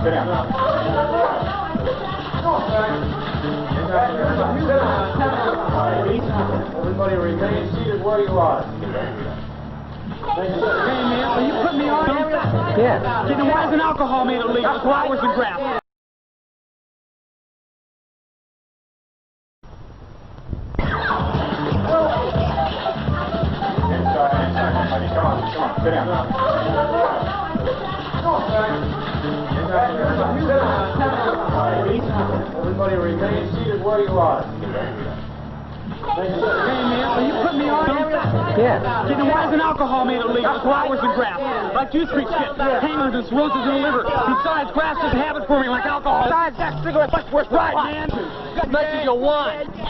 Everybody remain seated where you are. Hey man, will you put me on? Yeah. Then why isn't alcohol made illegal? Flowers and grass. Come on, sit down. Everybody remain seated where you are. Hey man, will you put me on? Yeah. Then why isn't alcohol made illegal? Flowers and grass. Like juice freak shit. Hangers and cirrhosis in the liver. Besides, grass doesn't have it for me like alcohol. Besides, that cigarette much worse. Right, man. As much as you want. There's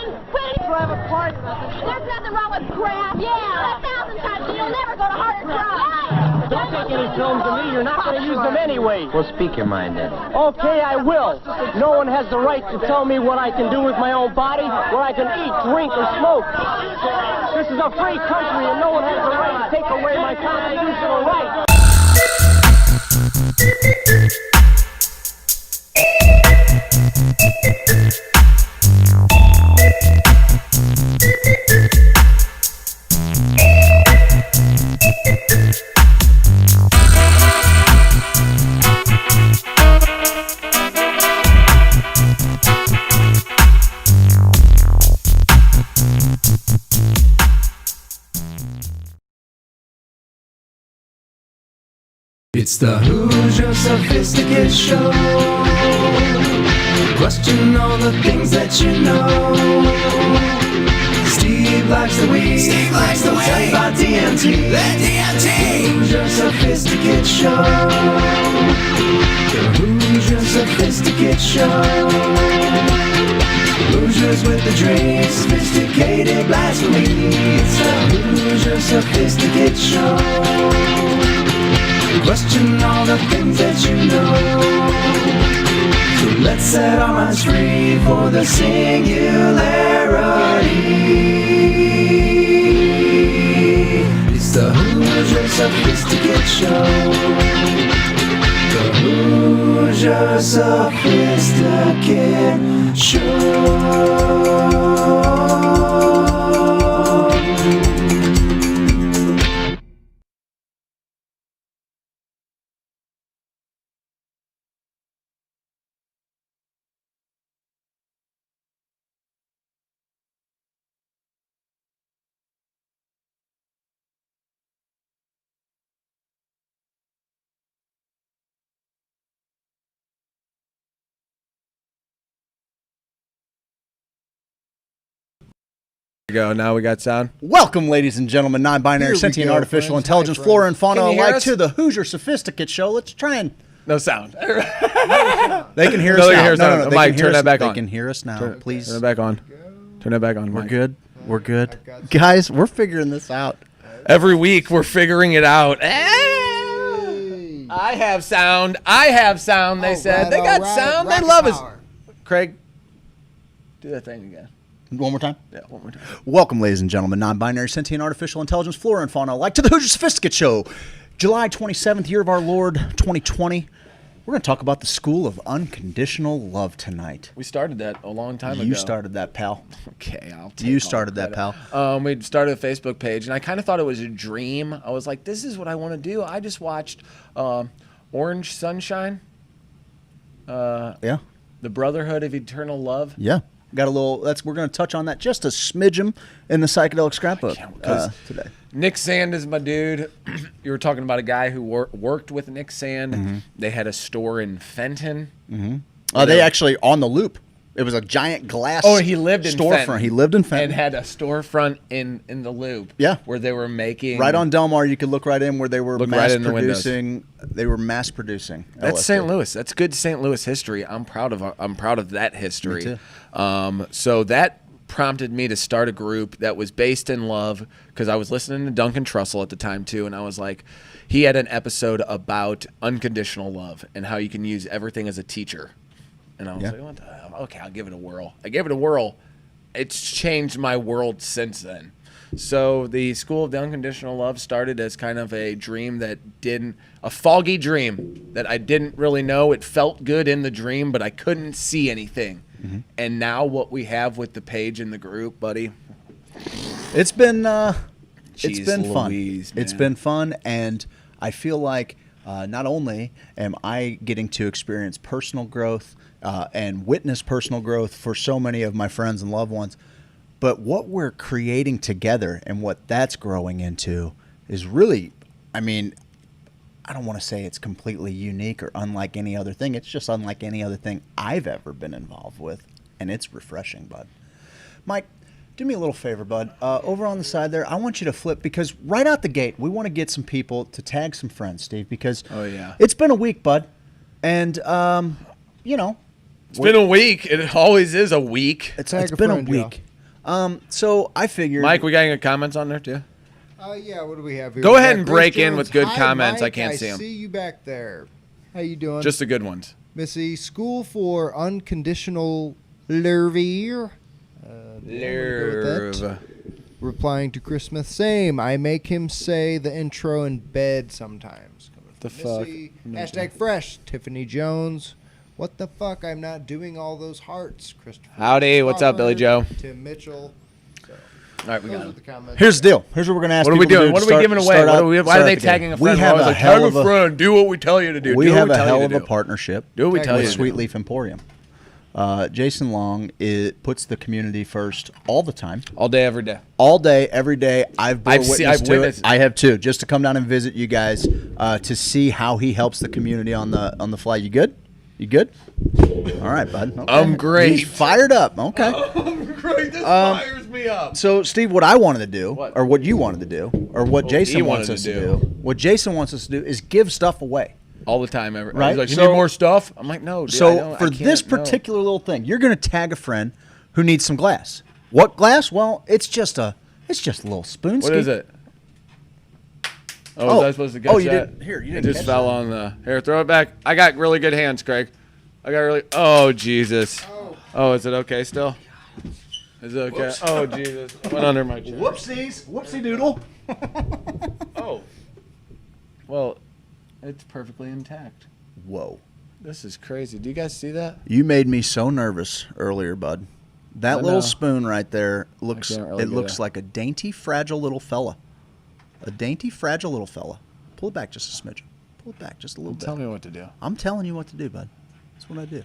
nothing wrong with grass. Yeah. 1,000 times. You'll never go to harder drugs. Don't take any films of me. You're not going to use them anyway. Well, speak your mind then. Okay, I will. No one has the right to tell me what I can do with my own body, what I can eat, drink, or smoke. This is a free country, and no one has the right to take away my constitutional rights. It's the Hoosier Sophisticate Show. Question all the things that you know. Steve likes the weed. Steve likes the weed. Tell about DMT. The DMT. Hoosier Sophisticate Show. The Hoosier Sophisticate Show. Hoosiers with the drink. Sophisticated blasphemy. It's the Hoosier Sophisticate Show. Question all the things that you know. So let's set our minds free for the singularity. It's the Hoosier Sophisticate Show. The Hoosier Sophisticate Show. Go. Now we got sound. Welcome, ladies and gentlemen, non-binary, sentient, artificial intelligence, flora and fauna alike, to the Hoosier Sophisticate Show. Let's try and... No sound. They can hear us now. No, Mike, turn that back on. They can hear us now, please. Turn it back on. Turn it back on, Mike. We're good. We're good. Guys, we're figuring this out. Every week, we're figuring it out. I have sound. I have sound, they said. They got sound. They love us. Craig, do that thing again. One more time? Yeah, one more time. Welcome, ladies and gentlemen, non-binary, sentient, artificial intelligence, flora and fauna alike, to the Hoosier Sophisticate Show. July 27th, year of our Lord, 2020. We're going to talk about the School of Unconditional Love tonight. We started that a long time ago. You started that, pal. Okay, I'll take You started that, pal. We started a Facebook page, and I kind of thought it was a dream. I was like, this is what I want to do. I just watched Orange Sunshine. Yeah. The Brotherhood of Eternal Love. Yeah. Got a little. We're going to touch on that just a smidgen in the psychedelic scrapbook today. Nick Sand is my dude. You were talking about a guy who worked with Nick Sand. Mm-hmm. They had a store in Fenton. Mm-hmm. They actually on the Loop. It was a giant glass. Oh, he lived in storefront. Fenton. He lived in Fenton and had a storefront in the Loop. Yeah, where they were making right on Del Mar. You could look right in where they were mass right producing. They were mass producing. That's LSD. St. Louis. That's good St. Louis history. I'm proud of that history. Me too. So that prompted me to start a group that was based in love, because I was listening to Duncan Trussell at the time too, and I was like, he had an episode about unconditional love and how you can use everything as a teacher. And I was like, what the hell? Okay, I'll give it a whirl. I gave it a whirl. It's changed my world since then. So the School of the Unconditional Love started as kind of a dream a foggy dream that I didn't really know. It felt good in the dream, but I couldn't see anything. Mm-hmm. And now what we have with the page in the group, buddy. It's been fun. Louise, It's man. been fun, and I feel like not only am I getting to experience personal growth and witness personal growth for so many of my friends and loved ones, but what we're creating together and what that's growing into is really, I mean, I don't want to say it's completely unique or unlike any other thing. It's just unlike any other thing I've ever been involved with, and it's refreshing, bud. Mike, do me a little favor, bud. Over on the side there, I want you to flip, because right out the gate, we want to get some people to tag some friends, Steve, because it's been a week, bud. And, you know. It's been a week. It always is a week. It's been a week. So I figured. Mike, we got any comments on there, too? Yeah, what do we have here? Go We ahead got and Grace break in Jones. with good Hi, comments. I Mike. can't see 'em. I see you back there. How you doing? Just the good ones. Missy, School for Unconditional Love. Lerv. Replying to Chris Smith, same. I make him say the intro in bed sometimes. The fuck? Missy, hashtag fresh. Tiffany Jones. What the fuck? I'm not doing all those hearts. Christopher. Howdy. What's up, Billy Joe? Tim Mitchell. So, All right, we those got are it. the comments. Here's the deal. Here's what we're going to ask What are we people to doing? do What to are we giving away? start out- Why start are they out the game. tagging a friend? We have We're a always like, hell tag of a a friend. Do what we tell you to do. We Do have what a we tell you hell to of a do. partnership Do what we tell with you to Sweet do. Leaf Emporium. Jason Long puts the community first all the time. All day, every day. All day, every day. I've witness to witnessed it. I have too. Just to come down and visit you guys to see how he helps the community on the fly. You good? You good? All right, bud. Okay. I'm great. He's fired up. Okay. I'm great. This fires me up. So, Steve, what I wanted to do, What? or what you wanted to do, or what he Jason wants wanted us to to do. do, what Jason wants us to do is give stuff away. All the time. Right. He's like, you So- need more stuff? I'm like, no, dude, I So don't- for I can't, this no. particular little thing, you're going to tag a friend who needs some glass. What glass? Well, it's just a little spoon. What is it? Oh, Oh. was I supposed to catch Oh, you that? didn't- here, you It didn't just catch fell that. on the... Here, throw it back. I got really good hands, Craig. I got really... Oh, Jesus. Oh, is it okay still? Is it okay? Whoops. Oh, Jesus. I went under my chair. Whoopsies. Whoopsie doodle. Oh. Well, it's perfectly intact. Whoa. This is crazy. Do you guys see that? You made me so nervous earlier, bud. That I little know. spoon right there looks can't really it get looks a- like a dainty, fragile little fella. A dainty, fragile little fella. Pull it back just a smidge. Pull it back just a little bit. Tell me what to do. I'm telling you what to do, bud. That's what I do.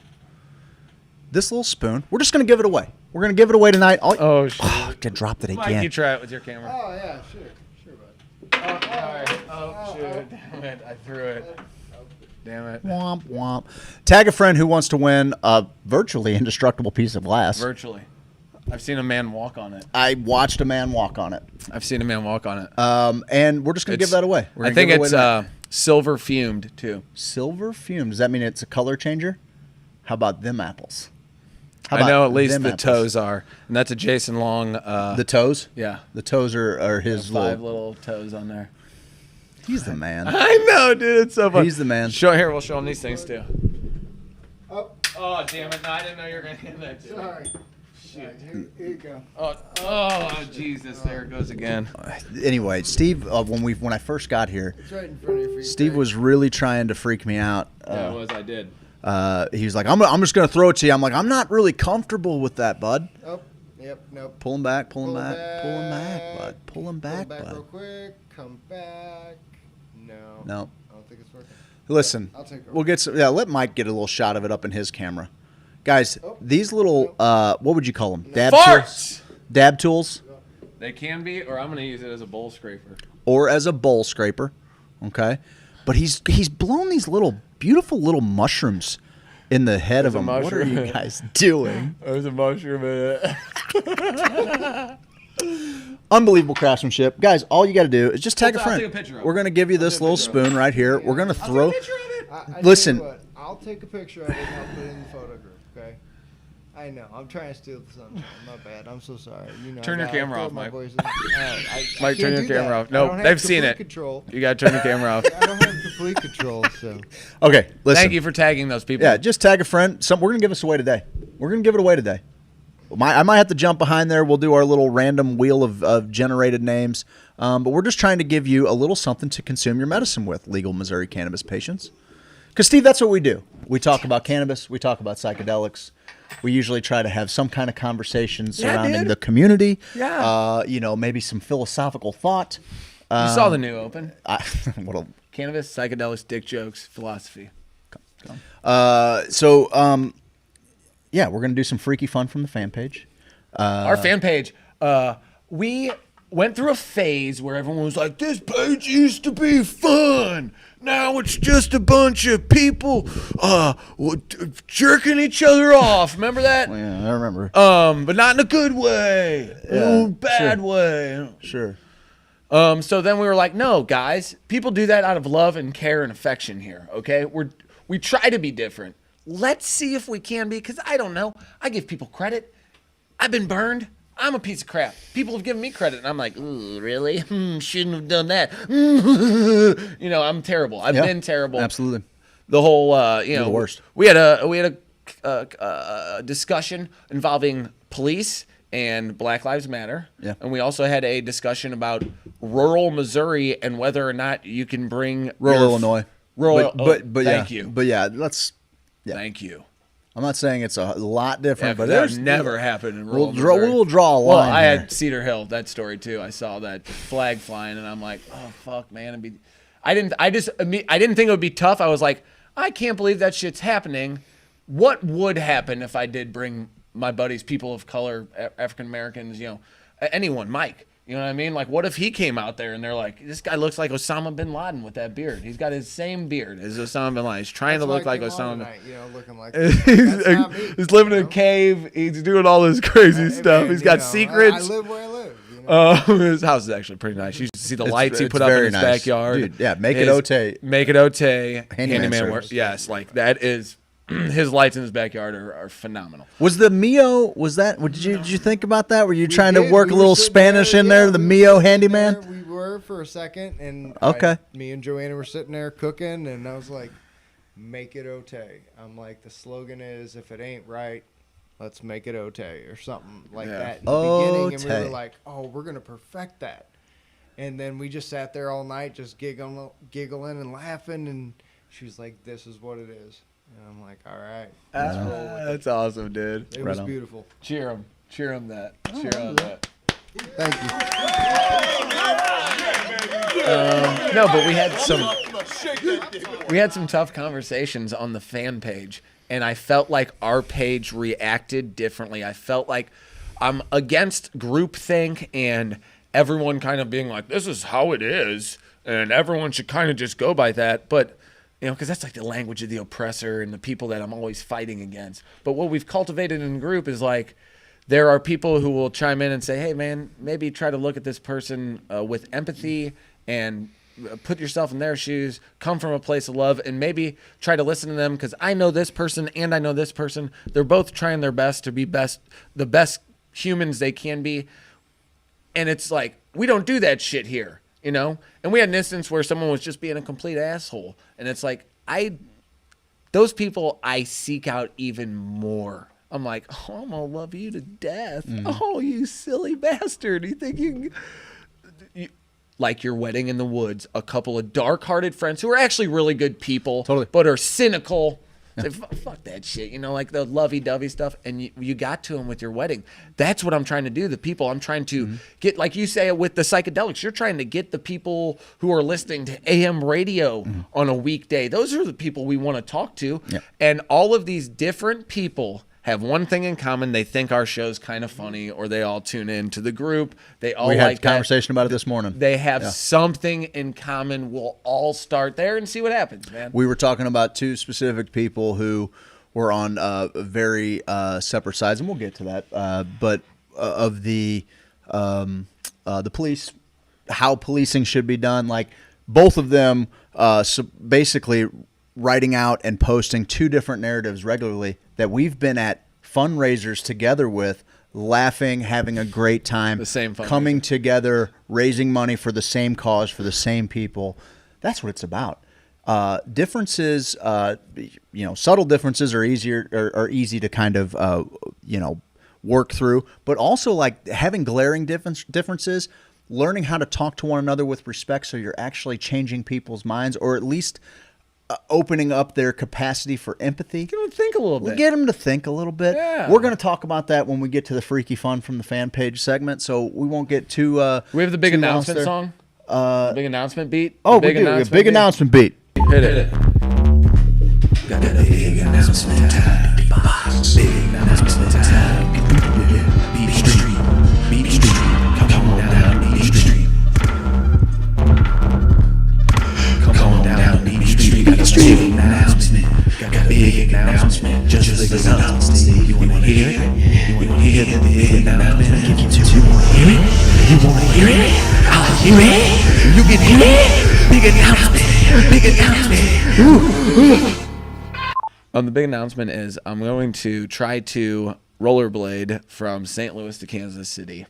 This little spoon, we're just going to give it away. We're going to give it away tonight. Oh, shit. I dropped it Mike, again. you try it with your camera. Oh, yeah, sure, bud. Oh, shoot. Damn it. I threw it. Damn it. Womp, womp. Tag a friend who wants to win a virtually indestructible piece of glass. Virtually. I've seen a man walk on it. I watched a man walk on it. I've seen a man walk on it. And we're just going to give that away. We're I gonna think give it it's away tonight. silver fumed, too. Silver fume. Does that mean it's a color changer? How about them apples? How I know about at least them the apples? toes are. And that's a Jason Long. The toes? Yeah. The toes are his 5 little. little toes on there. He's the man. I know, dude. It's so fun. He's the man. Here, we'll show him these things, too. Oh, Oh, damn it. No, I didn't know you were going to hand that to me. sorry. Shit. Here you go. Oh, Jesus. There it goes again. Anyway, Steve, when I first got here, It's right in front of you. Steve was really trying to freak me out. Yeah, it was. I did. He was like, I'm just going to throw it to you. I'm like, I'm not really comfortable with that, bud. Oh, yep, nope. Pull him back, pull him Pull back, back. pull him back, bud. Pull him Pull back, back real bud. quick. Come back. No. No. I don't think it's working. Listen, I'll take it. we'll get some. Yeah, let Mike get a little shot of it up in his camera. Guys, Oh. these little, what would you call them? Dab Farts! tools? Dab tools? They can be, or I'm going to use it as a bowl scraper. Or as a bowl scraper, okay? But he's blown these little, beautiful little mushrooms in the head of There's a him. What are mushroom. you guys doing? There's a mushroom in it. Unbelievable craftsmanship. Guys, all you got to do is just tag a I'll friend. take a picture of it. We're going to give you this take a little picture of spoon right here. We're going to throw. I Listen. tell you what, I'll take a picture of it and I'll put it in the photo group, okay? I know. I'm trying to steal the sunshine. My bad. I'm so sorry. You know, Turn your I gotta camera throw off, my Mike. voice in. I Mike, turn can't your do camera that. off. I No, don't have they've seen complete it. Control. You got to turn your camera off. I don't have complete control, so. Okay, listen. Thank you for tagging those people. Yeah, just tag a friend. We're going to give this away today. We're going to give it away today. I might have to jump behind there. We'll do our little random wheel of generated names. But we're just trying to give you a little something to consume your medicine with, legal Missouri cannabis patients. Because, Steve, that's what we do. We talk about cannabis. We talk about psychedelics. We usually try to have some kind of conversation surrounding the community. Yeah. Maybe some philosophical thought. You saw the new open. What'll Cannabis, psychedelics, dick jokes, philosophy. we're going to do some freaky fun from the fan page. Our fan page, we went through a phase where everyone was like, this page used to be fun. Now it's just a bunch of people jerking each other off. Remember that? Yeah, I remember. But not in a good way. Yeah, Bad way. Sure. So then we were like, no, guys, people do that out of love and care and affection here, okay? We try to be different. Let's see if we can be, because I don't know. I give people credit. I've been burned. I'm a piece of crap. People have given me credit, and I'm like, ooh, really? Shouldn't have done that. I'm terrible. I've been terrible. Absolutely. The whole, You're the worst. We had a discussion involving police and Black Lives Matter. Yeah. And we also had a discussion about rural Missouri and whether or not you can bring Rural Illinois. But thank you. But yeah, Thank you. I'm not saying it's a lot different, but that there's never happened in rural we'll Missouri. draw a line. Well, I here. had Cedar Hill, that story too. I saw that flag flying, and I'm like, oh fuck, man. I didn't think it would be tough. I was like, I can't believe that shit's happening. What would happen if I did bring my buddies, people of color, African Americans, anyone, Mike? You know what I mean? Like, what if he came out there and they're like, this guy looks like Osama bin Laden with that beard. He's got his same beard as Osama bin Laden. He's trying to look like Osama. Looking like that's not me, he's living in a cave. He's doing all this crazy stuff. Man, he's got secrets. I live where I live. His house is actually pretty nice. You should see the lights he put up in his backyard. Dude, yeah, make it Otay. Make it Otay. Handyman work. service. Yes, like that is. His lights in his backyard are phenomenal. Was the Mio? Did you think about that? Were you trying to work a little Spanish in there? The Mio handyman. We were for a second, and okay. Me and Joanna were sitting there cooking, and I was like, "Make it Otay." I'm like, the slogan is, "If it ain't right, let's make it Otay," or something like that in the beginning. And we were like, "Oh, we're gonna perfect that." And then we just sat there all night, just giggling and laughing, and she was like, "This is what it is." And I'm like, all right. That's awesome, dude. It was beautiful. Cheer him. Cheer him that. Cheer him that. Thank you. No, but we had some tough conversations on the fan page, and I felt like our page reacted differently. I felt like I'm against groupthink and everyone kind of being like, this is how it is, and everyone should kind of just go by that. But because that's like the language of the oppressor and the people that I'm always fighting against. But what we've cultivated in the group is like, there are people who will chime in and say, hey, man, maybe try to look at this person with empathy and put yourself in their shoes, come from a place of love, and maybe try to listen to them, because I know this person and I know this person. They're both trying their best to be the best humans they can be. And it's like, we don't do that shit here. And we had an instance where someone was just being a complete asshole. And it's like, those people I seek out even more. I'm like, oh, I'm going to love you to death. Oh, you silly bastard. You think like your wedding in the woods, a couple of dark-hearted friends who are actually really good people, but are cynical. Say, fuck that shit, like the lovey-dovey stuff, and you got to them with your wedding. That's what I'm trying to do. The people I'm trying to get, like you say with the psychedelics, you're trying to get the people who are listening to AM radio on a weekday. Those are the people we want to talk to. Yep. And all of these different people have one thing in common. They think our show's kind of funny, or they all tune in to the group. They all we like had a conversation about it this morning. They have something in common. We'll all start there and see what happens, man. We were talking about two specific people who were on very separate sides, and we'll get to that. But of the police, how policing should be done, like both of them so basically writing out and posting two different narratives regularly that we've been at fundraisers together with, laughing, having a great time, the same fundraiser, coming together, raising money for the same cause, for the same people. That's what it's about. Differences, subtle differences are easy to kind of, work through, but also like having glaring differences, learning how to talk to one another with respect so you're actually changing people's minds, or at least opening up their capacity for empathy. Get them to think a little bit. Get them to think a little bit. Yeah. We're going to talk about that when we get to the freaky fun from the fan page segment, so we won't get too we have the big too announcement lost song? The big announcement beat? Oh, The we do. A big announcement beat. Hit it. Got a big announcement time. Big announcement time. Beat Street. Beat Street. Come on down Beat Street. Come on down Beat Street. Got a big announcement. Got a big announcement. Just listen up. You want to hear it? You want to hear the big announcement? You want to hear it? You want to hear it? I'll hear it. You can hear it. Big announcement. Big announcement. The big announcement is I'm going to try to rollerblade from St. Louis to Kansas City.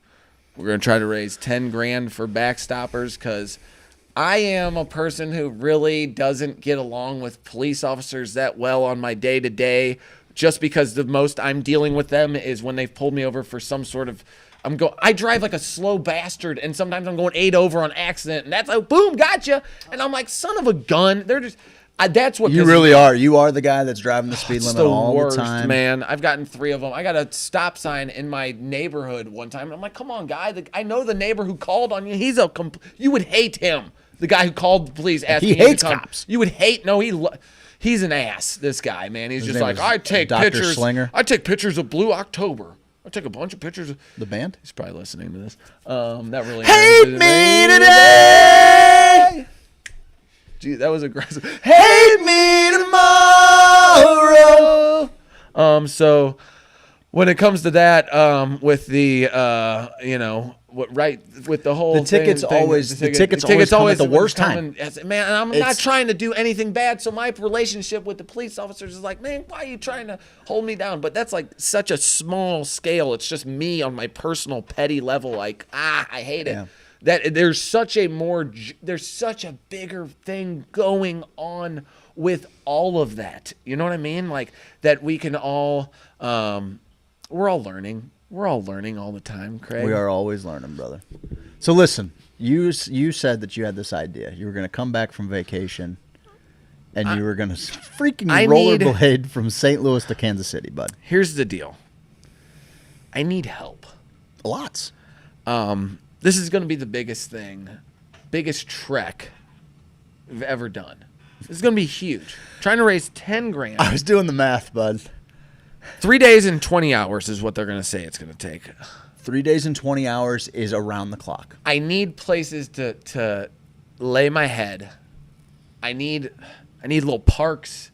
We're going to try to raise 10 grand for backstoppers because I am a person who really doesn't get along with police officers that well on my day-to-day, just because the most I'm dealing with them is when they've pulled me over for some sort of I drive like a slow bastard, and sometimes I'm going 8 over on accident, and that's like, boom, gotcha. And I'm like, son of a gun. They're just that's what You really are. You are the guy that's driving the speed limit all worst, the time. Man. I've gotten 3 of them. I got a stop sign in my neighborhood one time, and I'm like, come on, guy. I know the neighbor who called on you. You would hate him. The guy who called the police asking He him hates to come. cops. You would hate. No, he's an ass. This guy, man. He's His just name like, is I take Dr. pictures. Slinger? I take pictures of Blue October. I take a bunch of pictures. The band? He's probably listening to this. That really Hate me today. Gee, that was aggressive. Hate me tomorrow. So when it comes to that, with the with the whole The tickets always come at the worst time. Man, I'm not trying to do anything bad. So my relationship with the police officers is like, man, why are you trying to hold me down? But that's like such a small scale. It's just me on my personal petty level. Like, I hate it. Yeah. That there's such a bigger thing going on with all of that. You know what I mean? Like that we can all, we're all learning. We're all learning all the time, Craig. We are always learning, brother. So listen, you said that you had this idea. You were going to come back from vacation, and you were going to freaking rollerblade from St. Louis to Kansas City, bud. Here's the deal. I need help. Lots. This is going to be the biggest trek we've ever done. This is going to be huge. Trying to raise 10 grand. I was doing the math, bud. 3 days and 20 hours is what they're going to say it's going to take. 3 days and 20 hours is around the clock. I need places to lay my head. I need little parks.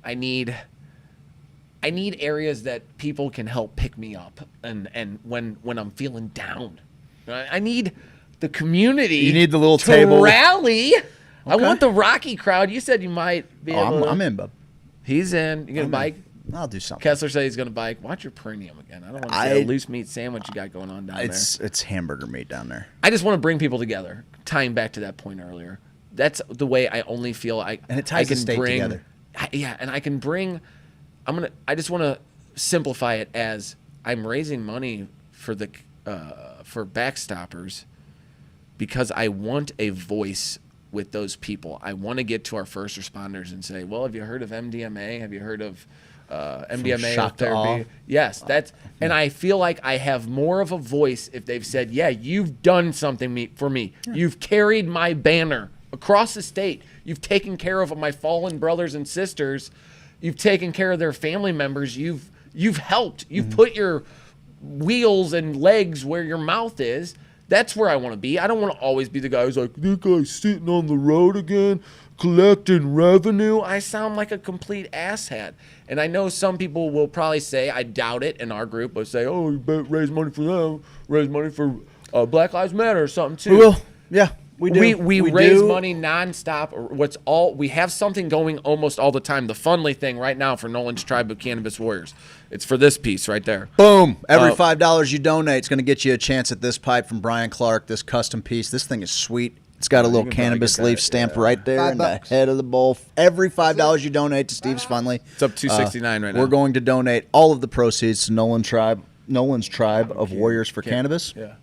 I need areas that people can help pick me up and when I'm feeling down. I need the community. You need the little to table. Rally. Okay. I want the Rocky crowd. You said you might be able to. I'm in, bub. He's in. You gonna bike? I'll do something. Kessler said he's gonna bike. Watch your premium again. I don't want to see a loose meat sandwich you got going on down there. It's hamburger meat down there. I just want to bring people together. Tying back to that point earlier, that's the way I only feel and it ties the state together. And I can bring. I just want to simplify it as I'm raising money for the for backstoppers because I want a voice with those people. I want to get to our first responders and say, well, have you heard of MDMA? Have you heard of MDMA therapy? Yes, and I feel like I have more of a voice if they've said, yeah, you've done something for me. Yeah. You've carried my banner across the state. You've taken care of my fallen brothers and sisters. You've taken care of their family members. You've helped. You've put your wheels and legs where your mouth is. That's where I want to be. I don't want to always be the guy who's like, this guy's sitting on the road again, collecting revenue. I sound like a complete asshat. And I know some people will probably say, I doubt it in our group, but say, oh, you better raise money for them, raise money for Black Lives Matter or something too. We will. Yeah. We do. We raise money nonstop. We have something going almost all the time. The Funly thing right now for Nolan's Tribe of Cannabis Warriors. It's for this piece right there. Boom. Every $5 you donate is going to get you a chance at this pipe from Brian Clark, this custom piece. This thing is sweet. It's got a little cannabis leaf stamped right there in the head of the bowl. Every $5 you donate to Steve's Funly. It's up $269 right now. We're going to donate all of the proceeds to Nolan Tribe Nolan's tribe of Warriors for Cannabis. Yeah.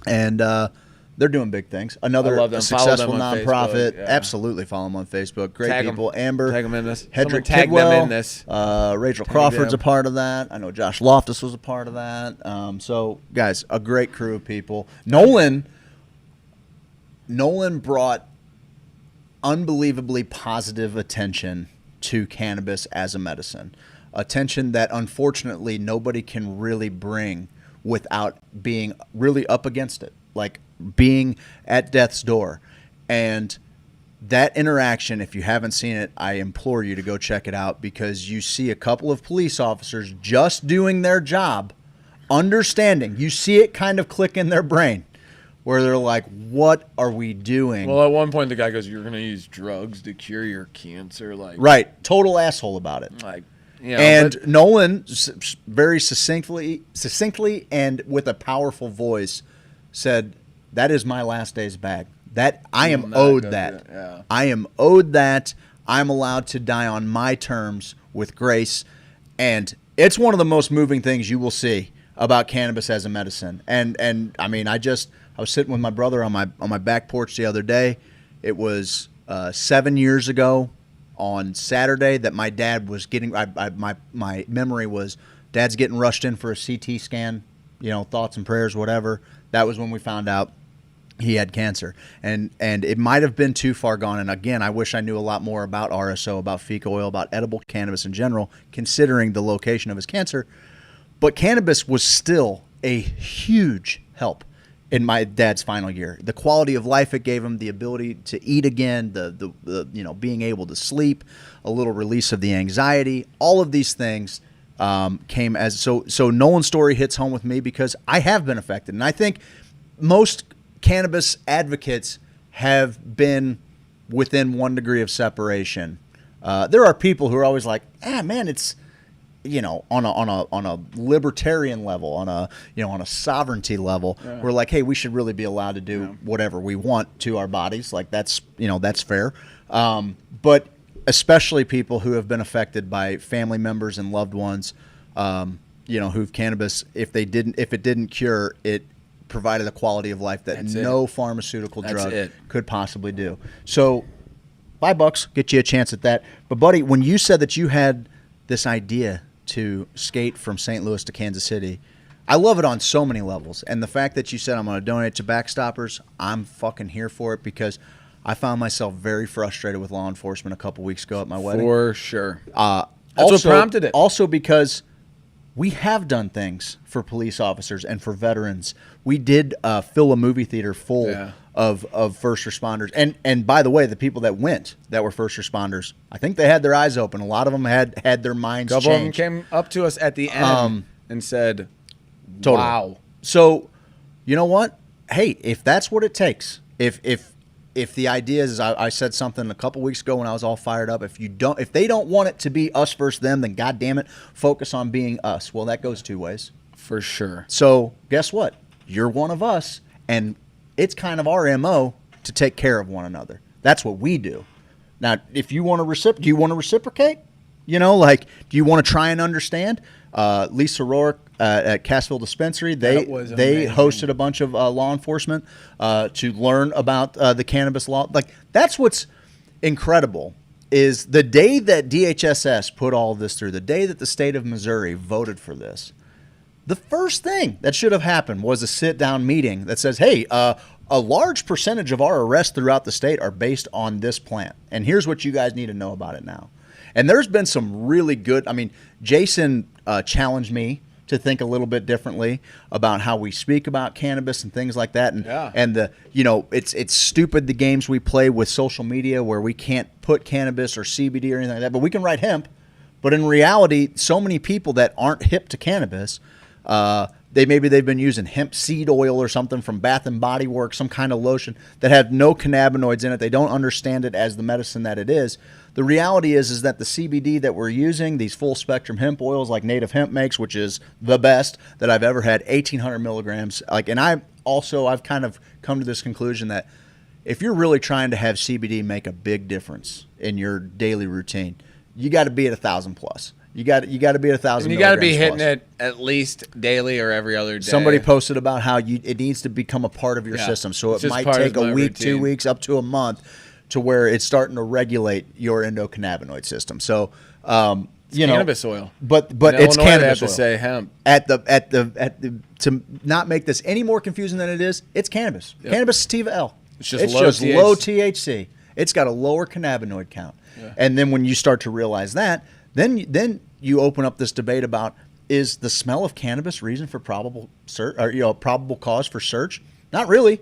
And they're doing big things. Another I love them. successful Follow them on nonprofit. Facebook, yeah. Absolutely follow them on Facebook. Great Tag 'em. people. Amber. Tag 'em in this. Hedrick Someone tag Tidwell. them in this. Rachel Tag Crawford's them. a part of that. I know Josh Loftus was a part of that. So, guys, a great crew of people. Nolan brought unbelievably positive attention to cannabis as a medicine. Attention that, unfortunately, nobody can really bring without being really up against it. Like being at death's door. And that interaction, if you haven't seen it, I implore you to go check it out, because you see a couple of police officers just doing their job, understanding. You see it kind of click in their brain where they're like, what are we doing? Well, at one point the guy goes, "You're going to use drugs to cure your cancer." Like, right. Total asshole about it. Like, you know, and but- Nolan very succinctly and with a powerful voice said, that is my last day's bag. That I am owed that. Yeah. I am owed that. I'm allowed to die on my terms with grace. And it's one of the most moving things you will see about cannabis as a medicine. And I mean, I was sitting with my brother on my back porch the other day. It was 7 years ago on Saturday that my dad was getting. My memory was Dad's getting rushed in for a CT scan. You know, thoughts and prayers, whatever. That was when we found out he had cancer, and it might have been too far gone. And again, I wish I knew a lot more about RSO, about fecal oil, about edible cannabis in general, considering the location of his cancer. But cannabis was still a huge help in my dad's final year. The quality of life it gave him, the ability to eat again, the being able to sleep, a little release of the anxiety, all of these things came as so Nolan's story hits home with me because I have been affected, and I think most cannabis advocates have been within 1 degree of separation. There are people who are always like, man, it's on a libertarian level, on a sovereignty level. Yeah. We're like, hey, we should really be allowed to do whatever we want to our bodies. Like that's fair. But especially people who have been affected by family members and loved ones, who've cannabis, if it didn't cure, it provided a quality of life that no pharmaceutical drug could possibly do. So $5, get you a chance at that. But buddy, when you said that you had this idea to skate from St. Louis to Kansas City, I love it on so many levels. And the fact that you said I'm going to donate to Backstoppers, I'm fucking here for it, because I found myself very frustrated with law enforcement a couple weeks ago at my wedding. For sure. That's what prompted it. Also because we have done things for police officers and for veterans. We did fill a movie theater full of first responders. And by the way, the people that went that were first responders, I think they had their eyes open. A lot of them had their minds changed. A couple of them came up to us at the end and said, totally. Wow. So, you know what? Hey, if that's what it takes, if the idea is, I said something a couple weeks ago when I was all fired up, if they don't want it to be us versus them, then God damn it, focus on being us. Well, that goes two ways. For sure. So guess what? You're one of us, and it's kind of our MO to take care of one another. That's what we do. Now, if you want to do you want to reciprocate? Do you want to try and understand? Lisa Rourke at Cassville Dispensary, they hosted a bunch of law enforcement to learn about the cannabis law. Like, that's what's incredible, is the day that DHSS put all this through, the day that the state of Missouri voted for this, the first thing that should have happened was a sit-down meeting that says, hey, a large percentage of our arrests throughout the state are based on this plant, and here's what you guys need to know about it now. And there's been some really good, Jason challenged me to think a little bit differently about how we speak about cannabis and things like that. And it's stupid, the games we play with social media where we can't put cannabis or CBD or anything like that, but we can write hemp. But in reality, so many people that aren't hip to cannabis, they've been using hemp seed oil or something from Bath and Body Works, some kind of lotion that have no cannabinoids in it. They don't understand it as the medicine that it is. The reality is that the CBD that we're using, these full spectrum hemp oils like Native Hemp makes, which is the best that I've ever had, 1,800 milligrams. And I've kind of come to this conclusion that if you're really trying to have CBD make a big difference in your daily routine, you got to be at 1,000 plus. You got to be at 1,000. And you got to be hitting it at least daily or every other day. Somebody posted about how it needs to become a part of your system. So it might take a week, 2 weeks, up to a month to where it's starting to regulate your endocannabinoid system. So, cannabis oil. But it's cannabis oil. They have to say hemp. To not make this any more confusing than it is, it's cannabis. Yep. Cannabis sativa L. It's just low THC. It's got a lower cannabinoid count. Yeah. And then when you start to realize that, then you open up this debate about, is the smell of cannabis reason for probable cause for search? Not really,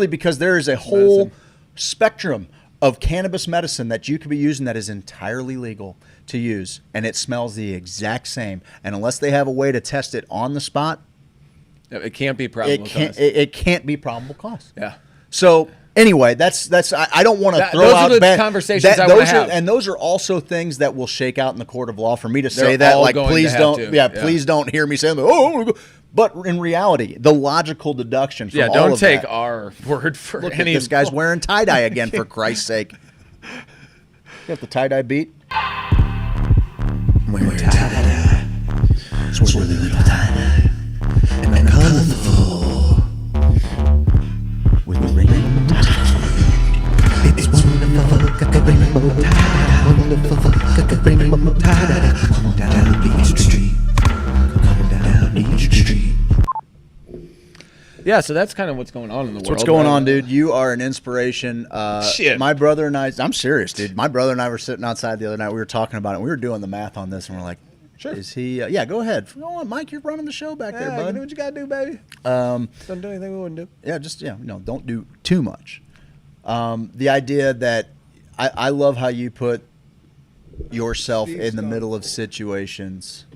because there is a whole spectrum of cannabis medicine that you could be using that is entirely legal to use, and it smells the exact same. And unless they have a way to test it on the spot, it can't be probable cause. It can't be probable cause. Yeah. So anyway, that's. I don't want to throw those out are the conversations I want to have, and those are also things that will shake out in the court of law. For me to say that, like, please don't, please don't hear me saying, "Oh, I'm gonna go." But in reality, the logical deduction from all of that. Don't take our word for Look any. This guy's wearing tie dye again, for Christ's sake. You got the tie dye beat. Wearing tie dye, swirling with tie dye, and colorful with rainbow tie. It's wonderful, got a rainbow tie. Wonderful, got a rainbow tie. Come on down Beach Street. Come down Beach Street. Yeah, so that's kind of what's going on in the world. What's going on, dude? You are an inspiration. Shit. My brother and I, I'm serious, dude. My brother and I were sitting outside the other night. We were talking about it. We were doing the math on this, and we're like, sure. Is he? Yeah, go ahead. Go on, Mike. You're running the show back there, bud. Do what you got to do, baby. Don't do anything we wouldn't do. Yeah, don't do too much. The idea that I love how you put yourself in the middle of situations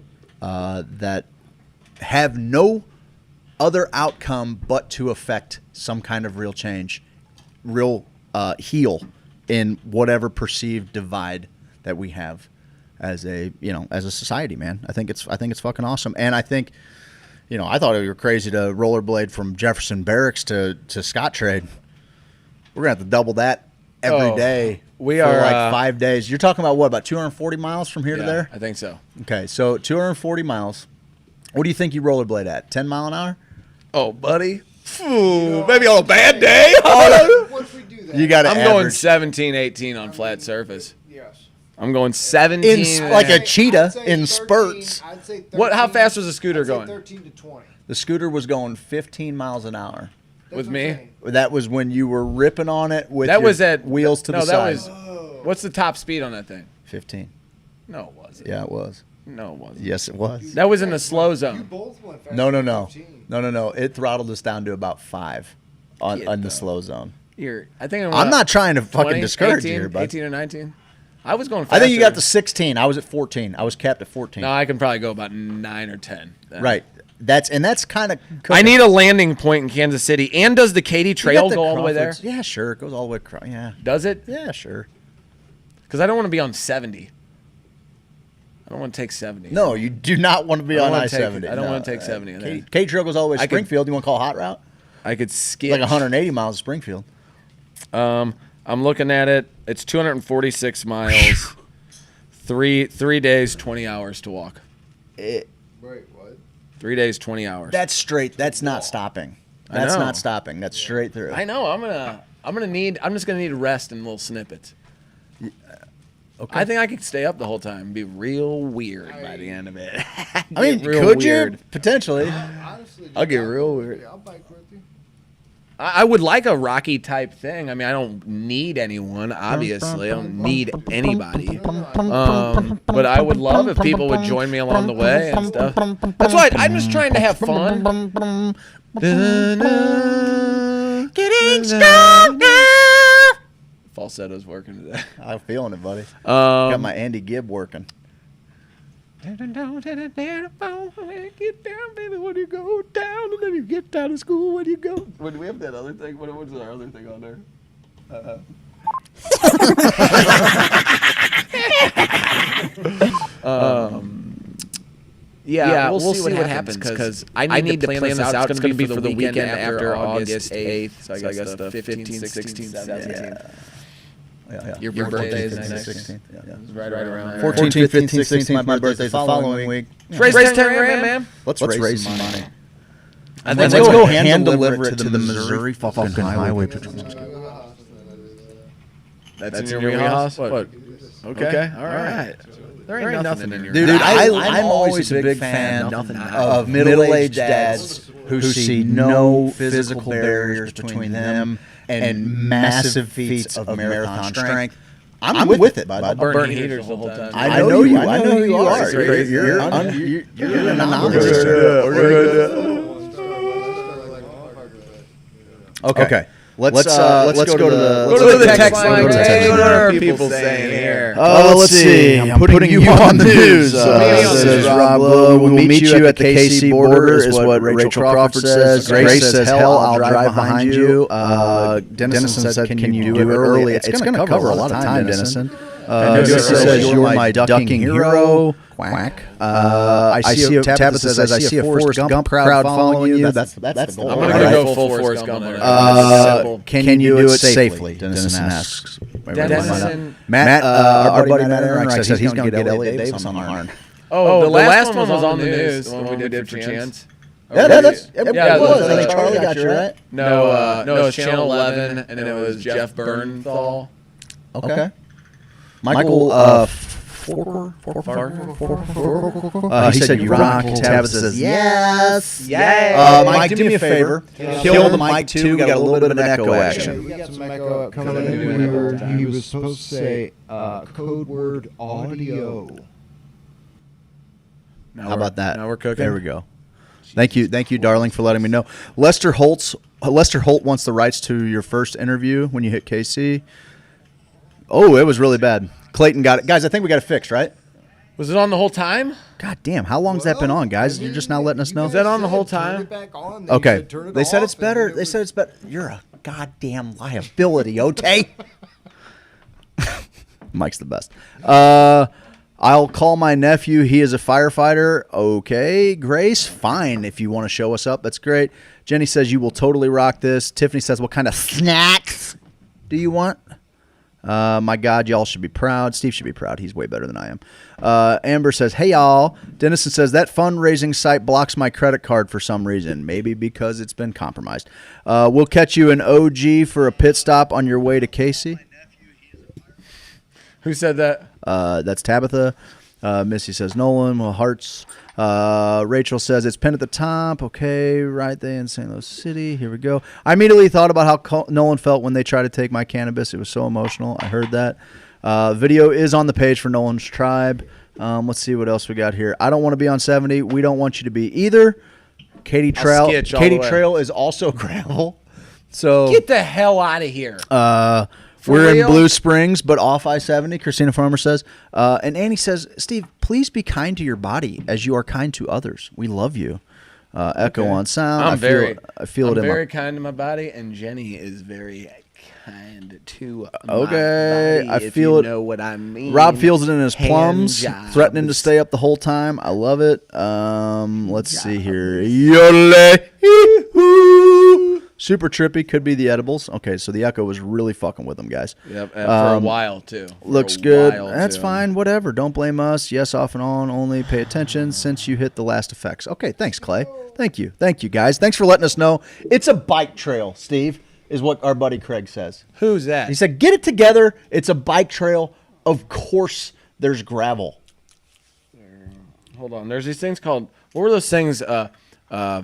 that have no other outcome but to affect some kind of real change, real heal in whatever perceived divide that we have as a society, man. I think it's fucking awesome. And I think, I thought you were crazy to rollerblade from Jefferson Barracks to Scottrade. We're gonna have to double that every day. We for are like 5 days. You're talking about what, about 240 miles from here to there? I think so. Okay, so 240 miles. What do you think you rollerblade at? 10 mile an hour? Oh, buddy. Ooh, maybe on a bad day. Once we do that, You got to I'm going 17, 18 on flat surface. Yes. I'm going 17. like a cheetah I'd say in 13, spurts. I'd say 13, What? How fast was the scooter I'd say going? 13 to 20. The scooter was going 15 miles an hour. That's With what me? I'm saying. That was when you were ripping on it with That your was at wheels to the side. Was, what's the top speed on that thing? 15. No, it wasn't. Yeah, it was. No, it wasn't. Yes, it was. That was in the slow You zone. both went fast. No. 15. No. It throttled us down to about 5 on the slow zone. I think I'm not trying to 20, fucking discourage 18, you here, bud. 18 or 19. I was going faster. I think you got the 16. I was at 14. I was capped at 14. No, I can probably go about 9 or 10. Right. That's kind of. I need a landing point in Kansas City. And does the Katy Trail go all the way there? Yeah, sure. It goes all the way across. Yeah. Does it? Yeah, sure. Because I don't want to be on 70. I don't want to take 70. No, you do not want to be on I-70. I don't want to take 70. Katy Trail goes all the way to Springfield. You want to call a hot route? I could skip. Like 180 miles to Springfield. I'm looking at it. It's 246 miles. 3 days, 20 hours to walk. Wait, what? 3 days, 20 hours. That's straight. That's not stopping. That's not stopping. That's straight through. I know. I'm just gonna need rest and little snippets. Okay. I think I could stay up the whole time and be real weird by the end of it. I mean, could you? Potentially. Honestly, I'll get real weird. I'll bike with you. I would like a Rocky type thing. I mean, I don't need anyone, obviously. I don't need anybody. But I would love if people would join me along the way and stuff. That's why I'm just trying to have fun. Getting stronger. Falsetto's working today. I'm feeling it, buddy. Got my Andy Gibb working. Get down, baby, when you go down, and then you get down to school when you go. When do we have that other thing? What was our other thing on there? Yeah, we'll see what happens because I need to plan this out. It's going to be for the weekend after August 8th. So I guess the 15th, 16th, 17th. Your birthday is the next. 16th. Yeah. Right around 14th, 15th, 16th. My birthday's the following week. Raise 10 grand, man. Let's raise some money. And Let's go hand deliver it to the Missouri fucking highway. That's in your wheelhouse? What? Okay. All right. There ain't nothing in your Dude, I'm always a big fan of middle-aged dads who see no physical barriers between them and massive feats of marathon strength. I'm with it, bud. I'll burn heaters the whole time. I know you. I know who you are. You're an anomaly. Okay. Let's go to the text line. What are people saying here? Let's see. I'm putting you on the news. Says Rob Lowe. We'll meet you at the KC border is what Rachel Crawford says. Grace says, hell, I'll drive behind you. Dennison said, can you do it early? It's going to cover a lot of time, Dennison. Tabitha says, you're my ducking hero. Quack. Tabitha says, I see a Forrest Gump crowd following you. That's the goal. I'm going to go full Forrest Gump. Can you do it safely? Dennison asks. Matt, our buddy Matt Enright says he's going to get Elliot Davis on the horn. Oh, the last one was on the news. The one we did for Chance. Yeah, it was. I think Charlie got you right. No, it was Channel 11, and then it was Jeff Bernthal. Okay. Michael he said you rock. Tabitha says yes. Mike, do me a favor. Kill the mic too. We got a little bit of an echo action. We got some echo coming in whenever he was supposed to say code word audio. How about that? Now we're cooking. There we go. Thank you, darling, for letting me know. Lester Holt wants the rights to your first interview when you hit KC. Oh, it was really bad. Clayton got it. Guys, I think we got it fixed, right? Was it on the whole time? God damn, how long's that been on, guys? You're just now letting us know? Is that on the whole time? Okay. They said it's better. They said it's better. You're a goddamn liability, okay? Mike's the best. I'll call my nephew. He is a firefighter. Okay. Grace, fine. If you want to show us up, that's great. Jenny says you will totally rock this. Tiffany says, what kind of snacks do you want? My God, y'all should be proud. Steve should be proud. He's way better than I am. Amber says, hey, y'all. Dennison says, that fundraising site blocks my credit card for some reason. Maybe because it's been compromised. We'll catch you in OG for a pit stop on your way to Casey. Who said that? That's Tabitha. Missy says, Nolan. Well, hearts. Rachel says, it's pinned at the top. Okay, right there in St. Louis City. Here we go. I immediately thought about how Nolan felt when they tried to take my cannabis. It was so emotional. I heard that. Video is on the page for Nolan's Tribe. Let's see what else we got here. I don't want to be on 70. We don't want you to be either. Katie Trail is also gravel. So get the hell out of here. We're in Blue Springs, but off I-70, Christina Farmer says. And Annie says, Steve, please be kind to your body as you are kind to others. We love you. Echo on sound. I'm very kind to my body, and Jenny is very kind to my body, I feel you it. Know what I mean. Rob feels it in his plums, threatening to stay up the whole time. I love it. Let's see here. Super trippy, could be the edibles. Okay, so the echo was really fucking with them, guys. Yep, for a while, too. Looks good. That's fine, whatever. Don't blame us. Yes, off and on, only pay attention since you hit the last effects. Okay, thanks, Clay. Thank you, guys. Thanks for letting us know. It's a bike trail, Steve, is what our buddy Craig says. Who's that? He said, get it together. It's a bike trail. Of course, there's gravel. Hold on. There's these things called, what were those things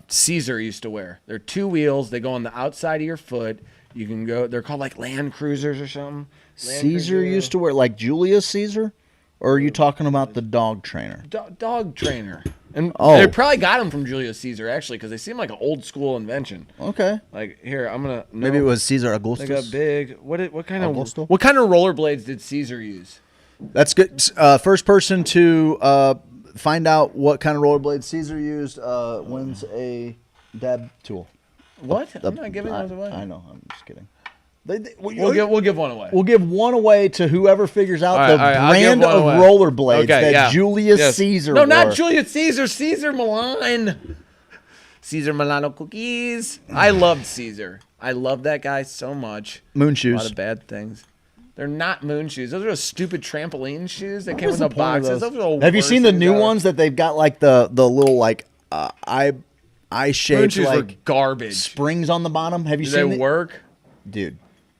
Caesar used to wear? They're two wheels. They go on the outside of your foot. You can go, they're called like Land Cruisers or something. Caesar used to wear, like Julius Caesar? Or are you talking about the dog trainer? Dog trainer. And they probably got them from Julius Caesar, actually, because they seem like an old school invention. Okay. Like, here, I'm going to... Maybe it was Caesar Augustus. They got big... What kind of rollerblades did Caesar use? That's good. First person to find out what kind of rollerblades Caesar used wins a dab tool. What? I'm not giving those away. I know. I'm just kidding. We'll give one away. We'll give one away to whoever figures out the brand of rollerblades that Julius Caesar wore. Not Julius Caesar. Caesar Milan. Caesar Milano cookies. I loved Caesar. I loved that guy so much. Moon shoes. A lot of bad things. They're not moon shoes. Those are those stupid trampoline shoes that came What's in the the point of boxes. those? Those are the Have you worst seen the things new ever. ones that they've got like the little like eye Moon shaped shoes were like garbage. springs on the bottom? Have you Do seen they it? work? Dude,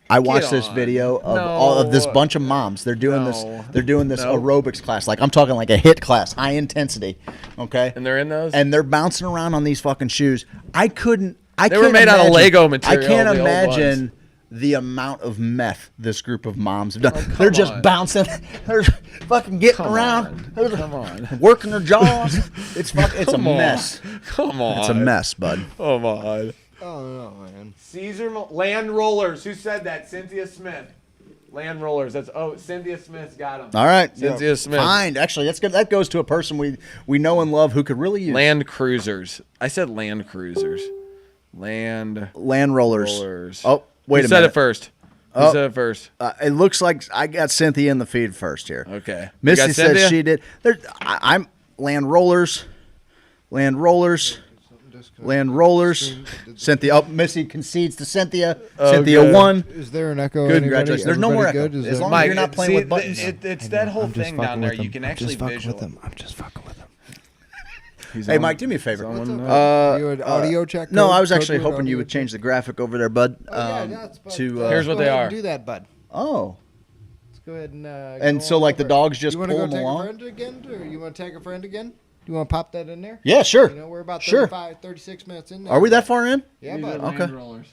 I watched this on. video of No. all of this bunch of moms. They're doing this. No. They're doing this No. aerobics class. Like I'm talking like a hit class, high intensity. Okay. And they're in those? And they're bouncing around on these fucking shoes. I couldn't. They were made out of Lego material, I can't the old imagine ones. the amount of meth this group of moms have done. come They're just on. bouncing. They're fucking getting around. They're Come on. working their jaws. It's fucking. It's Come a on. mess. Come on. It's a mess, bud. Come on. Oh no, man. Caesar Land Rollers. Who said that? Cynthia Smith. Land Rollers. That's Cynthia Smith's got them. All right, Cynthia Smith. Fine. Actually, that's good. That goes to a person we know and love who could really use Land Cruisers. I said Land Cruisers. Land rollers. Rollers. Oh, wait Who a said minute. it first? Who Oh. said it first? It looks like I got Cynthia in the feed first here. Okay. You Missy got said Cynthia? she did. I'm Land Rollers. Land Rollers. Land Rollers. Cynthia. Oh, Missy concedes to Cynthia. Cynthia good. won. Is there an echo? Good, Anybody? congratulations. There's no more Everybody echo. good? Is As there- long as Mike, you're not playing see, with buttons. It's that whole I'm just thing fucking down there. with them. You can I'm actually just fucking visual. with them. I'm just fucking with them. Hey, Mike, do me a favor. You an audio check? No, code- I was code actually word hoping you audio would change the check? graphic over there, bud. That's bud. to Here's what Go they ahead are. and do that, bud. oh, Let's go ahead and. And go so, on like, the over. dogs just you wanna pull go them take along? a friend again, or you want to take a friend again? You want to pop that in there? yeah, sure. You know, we're about Sure. 36 minutes in there. Are we that far in? Yeah, These are bud. Okay. Land Rollers.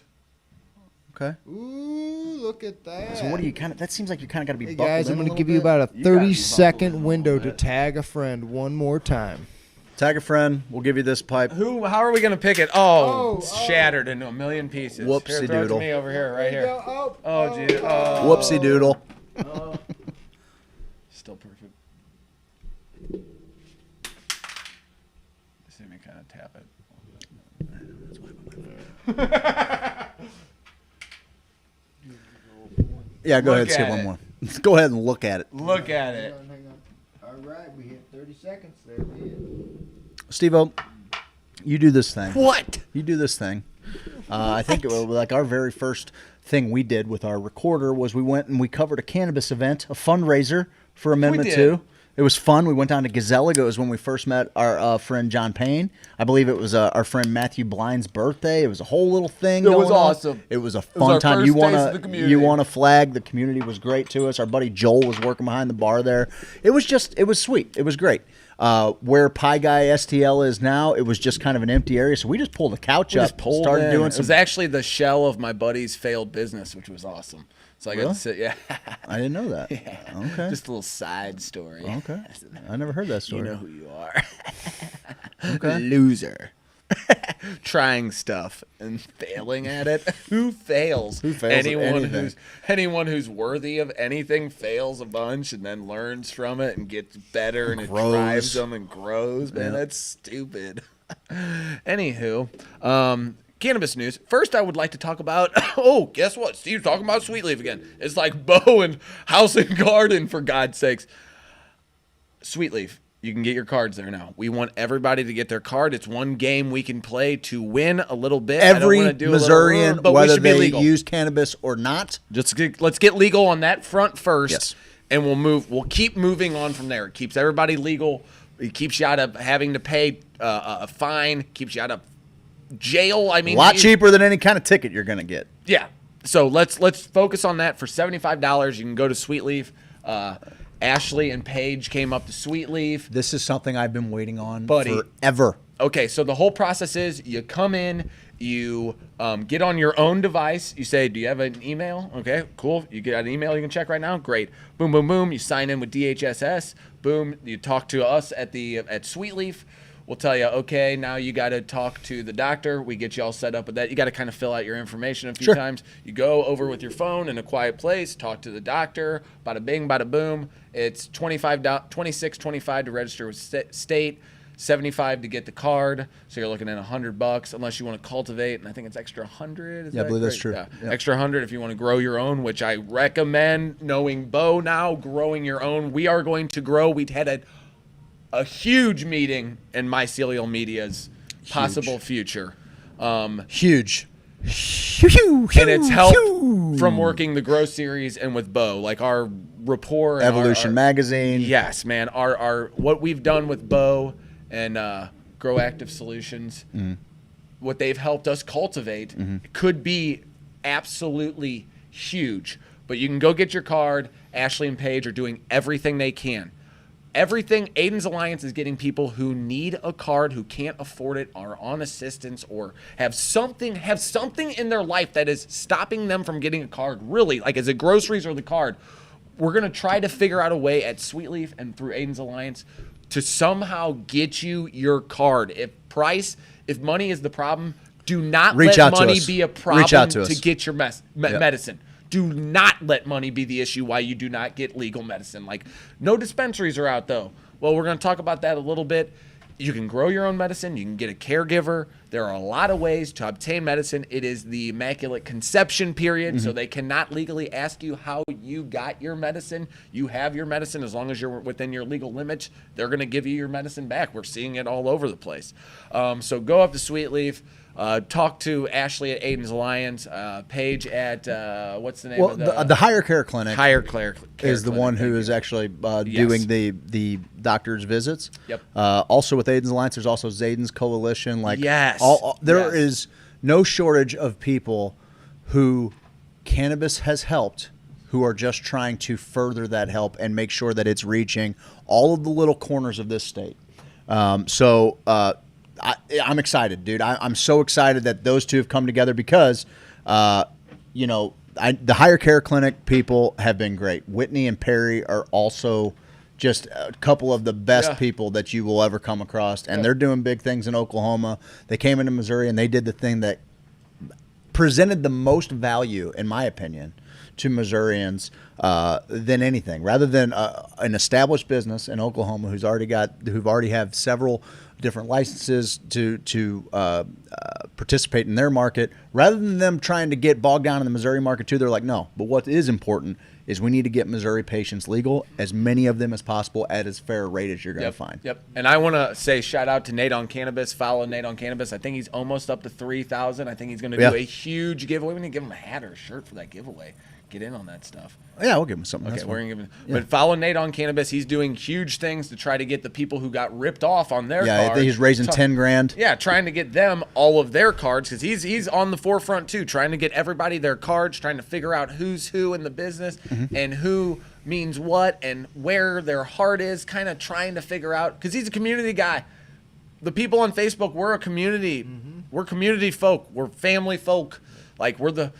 Okay. Ooh, look at that. So what do you kind of? That seems like you kind of got to be. Hey buckled guys, in I'm a going to little give you bit. about a You gotta be 30-second buckled window in a to bit. tag a friend one more time. Tag a friend. We'll give you this pipe. How are we gonna pick it? Oh, it's shattered into a million pieces. Whoopsie Here, throw it doodle. to me over here, right here. Oh, Oh, gee. Oh. Whoopsie doodle. Still perfect. See me kind of tap it. Yeah, go Look ahead. Skip at one it. more. Go ahead and look at it. Look at it. Hang on. All right, we hit 30 seconds. There we is. Steve-O, you do this thing. What? You do this thing. I think it was like our very first thing we did with our recorder was we went and we covered a cannabis event, a fundraiser for Amendment did. 2. It was fun. We went down to Gazella. It was when we first met our friend John Payne. I believe it was our friend Matthew Blind's birthday. It was a whole little thing. It was going on. awesome. It was a our fun time. first You taste of the want community. to flag? The community was great to us. Our buddy Joel was working behind the bar there. It was sweet. It was great. Where Pie Guy STL is now, it was just kind of an empty area. So we just pulled the couch We up, just pulled started in. doing It some. was actually the shell of my buddy's failed business, which was awesome. So I got Really? to sit. Yeah. I didn't know that. Yeah. Okay. Just a little side story. Okay. I never heard that You story. know who you are. Okay. Loser. Trying stuff and failing at it. Who fails? Who fails at anything? Anyone who's worthy of anything fails a bunch and then learns from it and gets better and it Grows. drives them and grows. Man, Yeah. that's stupid. Anywho, cannabis news. First, I would like to talk about. Oh, guess what? Steve's talking about Sweet Leaf again. It's like Bo and House and Garden, for God's sakes. Sweet Leaf. You can get your cards there now. We want everybody to get their card. It's one game we can play to win a little bit. I don't Every wanna do a little- Missourian, but we whether should be they legal. use cannabis or not, Let's get legal on that front first, Yes. and we'll keep moving on from there. It keeps everybody legal. It keeps you out of having to pay a fine. Keeps you out of jail. I mean, a lot geez. cheaper than any kind of ticket you're going to get. Yeah. So let's focus on that. For $75, you can go to Sweet Leaf. Ashley and Paige came up to Sweet Leaf. This is something I've been waiting on Buddy. forever. Okay, so the whole process is you come in, you get on your own device. You say, do you have an email? Okay, cool. You get an email you can check right now. Great. Boom, boom, boom. You sign in with DHSS. Boom. You talk to us at Sweet Leaf. We'll tell you, okay, now you got to talk to the doctor. We get you all set up with that. You got to kind of fill out your information a few Sure. times. You go over with your phone in a quiet place, talk to the doctor. Bada bing, bada boom. It's $26.25 to register with state. $75 to get the card, so you're looking at $100 unless you want to cultivate, and I think it's extra 100. Yeah, I believe that's true. Yeah. Yeah. Extra 100 if you want to grow your own, which I recommend. Knowing Bo now, growing your own. We are going to grow. We'd had a huge meeting in Mycelial Media's possible future. Huge. And it's helped from working the Grow series and with Bo, like our rapport. And Evolution Magazine. Yes, man. Our what we've done with Bo and Grow Active Solutions, what they've helped us cultivate could be absolutely huge. But you can go get your card. Ashley and Paige are doing everything they can. Everything Aiden's Alliance is getting people who need a card, who can't afford it, are on assistance, or have something in their life that is stopping them from getting a card. Really, like, is it groceries or the card? We're gonna try to figure out a way at Sweetleaf and through Aiden's Alliance to somehow get you your card. If money is the problem, do not let money be a problem to get your medicine. Do not let money be the issue why you do not get legal medicine. Like, no dispensaries are out, though. Well, we're going to talk about that a little bit. You can grow your own medicine. You can get a caregiver. There are a lot of ways to obtain medicine. It is the Immaculate Conception period, so they cannot legally ask you how you got your medicine. You have your medicine as long as you're within your legal limits. They're going to give you your medicine back. We're seeing it all over the place. So go up to Sweetleaf. Talk to Ashley at Aiden's Alliance, Paige at what's the name of the Higher Care Clinic. Higher Care is the one who is actually doing the doctor's visits. Yep. Also with Aiden's Alliance, there's also Zayden's Coalition. Like, yes, there is no shortage of people who cannabis has helped, who are just trying to further that help and make sure that it's reaching all of the little corners of this state. I'm excited, dude. I'm so excited that those two have come together because, the Higher Care Clinic people have been great. Whitney and Perry are also just a couple of the best people that you will ever come across, and they're doing big things in Oklahoma. They came into Missouri, and they did the thing that presented the most value, in my opinion, to Missourians than anything. Rather than an established business in Oklahoma who've already have several different licenses to participate in their market, rather than them trying to get bogged down in the Missouri market too, they're like, no. But what is important is we need to get Missouri patients legal, as many of them as possible, at as fair a rate as you're going to find. Yep. And I want to say shout out to Nate on Cannabis. Follow Nate on Cannabis. I think he's almost up to 3,000. I think he's going to do a huge giveaway. We need to give him a hat or a shirt for that giveaway. Get in on that stuff. Yeah, we'll give him something. Okay, we're gonna give him. But follow Nate on Cannabis. He's doing huge things to try to get the people who got ripped off on their cards. Yeah, he's raising $10,000. Yeah, trying to get them all of their cards, because he's on the forefront too, trying to get everybody their cards, trying to figure out who's who in the business and who means what and where their heart is. Kind of trying to figure out, because he's a community guy. The people on Facebook, we're a community. We're community folk. We're family folk. Like, we're the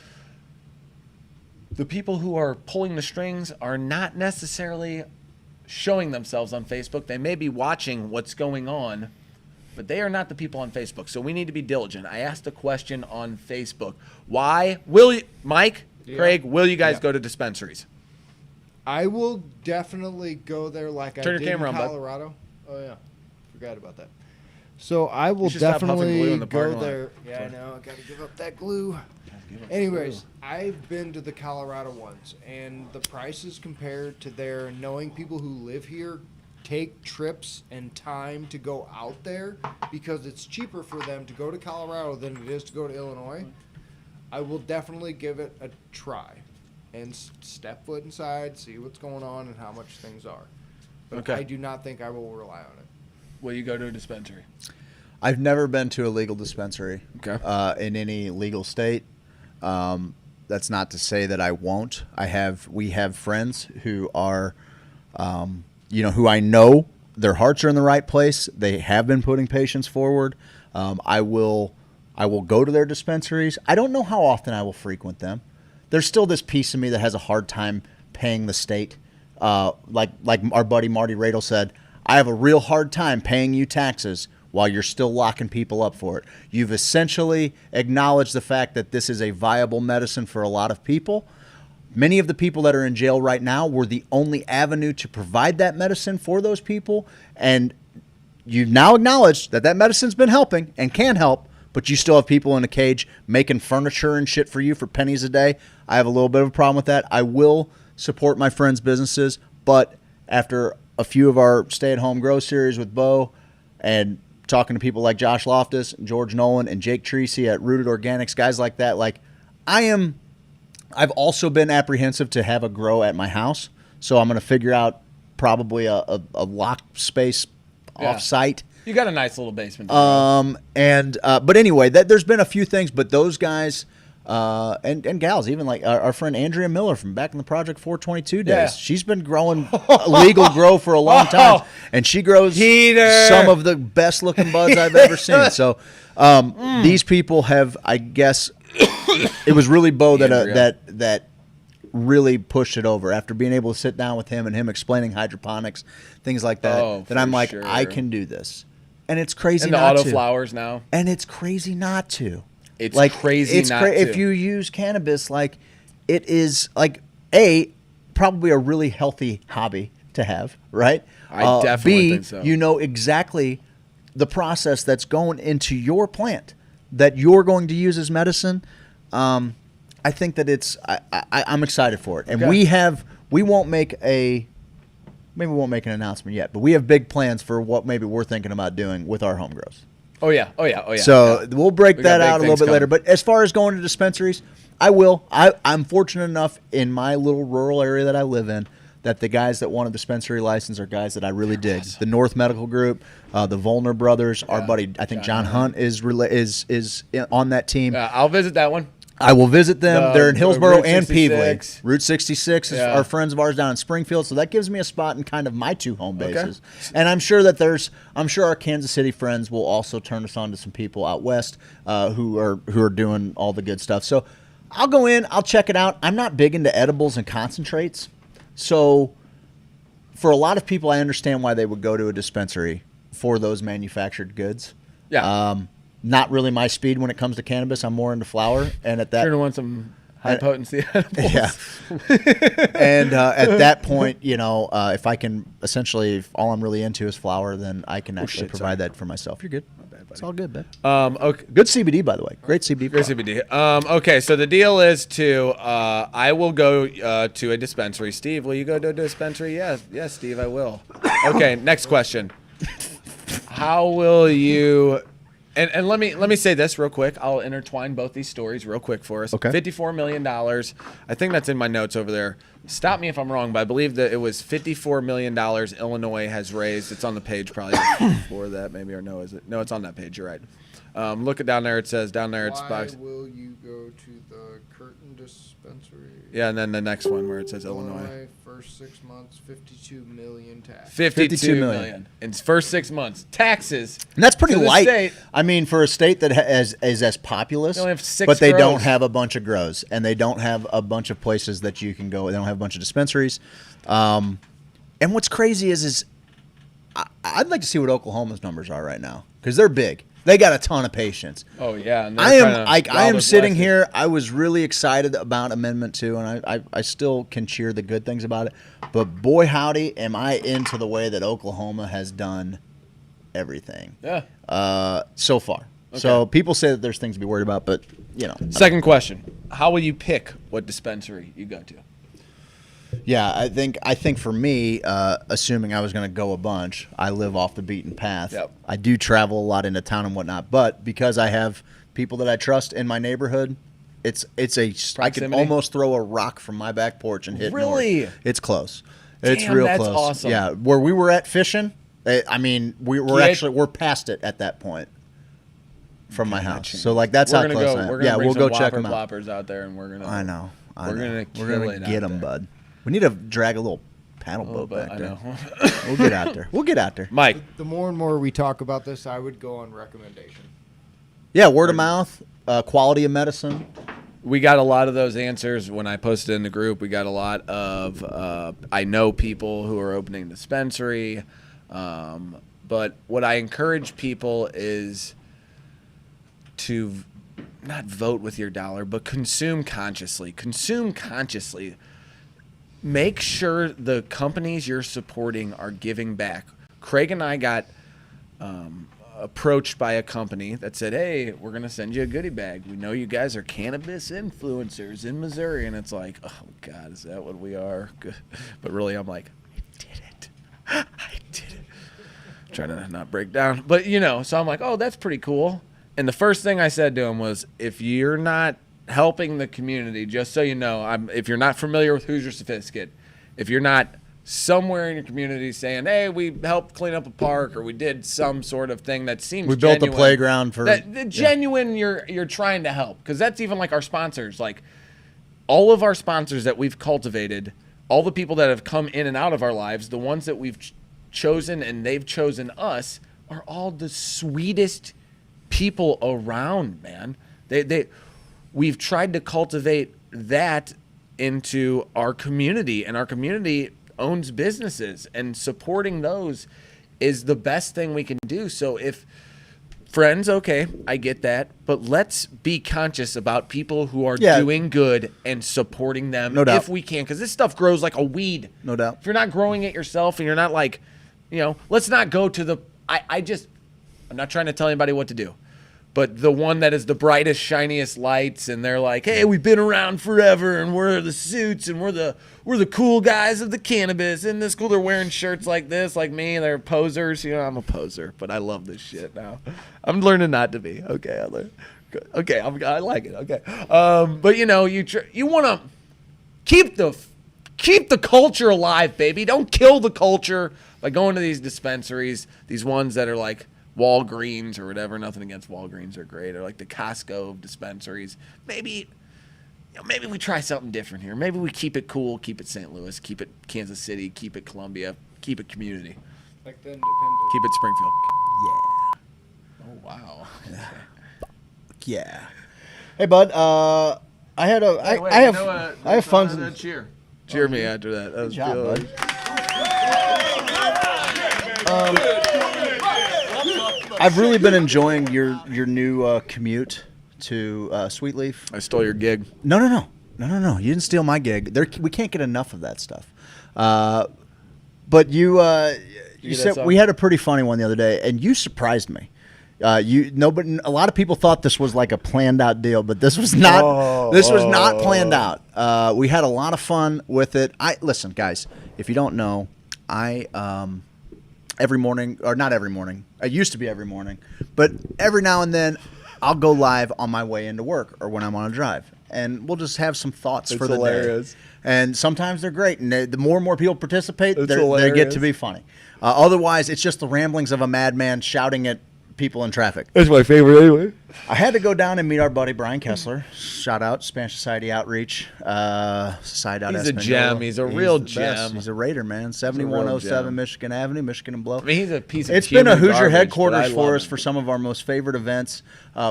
people who are pulling the strings are not necessarily showing themselves on Facebook. They may be watching what's going on, but they are not the people on Facebook. So we need to be diligent. I asked a question on Facebook. Why will you, Mike, Craig, will you guys go to dispensaries? I will definitely go there like I did in Colorado. Oh, yeah. Forgot about that. So I will definitely go there. Yeah, I know. I got to give up that glue. Anyways, I've been to the Colorado ones, and the prices compared to there, knowing people who live here take trips and time to go out there because it's cheaper for them to go to Colorado than it is to go to Illinois, I will definitely give it a try and step foot inside, see what's going on and how much things are. But I do not think I will rely on it. Will you go to a dispensary? I've never been to a legal dispensary in any legal state. That's not to say that I won't. We have friends who are, who I know their hearts are in the right place. They have been putting patients forward. I will go to their dispensaries. I don't know how often I will frequent them. There's still this piece of me that has a hard time paying the state. Like our buddy Marty Radel said, I have a real hard time paying you taxes while you're still locking people up for it. You've essentially acknowledged the fact that this is a viable medicine for a lot of people. Many of the people that are in jail right now were the only avenue to provide that medicine for those people. And you've now acknowledged that medicine's been helping and can help, but you still have people in a cage making furniture and shit for you for pennies a day. I have a little bit of a problem with that. I will support my friends' businesses, but after a few of our stay-at-home grow series with Bo and talking to people like Josh Loftus, George Nolan, and Jake Treacy at Rooted Organics, guys like that. Like, I've also been apprehensive to have a grow at my house, so I'm going to figure out probably a locked space off-site. You got a nice little basement. But anyway, there's been a few things, but those guys and gals, even like our friend Andrea Miller from back in the Project 422 days, she's been growing legal grow for a long time, and she grows some of the best looking buds I've ever seen. So these people have, I guess, it was really Bo that really pushed it over after being able to sit down with him and him explaining hydroponics, things like that. That I'm like, I can do this. And it's crazy and not the to. auto flowers now. And it's crazy not to. It's like crazy not to. If you use cannabis, like, it is like probably a really healthy hobby to have, right? I definitely think so. You know exactly the process that's going into your plant that you're going to use as medicine. I think that I'm excited for it, and we won't make maybe we won't make an announcement yet, but we have big plans for what maybe we're thinking about doing with our home grows. Oh yeah. So we'll break that out a little bit later. But as far as going to dispensaries, I will. I'm fortunate enough in my little rural area that I live in that the guys that want a dispensary license are guys that I really dig. The North Medical Group, the Volner brothers, our buddy, I think John Hunt is on that team. I'll visit that one. I will visit them. They're in Hillsborough and Peevely. Route 66 is our friends of ours down in Springfield, so that gives me a spot in kind of my two home bases. Okay. And I'm sure our Kansas City friends will also turn us on to some people out west who are doing all the good stuff. So I'll go in, I'll check it out. I'm not big into edibles and concentrates, so for a lot of people, I understand why they would go to a dispensary for those manufactured goods. Yeah. Not really my speed when it comes to cannabis. I'm more into flower, and at that, you're gonna want some high potency edibles. Yeah. And at that point, if I can essentially, if all I'm really into is flower, then I can actually provide that for myself. You're good. It's all good, man. Okay. Good CBD, by the way. Great CBD. Great CBD. Okay, so the deal is I will go to a dispensary. Steve, will you go to a dispensary? Yes, Steve, I will. Okay, next question. How will you? And let me say this real quick. I'll intertwine both these stories real quick for us. Okay. $54 million. I think that's in my notes over there. Stop me if I'm wrong, but I believe that it was $54 million Illinois has raised. It's on the page probably before that, maybe, or no, is it? No, it's on that page. You're right. Look it down there. It says down there. It's box. Why will you go to the Curtin dispensary? Yeah, and then the next one where it says Illinois. First 6 months, $52 million tax. $52 million in first 6 months. Taxes. And that's pretty light. State. I mean, for a state that is as populous, they only have 6 but they grows. don't have a bunch of grows, and they don't have a bunch of places that you can go. They don't have a bunch of dispensaries. And what's crazy is I'd like to see what Oklahoma's numbers are right now, because they're big. They got a ton of patience. Oh yeah, and I am sitting here. I was really excited about Amendment 2, and I still can cheer the good things about it. But boy, howdy, am I into the way that Oklahoma has done everything. Yeah. So far. Okay. So people say that there's things to be worried about, but Second question: how will you pick what dispensary you go to? Yeah, I think for me, assuming I was going to go a bunch, I live off the beaten path. Yep. I do travel a lot into town and whatnot, but because I have people that I trust in my neighborhood, it's I can almost throw a rock from my back porch and hit Really? north. It's close. Damn, It's real that's close. awesome. Yeah, where we were at fishing, I mean, we're past it at that point from my house. So like that's how close I am. We're gonna bring we'll some go check them out. Floppers out there, and we're gonna. I know. We're gonna get them, bud. We need to drag a little paddle boat back there. We'll get out there. Mike. The more and more we talk about this, I would go on recommendation. Yeah, word of mouth, quality of medicine. We got a lot of those answers when I posted in the group. We got a lot of I know people who are opening a dispensary, but what I encourage people is to not vote with your dollar, but consume consciously. Consume consciously. Make sure the companies you're supporting are giving back. Craig and I got approached by a company that said, hey, we're going to send you a goodie bag. We know you guys are cannabis influencers in Missouri. And it's like, oh, God, is that what we are? Good. But really, I'm like, I did it. I'm trying to not break down. But, so I'm like, oh, that's pretty cool. And the first thing I said to him was, if you're not helping the community, just so you know, if you're not familiar with Hoosier Sophisticate, if you're not somewhere in your community saying, hey, we helped clean up a park, or we did some sort of thing that seems We genuine, built a playground for... the genuine you're trying to help. Because that's even like our sponsors. Like, all of our sponsors that we've cultivated, all the people that have come in and out of our lives, the ones that we've chosen and they've chosen us, are all the sweetest people around, man. We've tried to cultivate that into our community, and our community owns businesses, and supporting those is the best thing we can do. So if friends, okay, I get that, but let's be conscious about people who are doing good and supporting them if we can, because this stuff grows like a weed. No doubt. If you're not growing it yourself and you're not like, let's not go to the, I'm not trying to tell anybody what to do, but the one that is the brightest, shiniest lights, and they're like, hey, we've been around forever, and we're the suits, and we're the cool guys of the cannabis. Isn't this cool? They're wearing shirts like this, like me. They're posers. I'm a poser, but I love this shit now. I'm learning not to be. Okay, I like it. Okay, but you want to keep the culture alive, baby. Don't kill the culture by going to these dispensaries, these ones that are like Walgreens or whatever. Nothing against Walgreens, are great, or like the Costco of dispensaries. Maybe we try something different here. Maybe we keep it cool, keep it St. Louis, keep it Kansas City, keep it Columbia, keep it community. Like the independent. Keep it Springfield. Yeah. Oh wow. Yeah. Hey, bud. I have fun. Cheer me after that. That was Good job, good. I've really been enjoying your new commute to Sweet Leaf. I stole your gig. No. You didn't steal my gig. We can't get enough of that stuff. But you said we had a pretty funny one the other day, and you surprised me. But a lot of people thought this was like a planned out deal, but this was not. This was not planned out. We had a lot of fun with it. Listen, guys. If you don't know, every morning, or not every morning. I used to be every morning, but every now and then, I'll go live on my way into work or when I'm on a drive, and we'll just have some thoughts for the day. And sometimes they're great, and the more and more people participate, they get to be funny. Otherwise, it's just the ramblings of a madman shouting at people in traffic. That's my favorite anyway. I had to go down and meet our buddy Brian Kessler. Shout out Spanish Society Outreach. He's a gem. He's a real gem. He's a Raider, man. 7107 Michigan Avenue, Michigan and Blow. I mean, he's a piece of It's been a Hoosier garbage, headquarters for us for some of our most favorite events.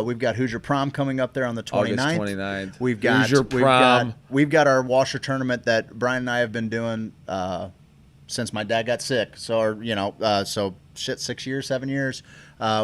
We've got Hoosier Prom coming up there on the 29th. August 29th. We've got Hoosier Prom. We've got our washer tournament that Brian and I have been doing since my dad got sick. So 6 years, 7 years.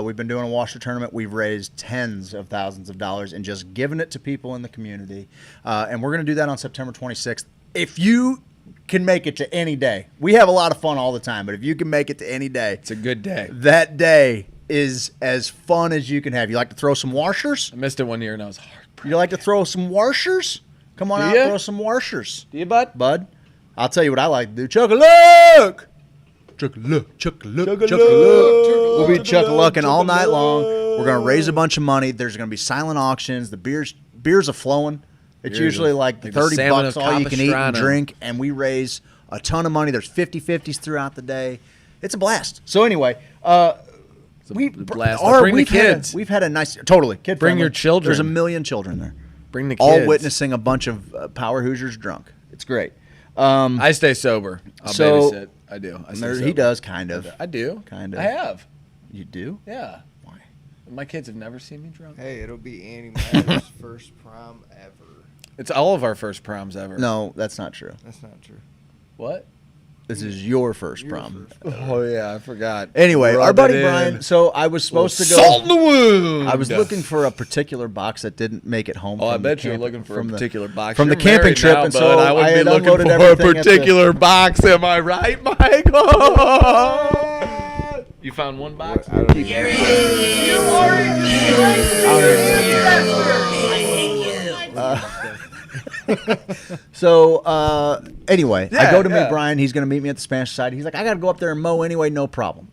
We've been doing a washer tournament. We've raised tens of thousands of dollars and just given it to people in the community. And we're going to do that on September 26th. If you can make it to any day, we have a lot of fun all the time, but if you can make it to any day, it's a good day. That day is as fun as you can have. You like to throw some washers? I missed it one year and I was hard. You like to throw some washers? Come on out and throw some washers. Do you, bud? Bud, I'll tell you what I like to do. Chuck-a-luck! Chuck-a-luck. We'll be chuck-a-lucking all night long. We're going to raise a bunch of money. There's going to be silent auctions. The beers are flowing. It's usually like $30 all you can eat and drink, and we raise a ton of money. There's 50-50s throughout the day. It's a blast. So anyway, Bring the kids. We've had a nice, totally kid. Bring your children. There's 1 million children there. Bring the kids. All witnessing a bunch of Power Hoosiers drunk. It's great. I stay sober. I'll babysit. I do. He does, kind of. I do. Kind of. I have. You do? Yeah. Why? My kids have never seen me drunk. Hey, it'll be Annie Matter's first prom ever. It's all of our first proms ever. No, that's not true. That's not true. What? This is your first prom. Oh, yeah, I forgot. Anyway, our buddy Brian, so I was supposed to go. Salt in the wound! I was looking for a particular box that didn't make it home. Oh, I bet you're looking for a particular box. From the camping trip, and so I would be looking for a particular box. Am I right, Michael? You found one box? I don't Anyway, I go to meet Brian. He's going to meet me at the Spanish Society. He's like, I got to go up there and mow anyway, no problem.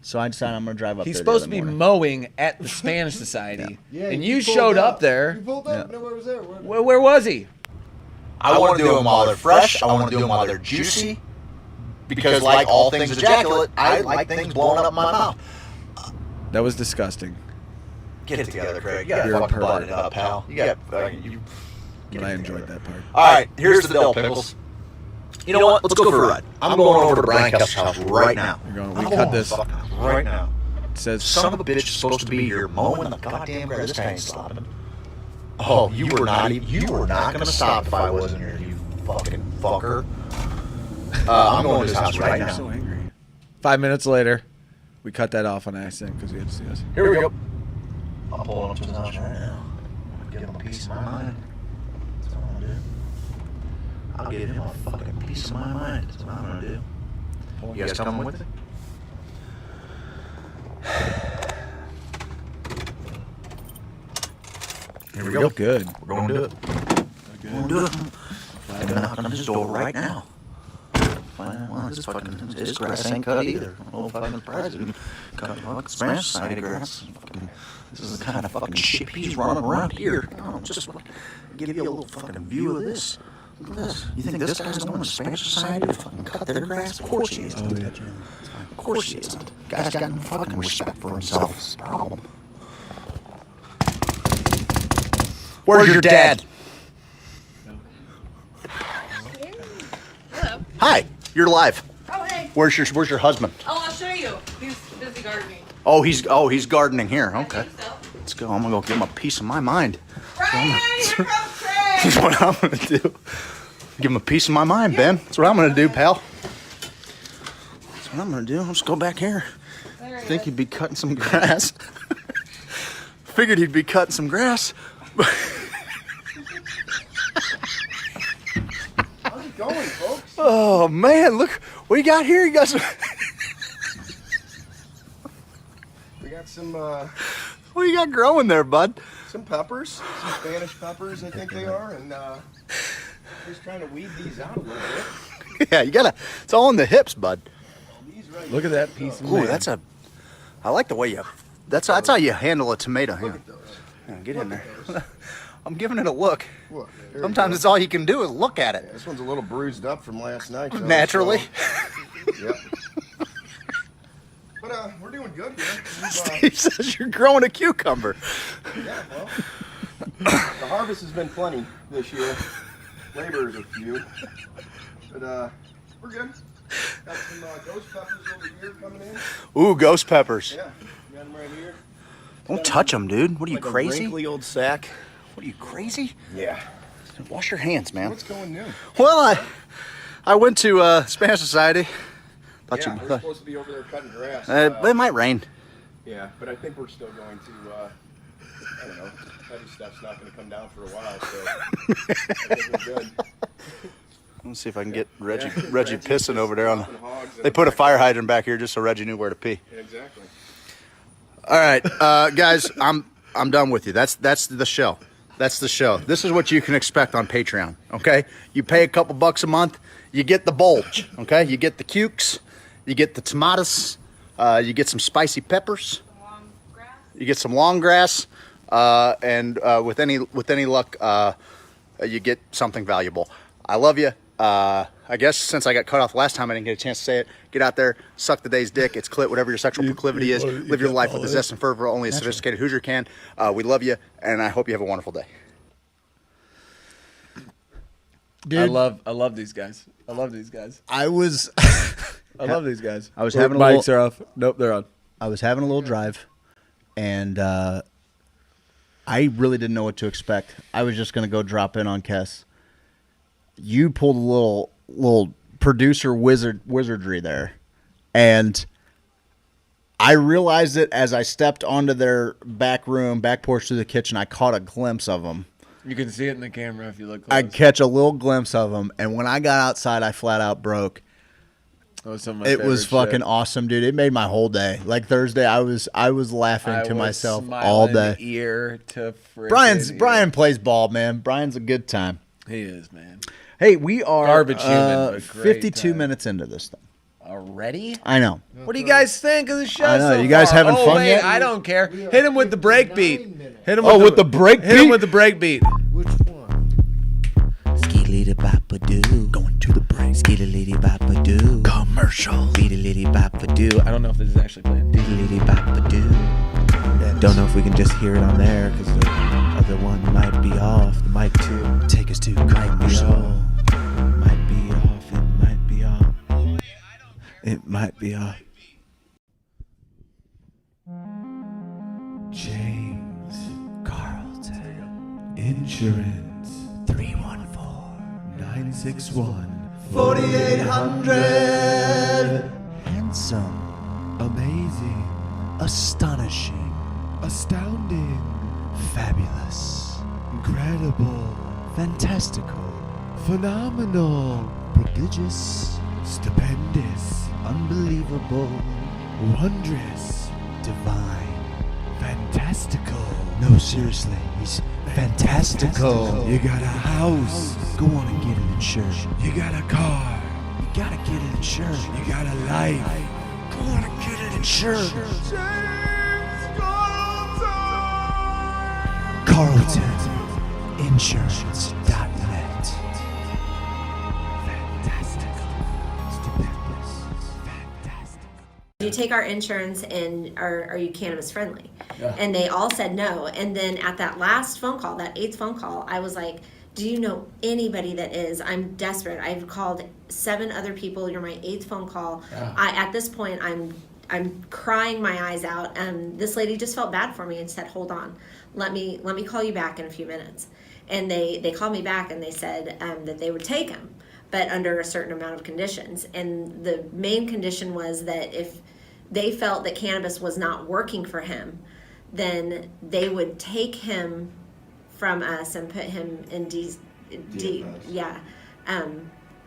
So I decided I'm going to drive up He's there supposed the to be other morning. mowing at the Spanish Society. Yeah, and you you pulled showed up You there. pulled up. Nobody was there. Where was he? I want to do them while they're fresh. I want to do them while they're juicy. Because like all things ejaculate, I like things blowing up my mouth. That was disgusting. Get it together, Craig. You got to You're a fucking butt pervert. it up, pal. You got you. But I enjoyed that part. All right, here's the deal, Pickles. You know what? Let's go for a ride. I'm going over to Brian Kessler's house right now. You're going, I'm we going cut this. right now. It says, Son of a bitch is supposed to be here mowing the goddamn grass. This guy ain't stopping. Oh, you were not going to stop if I wasn't here, you fucking fucker. I'm going to his house right now. so angry. 5 minutes later, we cut that off on accident because he had to see us. Here we go. I'm pulling up to his house right now. Give him a piece of my mind. That's what I'm going to do. I'll give him a fucking piece of my mind. That's what I'm going to do. You guys coming with me? Here we go. Good. We're going to do it. We're going to do it. I'm knocking on his door right now. Well, his grass ain't cut either. Oh, fucking surprised. Cut fucking Spanish Society grass. This is the kind of fucking shit he's running around here. Oh, just give you a little fucking view of this. Look at this. You think this guy's going to Spanish Society to fucking cut their grass? Of course he is. Of course he is. Guy's got no fucking respect for himself. It's a problem. Where's your dad? Hello. Hi, you're live. Oh, hey. Where's your husband? Oh, I'll show you. He's busy gardening. Oh, he's gardening here. Okay. I think so. Let's go. I'm gonna go give him a piece of my mind. Brian, here comes Craig. That's what I'm gonna do. Give him a piece of my mind, Ben. That's what I'm gonna do, pal. That's what I'm gonna do. I'll just go back here. There he Think is. he'd be cutting some grass. Figured he'd be cutting some grass. How's it going, folks? Oh man, look what you got here. You got some. We got some What you got growing there, bud? peppers, some Spanish peppers, I think they are, and just trying to weed these out a little bit. Yeah, you gotta. It's all in the hips, bud. These right Look at that piece of Ooh, man. that's a. I like the way you. That's how you handle a tomato. Look Here, at those. get in there. I'm giving it a look. Look, there you Sometimes go. it's all you can do is look at it. This one's a little bruised up from last night. though, Naturally. so- Yep. But we're doing good here. Steve says you're growing a cucumber. Yeah, well, the harvest has been plenty this year. Laborers a few, but we're good. Got some ghost peppers over here coming in. Ooh, ghost peppers. Yeah, got them right here. Don't touch them, dude. What are you, Like a crazy? wrinkly old sack. What are you, crazy? Yeah. Wash your hands, man. What's going new? Well, I went to Spanish Society. Thought Yeah, you. we're supposed to be over there cutting grass. It might rain. Yeah, but I think we're still going to, I don't know, heavy stuff's not going to come down for a while, so I think we're good. Let's see if I can get Reggie Yeah, Reggie pissing over there on. dropping hogs in They the put a back. fire hydrant back here just so Reggie knew where to pee. Yeah, exactly. All right, guys, I'm done with you. That's the show. That's the show. This is what you can expect on Patreon. Okay, you pay a couple bucks a month, you get the bulge. Okay, you get the cukes, you get the tomatoes, you get some spicy peppers, you get some long grass, and with any luck, you get something valuable. I love you. I guess since I got cut off last time, I didn't get a chance to say it. Get out there, suck the day's dick. It's clit, whatever your sexual proclivity is. Live your life with the zest and fervor only a sophisticated Hoosier can. We love you, and I hope you have a wonderful day. Dude, I love these guys. I love these guys. I was I love these guys. I was Their having a mics little- are off. Nope, they're on. I was having a little drive, and I really didn't know what to expect. I was just gonna go drop in on Kess. You pulled a little producer wizardry there, and I realized it as I stepped onto their back porch through the kitchen. I caught a glimpse of them. You can see it in the camera if you look I close. catch a little glimpse of them, and when I got outside, I flat out broke. That was some of my It was favorite fucking shit. awesome, dude. It made my whole day. Like Thursday, I was laughing I to was myself smiling all day. Ear to Brian plays ball, man. Brian's a good time. He is, man. Hey, we are Garbage human, but great 52 time. minutes into this thing. already? I know. What do you guys think of the show? I know. So You guys far? having fun wait, yet? I don't care. Hit him with the break beat. Hit him with the break Hit him beat? with the break beat. Which one? Skee-lity bop-a-doo. Going to the break. Skee-lity bop-a-doo. Commercial. Beat-a-lity bop-a-doo. I don't know if this is actually playing. Beat-a-lity bop-a-doo. Don't know if we can just hear it on there because the other one might be off. The mic too. Take us to commercial. Might be off. It might be off. It might be off. James Carlton. Insurance. 314-961-4800. Handsome. Amazing. Astonishing. Astounding. Fabulous. Incredible. Fantastical. Phenomenal. Prodigious. Stupendous. Unbelievable. Wondrous. Divine. Fantastical. No, seriously, he's fantastical. You got a house. Go on and get it insured. You got a car. You gotta get it insured. You got a life. Go on and get it insured. CarltonInsurance.net. Fantastical. Stupendous. Fantastic. Do you take our insurance and are you cannabis friendly? Yeah. And they all said no. And then at that last phone call, that 8th phone call, I was like, do you know anybody that is? I'm desperate. I've called 7 other people. You're my 8th phone call. Yeah. At this point, I'm crying my eyes out. And this lady just felt bad for me and said, hold on, let me call you back in a few minutes. And they called me back and they said that they would take him, but under a certain amount of conditions. And the main condition was that if they felt that cannabis was not working for him, then they would take him from us and put him in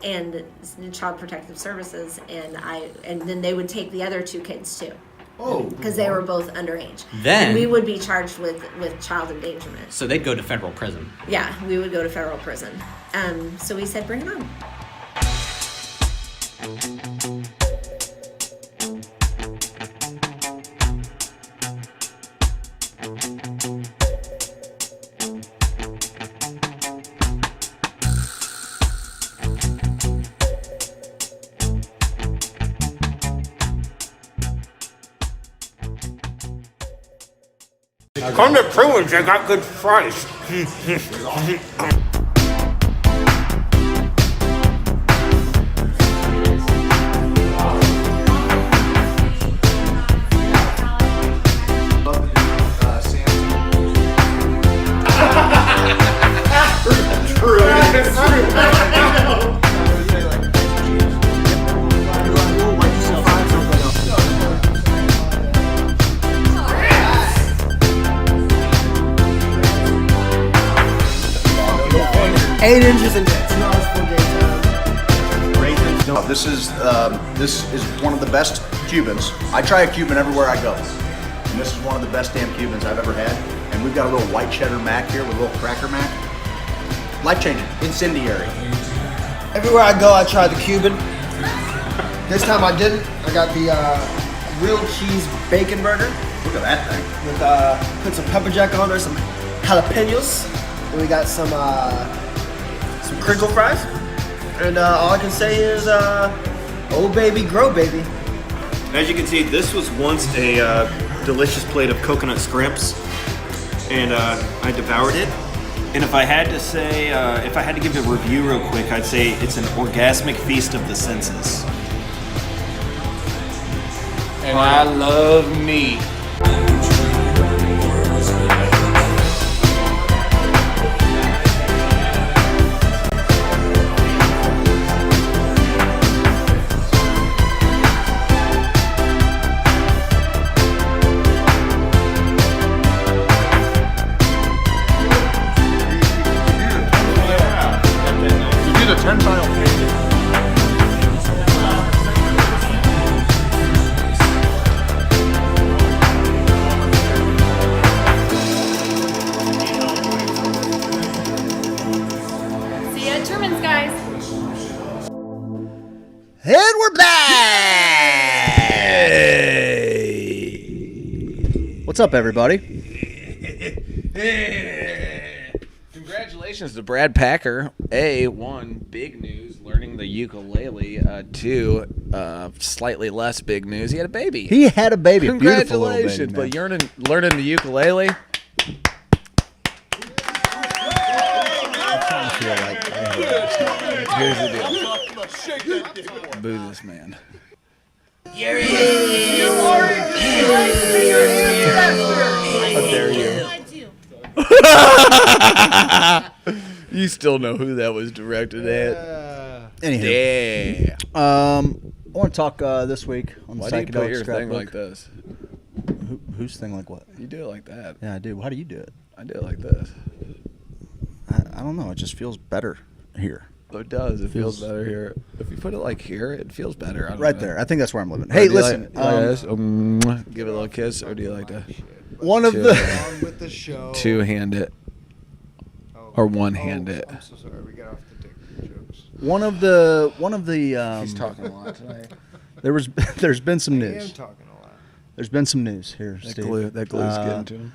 and Child Protective Services, and then they would take the other 2 kids too. Oh, because they were both underage. Then and we would be charged with child endangerment. So they'd go to federal prison. Yeah, we would go to federal prison. So we said, bring it on. Come to Privilege, I got good fries. This is one of the best Cubans. I try a Cuban everywhere I go. And this is one of the best damn Cubans I've ever had. And we've got a little white cheddar mac here with a little cracker mac. Life-changing, incendiary. Everywhere I go, I try the Cuban. This time I didn't. I got the grilled cheese bacon burger. Look at that thing. With put some pepper jack on there, some jalapenos. And we got some crinkle fries. And all I can say is, oh baby, grow baby. As you can see, this was once a delicious plate of coconut scrimps, and I devoured it. And if I had to say, if I had to give a review real quick, I'd say it's an orgasmic feast of the senses. And I love meat. What's up, everybody? Congratulations to Brad Packer. One, big news, learning the ukulele. Two, slightly less big news, he had a baby. He had a baby. Congratulations, Beautiful little baby, but learning the ukulele. Here's the deal. Boo this man. You're you already How dare you? You still know who that was directed at. Anywho. I want to talk this week on the Why do you put Psychedelics your thing scrapbook. like this? Whose thing like what? You do it like that. Yeah, I do. How do you do it? I do it like this. I don't know. It just feels better here. It does. It feels better here. If you put it like here, it feels better. I don't Right know. there. I think that's where I'm living. Hey, listen. Give it a little kiss, or do you like to? One of On the with the show. Two-hand it. Or one-hand it. I'm so sorry. We got off the dick jokes. one of the He's talking a lot tonight. there's been some I am news. talking a lot. There's been some news here, Steve. That glue's getting to him.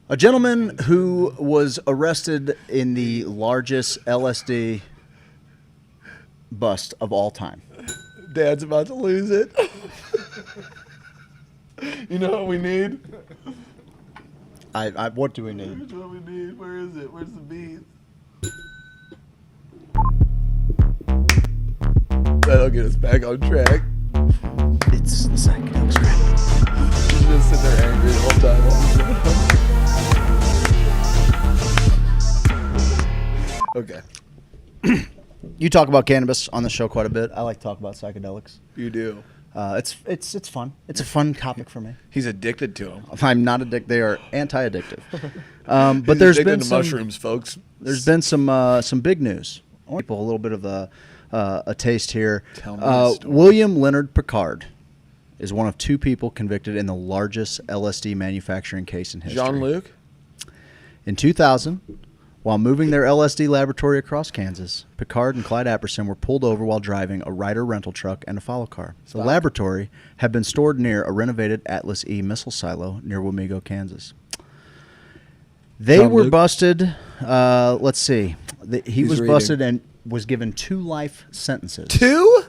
A gentleman who was arrested in the largest LSD bust of all time. Dad's about to lose it. You know what we need? What do we need? Here's what we need. Where is it? Where's the beat? That'll get us back on track. It's the Psychedelics Scrap. He's gonna sit there angry the whole time. Okay. You talk about cannabis on the show quite a bit. I like to talk about psychedelics. You do. It's fun. It's a fun topic for me. He's addicted to them. I'm not addicted. They are anti-addictive. But He's there's addicted been to some mushrooms, folks. There's been some big news. I want people a little bit of a taste here. Tell me the story. William Leonard Picard is one of two people convicted in the largest LSD manufacturing case in history. Jean-Luc? In 2000, while moving their LSD laboratory across Kansas, Picard and Clyde Apperson were pulled over while driving a Ryder rental truck and a follow car. The laboratory had been stored near a renovated Atlas E missile silo near Wamego, Kansas. They were busted. Let's see. He was busted and was given 2 life sentences. 2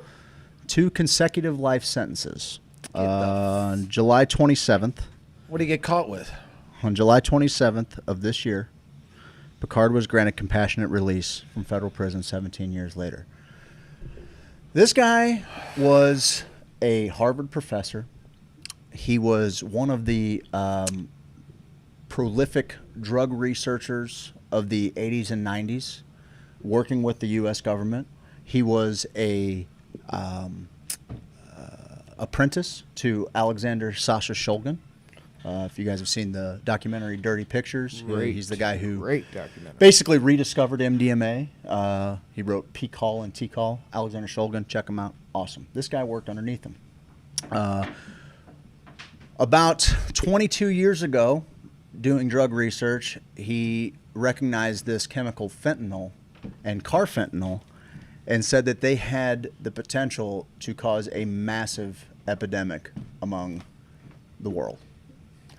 consecutive life sentences. On July 27th. What did he get caught with? On July 27th of this year, Picard was granted compassionate release from federal prison 17 years later. This guy was a Harvard professor. He was one of the prolific drug researchers of the 80s and 90s, working with the U.S. government. He was a apprentice to Alexander Sasha Shulgin. If you guys have seen the documentary Dirty Pictures, he's the guy who basically rediscovered MDMA. He wrote P-Call and T-Call. Alexander Shulgin, check him out. Awesome. This guy worked underneath him. About 22 years ago, doing drug research, he recognized this chemical fentanyl and carfentanil and said that they had the potential to cause a massive epidemic among the world.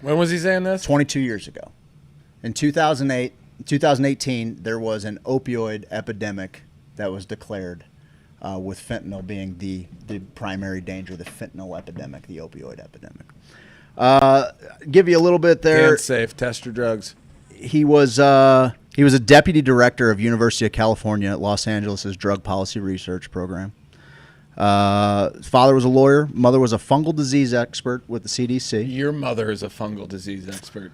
When was he saying this? 22 years ago. In 2018, there was an opioid epidemic that was declared, with fentanyl being the primary danger, the fentanyl epidemic, the opioid epidemic. Give you a little bit there. Can't safe. Test your drugs. He was a deputy director of University of California at Los Angeles' Drug Policy Research Program. His father was a lawyer. Mother was a fungal disease expert with the CDC. Your mother is a fungal disease expert.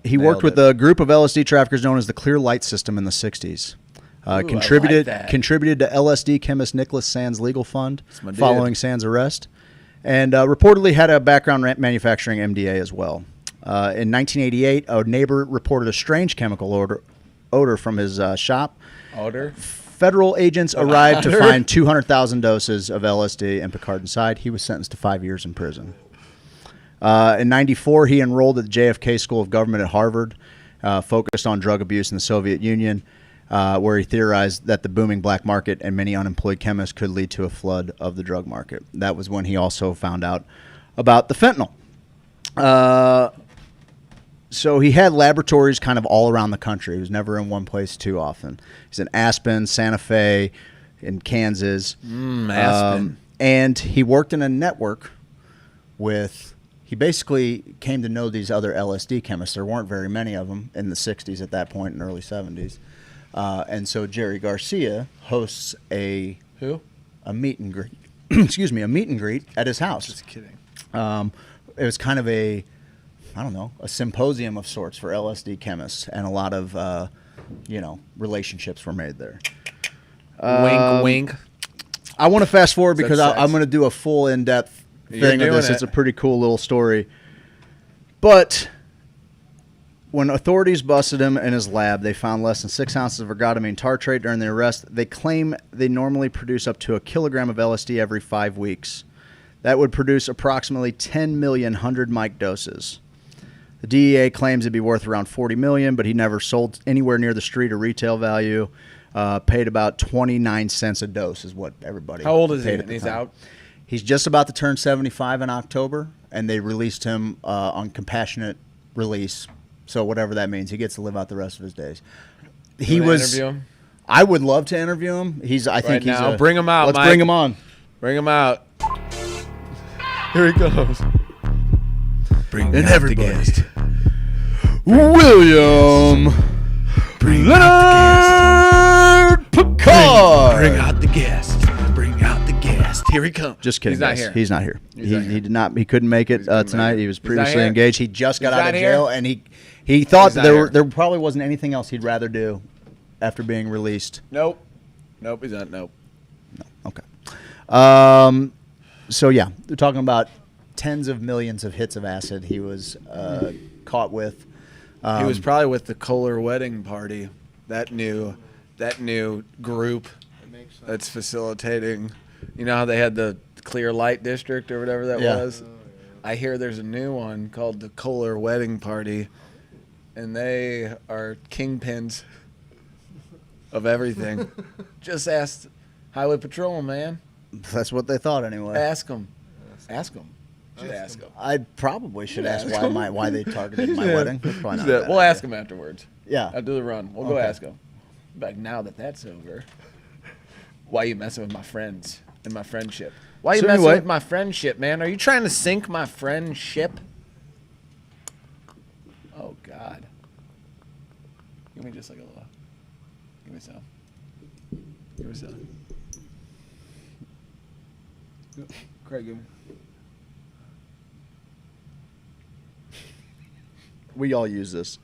He worked with a group of LSD traffickers known as the Clear Light System in the 60s. Contributed to LSD chemist Nicholas Sands' legal fund following Sands' arrest. And reportedly had a background manufacturing MDA as well. In 1988, a neighbor reported a strange chemical odor from his shop. Odor? Federal agents arrived to find 200,000 doses of LSD and Picard inside. He was sentenced to 5 years in prison. In 94, he enrolled at the JFK School of Government at Harvard, focused on drug abuse in the Soviet Union, where he theorized that the booming black market and many unemployed chemists could lead to a flood of the drug market. That was when he also found out about the fentanyl. So he had laboratories kind of all around the country. He was never in one place too often. He's in Aspen, Santa Fe, in Kansas. Aspen. And he worked in a network with, he basically came to know these other LSD chemists. There weren't very many of them in the 60s at that point, and early 70s. And so Jerry Garcia hosts a meet and greet. Excuse me, a meet and greet at his house. Just kidding. It was kind of a symposium of sorts for LSD chemists, and a lot of, relationships were made there. Wink, wink. I want to fast forward because I'm going to do a full in-depth thing of this. It. It's a pretty cool little story. But when authorities busted him in his lab, they found less than 6 ounces of ergotamine tartrate during the arrest. They claim they normally produce up to 1 kilogram of LSD every 5 weeks. That would produce approximately 10 million 100 mic doses. The DEA claims it'd be worth around $40 million, but he never sold anywhere near the street or retail value. Paid about 29 cents a dose is what everybody. How old is he? Paid He's out. He's just about to turn 75 in October, and they released him on compassionate release. So whatever that means, he gets to live out the rest of his days. He was. Interview him? I would love to interview him. I think he's. Bring him out. Let's Mike. bring him on. Bring him out. Here he goes. Bring out the guest. William Leonard Picard. Bring out the guest. Bring out the guest. Here he comes. Just kidding. He's not guys. here. He's not here. He's not here. He did not. He couldn't make it tonight. He was previously engaged. He just got out of jail, and he thought that there probably wasn't anything else he'd rather do after being released. Nope. He's not. Nope. No. Okay. So yeah, they're talking about tens of millions of hits of acid he was caught with. He was probably with the Kohler Wedding Party, that new group that's facilitating. You know how they had the Clear Light District or whatever that was? I hear there's a new one called the Kohler Wedding Party, and they are kingpins of everything. Just ask Highway Patrol, man. That's what they thought anyway. Ask them. Ask them. Should ask them. I probably should ask why they targeted my wedding. That's probably not a bad We'll idea. ask them afterwards. Yeah. After the run. We'll go ask them. Like, now that that's over, why are you messing with my friends and my friendship? Why are you messing with my friendship, man? Are you trying to sink my friendship? Oh, God. Give me just like a little. Give me some. Give me some. Craig, give me. We all use this.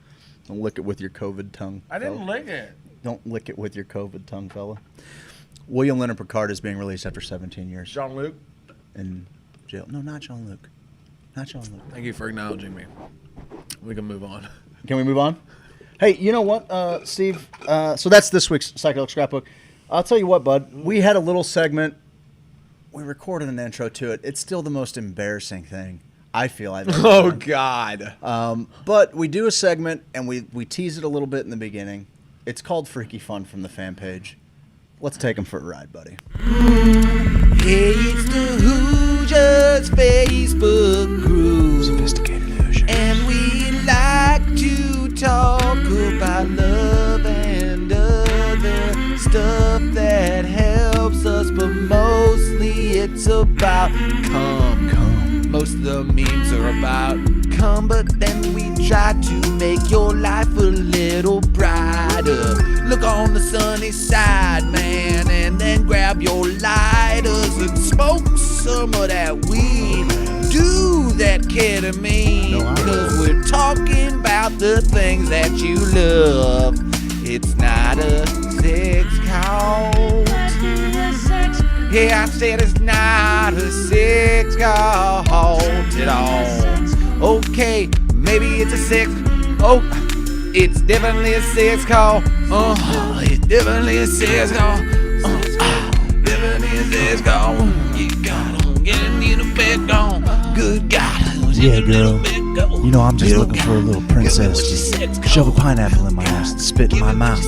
Don't lick it with your COVID tongue. I didn't lick it. Don't lick it with your COVID tongue, fella. William Leonard Picard is being released after 17 years. Jean-Luc? In jail. No, not Jean-Luc. Not Jean-Luc. Thank you for acknowledging me. We can move on. Can we move on? Hey, you know what, Steve? So that's this week's Psychedelic Scrapbook. I'll tell you what, bud. We had a little segment. We recorded an intro to it. It's still the most embarrassing thing I feel I've ever done. God. But we do a segment, and we tease it a little bit in the beginning. It's called Freaky Fun from the fan page. Let's take them for a ride, buddy. Hey, it's the Hoosiers Facebook group. Sophisticated Hoosiers. And we like to talk about love and other stuff that helps us, but mostly it's about cum. Most of the memes are about cum, but then we try to make your life a little brighter. Look on the sunny side, man, and then grab your lighters and smoke some of that weed. Do that ketamine, cause we're talking about the things that you love. It's not a sex cult. Yeah, I said it's not a sex cult at all. Okay, maybe it's a sex. Oh, it's definitely a sex cult. It's definitely a sex cult. Definitely a sex cult. You gotta get in the bed on. Good God. Yeah, girl. You know I'm just looking for a little princess to shove a pineapple in my ass and spit in my mouth.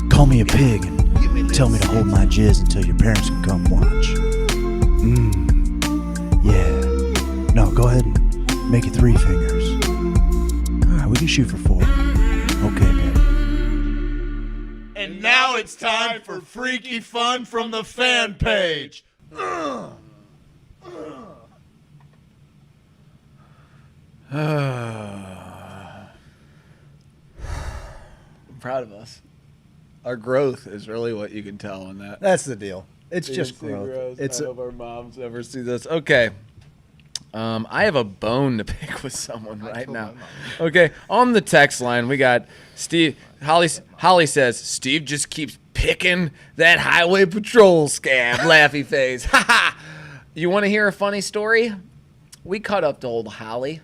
Call me a pig and tell me to hold my jizz until your parents can come watch. Yeah. No, go ahead and Make it 3 fingers. All right, we can shoot for 4. Okay, baby. And now it's time for Freaky Fun from the fan page. I'm proud of us. Our growth is really what you can tell in that. That's the deal. It's You just see growth. I hope our moms never see this. Okay. I have a bone to pick with someone right now. Okay, on the text line, we got Steve. Holly says, Steve just keeps picking that highway patrol scab, laughy face. Ha ha! You want to hear a funny story? We caught up to old Holly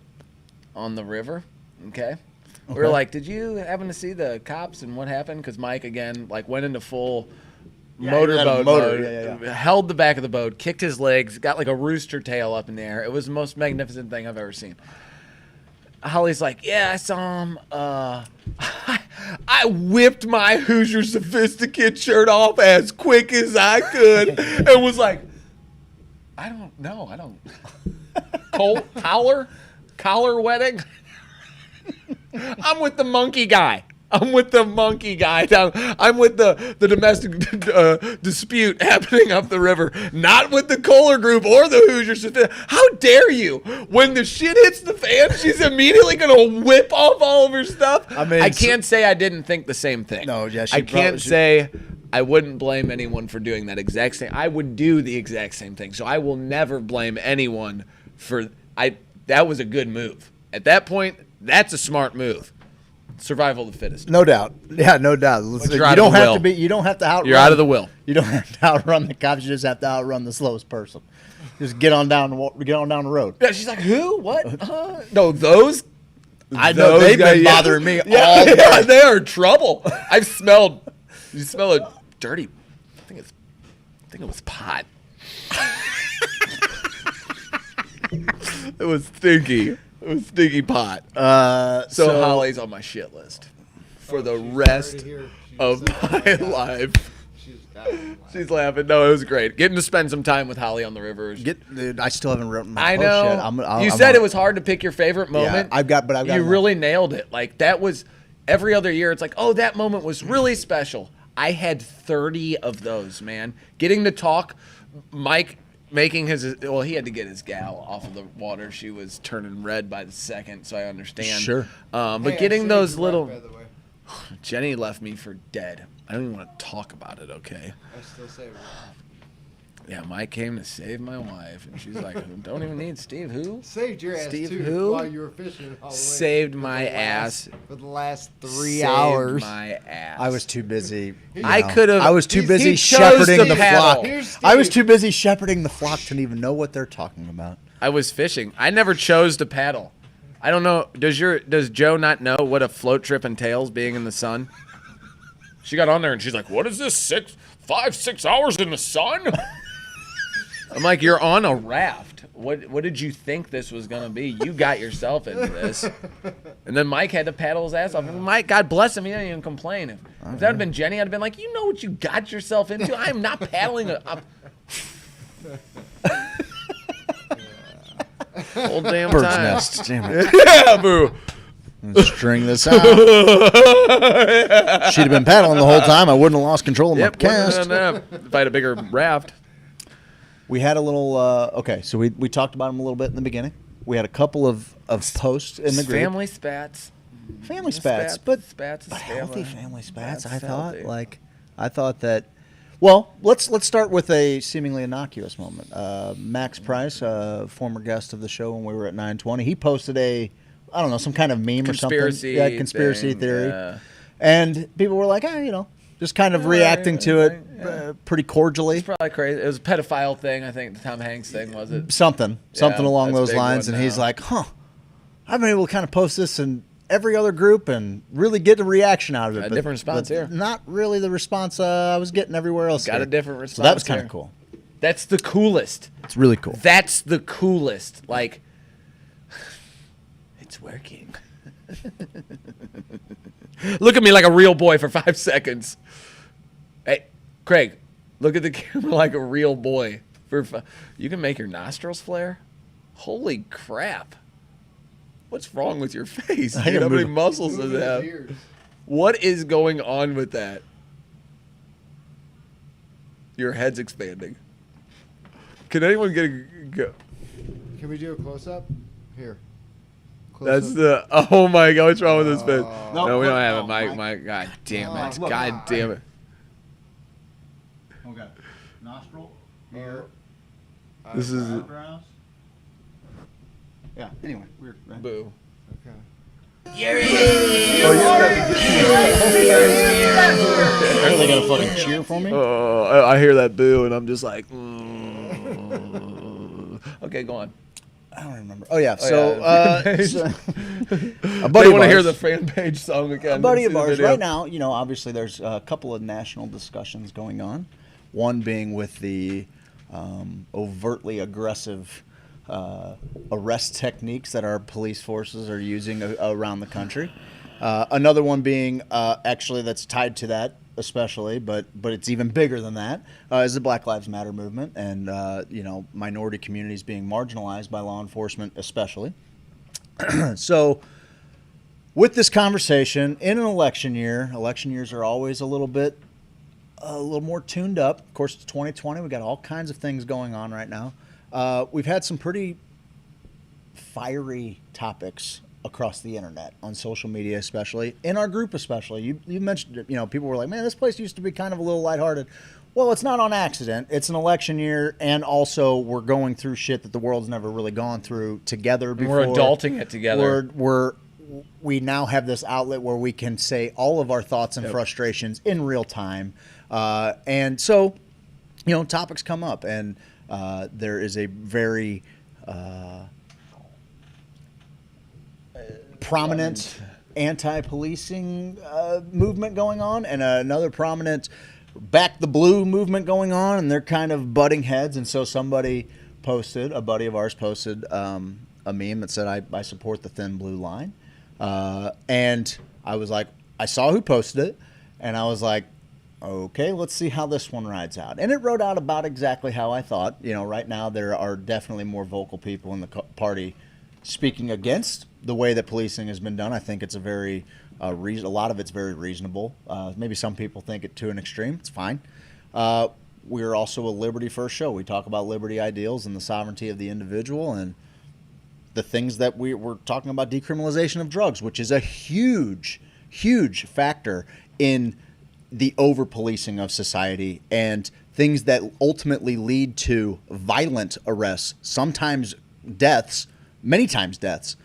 on the river, okay? We were like, did you happen to see the cops and what happened? Because Mike, again, like went into full motorboat mode, held the back of the boat, kicked his legs, got like a rooster tail up in the air. It was the most magnificent thing I've ever seen. Holly's like, yeah, I saw him. I whipped my Hoosier Sophisticate shirt off as quick as I could and was like, I don't know. Collar wedding? I'm with the monkey guy. I'm with the domestic dispute happening up the river, not with the Kohler group or the Hoosier Sophisticate. How dare you? When the shit hits the fan, she's immediately going to whip off all of her stuff. I can't say I didn't think the same thing. No, yeah, I can't say I wouldn't blame anyone for doing that exact same. I would do the exact same thing. So I will never blame anyone for. That was a good move. At that point, that's a smart move. Survival of the fittest. No doubt. Yeah, no doubt. You don't have to outrun. You're out of the will. You don't have to outrun the cops. You just have to outrun the slowest person. Just get on down the road. Yeah, she's like, who? What? No, those. I know they've been bothering me all day. Yeah, they are trouble. I've smelled. You smell a dirty. I think it was pot. It was stinky. It was stinky pot. So Holly's on my shit list for the rest of my life. She's laughing. No, it was great. Getting to spend some time with Holly on the river. Dude, I still haven't written my I post know. yet. You said it was hard to pick your favorite moment. Yeah, I've got. You really nailed it. Like that was every other year. It's like, oh, that moment was really special. I had 30 of those, man. Getting to talk, Mike. Making he had to get his gal off of the water. She was turning red by the second, so I understand. Sure. But getting those little. Jenny left me for dead. I don't even want to talk about it, okay? I still say it. Yeah, Mike came to save my wife, and she's like, don't even need Steve who? Saved your ass, Steve too, who? while you were fishing. Saved my ass. For the last 3 hours. Saved my ass. I was too busy. I was too busy shepherding the flock. I was too busy shepherding the flock to even know what they're talking about. I was fishing. I never chose to paddle. I don't know. Does Joe not know what a float trip entails being in the sun? She got on there and she's like, what is this? 6 hours in the sun? I'm like, you're on a raft. What did you think this was going to be? You got yourself into this. And then Mike had to paddle his ass off. And Mike, God bless him, he didn't even complain. If that had been Jenny, I'd have been like, you know what you got yourself into? I am not paddling whole damn Bird's time. nest. Damn it. Yeah, boo. Let's string this out. She'd have been paddling the whole time. I wouldn't have lost control of my cast. If I had a bigger raft. We had a little, okay, so we talked about them a little bit in the beginning. We had a couple of posts in the group. Family spats. Family spats, but spats healthy family spats, I thought. Healthy. I thought that, well, let's start with a seemingly innocuous moment. Max Price, former guest of the show when we were at 920, he posted some kind of meme or something. Conspiracy theory. Yeah. And people were like, just kind of reacting to it pretty cordially. It's probably crazy. It was a pedophile thing, I think. The Tom Hanks thing, was it? Something along those lines. And he's like, I've been able to kind of post this in every other group and really get a reaction out of it. A different response here. Not really the response I was getting everywhere else. Got a different response. So that was kind of cool. That's the coolest. It's really cool. That's the coolest. Like, it's working. Look at me like a real boy for 5 seconds. Hey, Craig, look at the camera like a real boy. You can make your nostrils flare? Holy crap. What's wrong with your face? I Dude, gotta how many move- muscles does it have? What is going on with that? Your head's expanding. Can anyone get a go? Can we do a close up? Here. That's Close-up. the. Oh my God! What's wrong with this face? No, No, we don't look, have it. no, My, Mike. God damn it! look, God damn it! Okay. Nostril, ear. This is eyebrows. Yeah. Anyway, weird. Right? boo. Okay. Are they gonna fucking cheer for me? Oh, I hear that boo, and I'm just like. Okay, go on. I don't remember. Oh yeah. So, a They buddy of want to hear ours- the fan page song again. A buddy of See the ours video. right now. You know, obviously there's a couple of national discussions going on. One being with the overtly aggressive arrest techniques that our police forces are using around the country. Another one being actually that's tied to that, especially, but it's even bigger than that, is the Black Lives Matter movement and you know, minority communities being marginalized by law enforcement, especially. So, with this conversation in an election years are always a little more tuned up. Of course, it's 2020. We got all kinds of things going on right now. We've had some pretty fiery topics across the internet, on social media, especially in our group, especially. You mentioned it, you know, people were like, man, this place used to be kind of a little lighthearted. Well, it's not on accident. It's an election year, and also we're going through shit that the world's never really gone through together before. We're adulting it together. We now have this outlet where we can say all of our thoughts and frustrations in real time. And so, you know, topics come up, and there is a very prominent anti-policing movement going on, and another prominent back the blue movement going on, and they're kind of butting heads. And so a buddy of ours posted a meme that said, I support the thin blue line. And I was like, I saw who posted it, and I was like, okay, let's see how this one rides out. And it wrote out about exactly how I thought. You know, right now there are definitely more vocal people in the party speaking against the way that policing has been done. I think it's a very a lot of it's very reasonable. Maybe some people think it to an extreme. It's fine. We're also a liberty first show. We talk about liberty ideals and the sovereignty of the individual, and the things that we're talking about, decriminalization of drugs, which is a huge factor in the over-policing of society, and things that ultimately lead to violent arrests, sometimes deaths, many times deaths,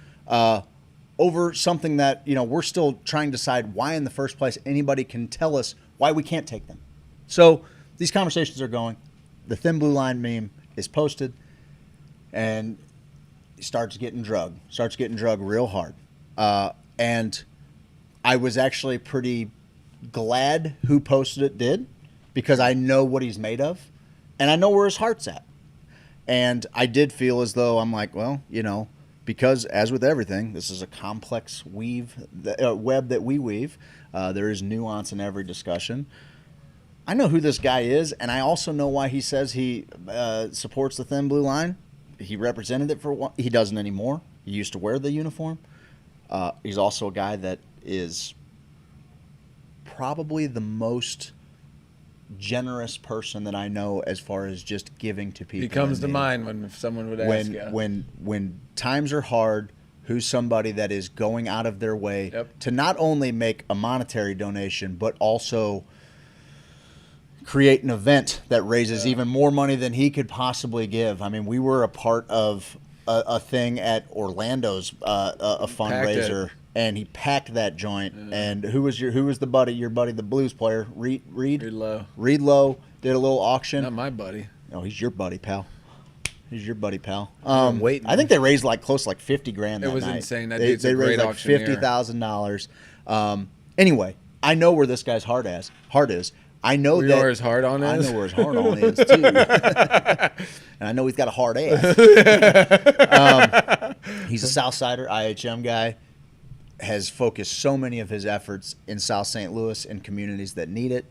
over something that, you know, we're still trying to decide why in the first place anybody can tell us why we can't take them. So these conversations are going. The thin blue line meme is posted, and starts getting drugged real hard. And I was actually pretty glad who posted it did, because I know what he's made of, and I know where his heart's at. And I did feel as though I'm like, well, you know, because as with everything, this is a complex web that we weave. There is nuance in every discussion. I know who this guy is, and I also know why he says he supports the thin blue line. He represented it for a while. He doesn't anymore. He used to wear the uniform. He's also a guy that is probably the most generous person that I know as far as just giving to people. He comes to mind when someone would ask you. When times are hard, who's somebody that is going out of their way to not only make a monetary donation, but also create an event that raises even more money than he could possibly give. I mean, we were a part of a thing at Orlando's, a fundraiser, and he packed that joint. And who was the buddy? Your buddy, the blues player, Reed Lowe did a little auction. Not my buddy. No, he's your buddy, pal. He's your buddy, pal. Waiting. I think they raised close to $50,000 that night. It was insane. That they dude's a raised great like auctioneer. $50,000. Anyway, I know where this guy's heart is. I know You know where his heart on is? I know where his heart on is too, and I know he's got a hard ass. He's a Southsider, IHM guy. Has focused so many of his efforts in South St. Louis in communities that need it.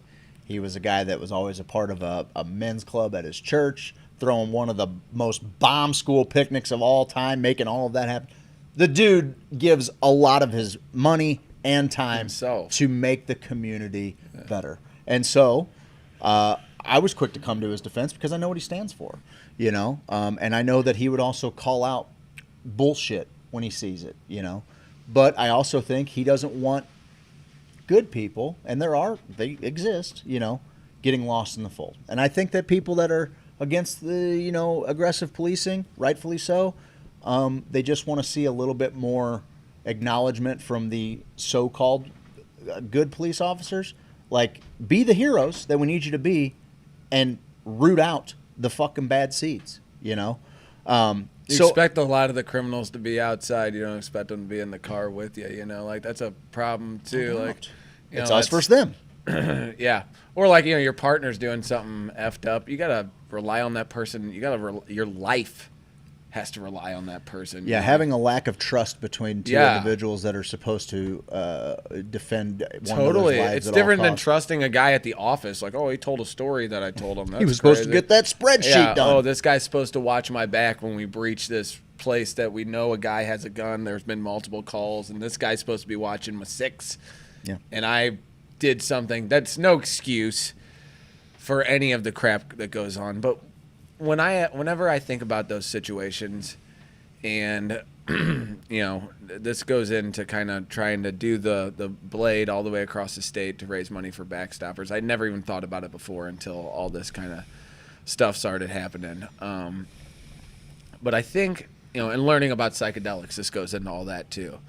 He was a guy that was always a part of a men's club at his church, throwing one of the most bomb school picnics of all time, making all of that happen. The dude gives a lot of his money and time Himself. to make the community better. And so I was quick to come to his defense because I know what he stands for, you know, and I know that he would also call out bullshit when he sees it, you know. But I also think he doesn't want good people, and they exist, you know, getting lost in the fold. And I think that people that are against the, you know, aggressive policing, rightfully so, they just want to see a little bit more acknowledgement from the so-called good police officers. Like, be the heroes that we need you to be and root out the fucking bad seeds, you know? You expect a lot of the criminals to be outside. You don't expect them to be in the car with you, you know? Like, that's a problem, too. Like, you it's know, us versus them. Yeah. Or, like, you know, your partner's doing something effed up. You got to rely on that person. You got to your life has to rely on that person. Yeah, having a lack of trust between two Yeah. individuals that are supposed to defend one Totally. another's lives It's at different all than costs. trusting a guy at the office. Like, oh, he told a story that I told him. That's He was supposed to crazy. get that spreadsheet Yeah. done. Oh, this guy's supposed to watch my back when we breach this place that we know a guy has a gun. There's been multiple calls, and this guy's supposed to be watching my 6. Yeah. And I did something. That's no excuse for any of the crap that goes on. But whenever I think about those situations, and you know, this goes into kind of trying to do the blade all the way across the state to raise money for backstoppers. I never even thought about it before until all this kind of stuff started happening. But I think, you know, and learning about psychedelics, this goes into all that too.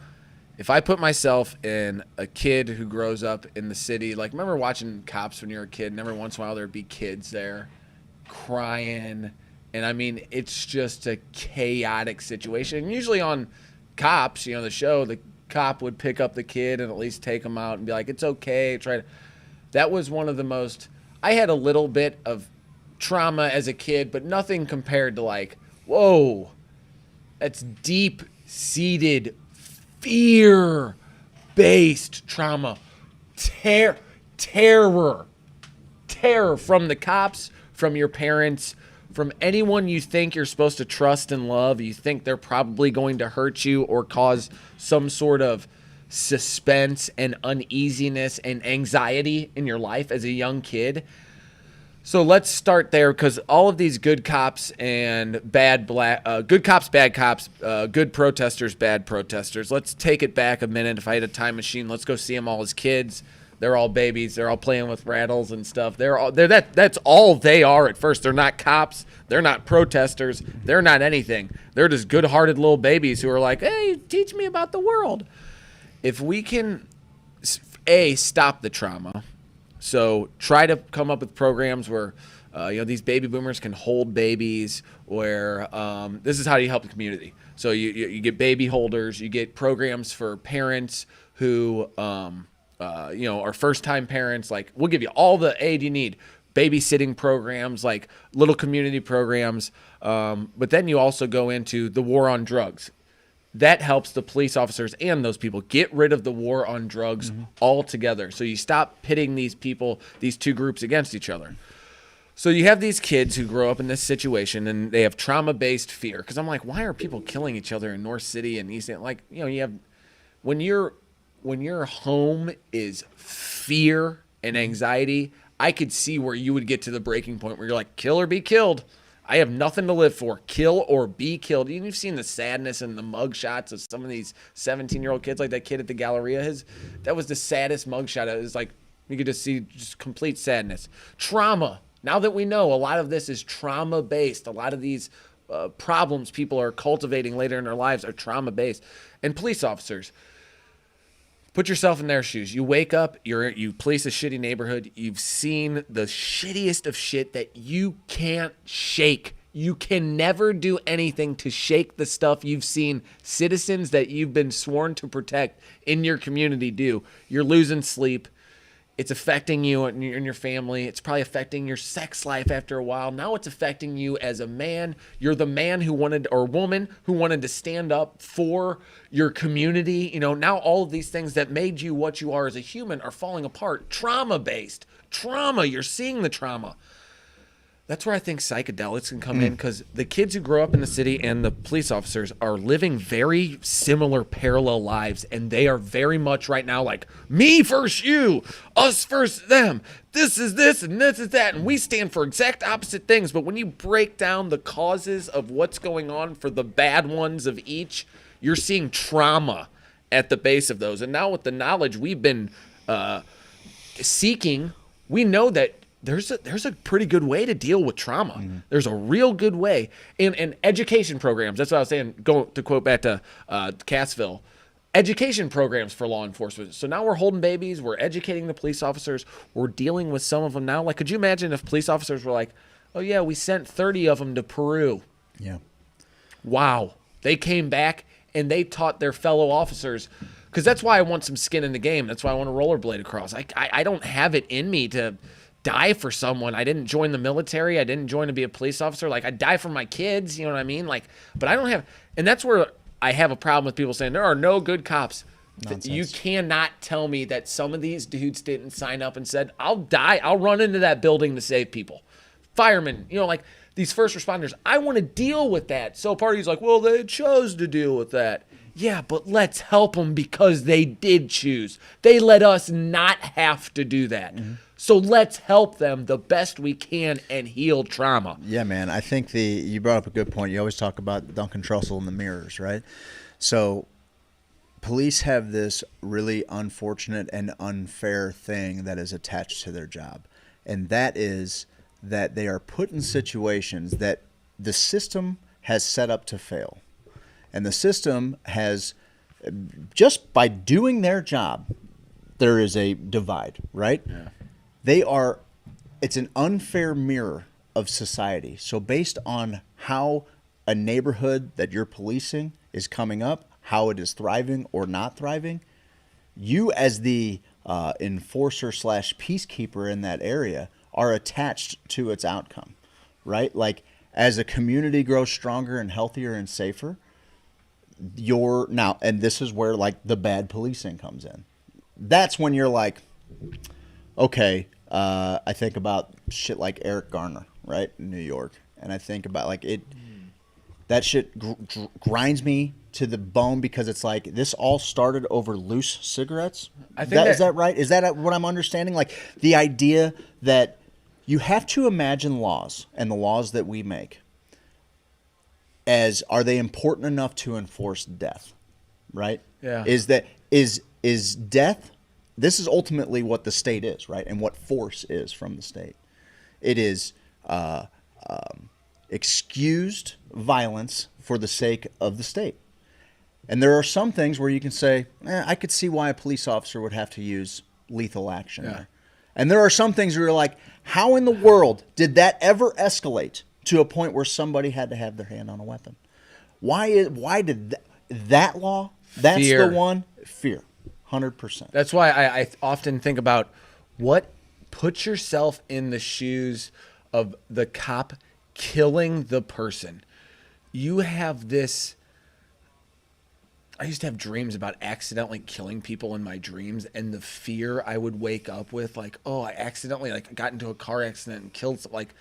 If I put myself in a kid who grows up in the city, like, remember watching Cops when you were a kid, and every once in a while there'd be kids there crying. And I mean, it's just a chaotic situation. And usually on Cops, you know, the show, the cop would pick up the kid and at least take him out and be like, it's okay. That was one of the most, I had a little bit of trauma as a kid, but nothing compared to like, whoa, that's deep-seated fear-based trauma. Terror from the cops, from your parents, from anyone you think you're supposed to trust and love. You think they're probably going to hurt you or cause some sort of suspense and uneasiness and anxiety in your life as a young kid. So let's start there, because all of these good cops and good cops, bad cops, good protesters, bad protesters. Let's take it back a minute. If I had a time machine, let's go see them all as kids. They're all babies. They're all playing with rattles and stuff. That's all they are at first. They're not cops. They're not protesters. They're not anything. They're just good-hearted little babies who are like, hey, teach me about the world. If we can, stop the trauma. So try to come up with programs where, you know, these baby boomers can hold babies, where this is how you help the community. So you get baby holders. You get programs for parents who you know, are first-time parents. Like, we'll give you all the aid you need. Babysitting programs, like little community programs. But then you also go into the war on drugs. That helps the police officers and those people get rid of the war on drugs altogether. So you stop pitting these people, these two groups, against each other. So you have these kids who grow up in this situation, and they have trauma-based fear. Because I'm like, why are people killing each other in North City and East End? Like, you know, you have when your home is fear and anxiety, I could see where you would get to the breaking point where you're like, kill or be killed. I have nothing to live for. Kill or be killed. You've seen the sadness and the mug shots of some of these 17-year-old kids, like that kid at the Galleria. That was the saddest mug shot. It was like, you could just see just complete sadness. Trauma. Now that we know a lot of this is trauma-based, a lot of these problems people are cultivating later in their lives are trauma-based. And police officers, put yourself in their shoes. You wake up, you police a shitty neighborhood. You've seen the shittiest of shit that you can't shake. You can never do anything to shake the stuff you've seen citizens that you've been sworn to protect in your community do. You're losing sleep. It's affecting you and your family. It's probably affecting your sex life after a while. Now it's affecting you as a man. You're the man who wanted, or woman who wanted to stand up for your community. You know, now all of these things that made you what you are as a human are falling apart. Trauma-based. Trauma. You're seeing the trauma. That's where I think psychedelics can come in, because the kids who grow up in the city and the police officers are living very similar parallel lives, and they are very much right now like, me versus you, us versus them, this is this and this is that, and we stand for exact opposite things. But when you break down the causes of what's going on for the bad ones of each, you're seeing trauma at the base of those. And now with the knowledge we've been seeking, we know that there's a pretty good way to deal with trauma. There's a real good way. And education programs, that's what I was saying, going to quote back to Cassville, education programs for law enforcement. So now we're holding babies, we're educating the police officers, we're dealing with some of them now. Like, could you imagine if police officers were like, oh yeah, we sent 30 of them to Peru. Yeah. Wow. They came back and they taught their fellow officers, because that's why I want some skin in the game. That's why I want to rollerblade across. I don't have it in me to die for someone. I didn't join the military. I didn't join to be a police officer. Like, I die for my kids, you know what I mean? Like, but I don't have, and that's where I have a problem with people saying there are no good cops. Nonsense. You cannot tell me that some of these dudes didn't sign up and said, I'll die. I'll run into that building to save people. Firemen, you know, like these first responders, I want to deal with that. So part of you's like, well, they chose to deal with that. Yeah, but let's help them because they did choose. They let us not have to do that. So let's help them the best we can and heal trauma. Yeah, man. I think you brought up a good point. You always talk about Duncan Trussell and the mirrors, right? So police have this really unfortunate and unfair thing that is attached to their job. And that is that they are put in situations that the system has set up to fail. And the system has, just by doing their job, there is a divide, right? Yeah. It's an unfair mirror of society. So based on how a neighborhood that you're policing is coming up, how it is thriving or not thriving, you as the enforcer / peacekeeper in that area are attached to its outcome, right? Like, as a community grows stronger and healthier and safer, and this is where like the bad policing comes in. That's when you're like, okay, I think about shit like Eric Garner, right, in New York, and I think about like that shit grinds me to the bone, because it's like this all started over loose cigarettes. Is that right? Is that what I'm understanding? Like, the idea that you have to imagine laws, and the laws that we make, as, are they important enough to enforce death, right? Yeah. Is death, this is ultimately what the state is, right? And what force is from the state. It is excused violence for the sake of the state. And there are some things where you can say, I could see why a police officer would have to use lethal action there. And there are some things where you're like, how in the world did that ever escalate to a point where somebody had to have their hand on a weapon? Why did that law? That's Fear. the one. Fear, 100%. That's why I often think about put yourself in the shoes of the cop killing the person. You have this. I used to have dreams about accidentally killing people in my dreams, and the fear I would wake up with, like, oh, I accidentally got into a car accident and killed some, like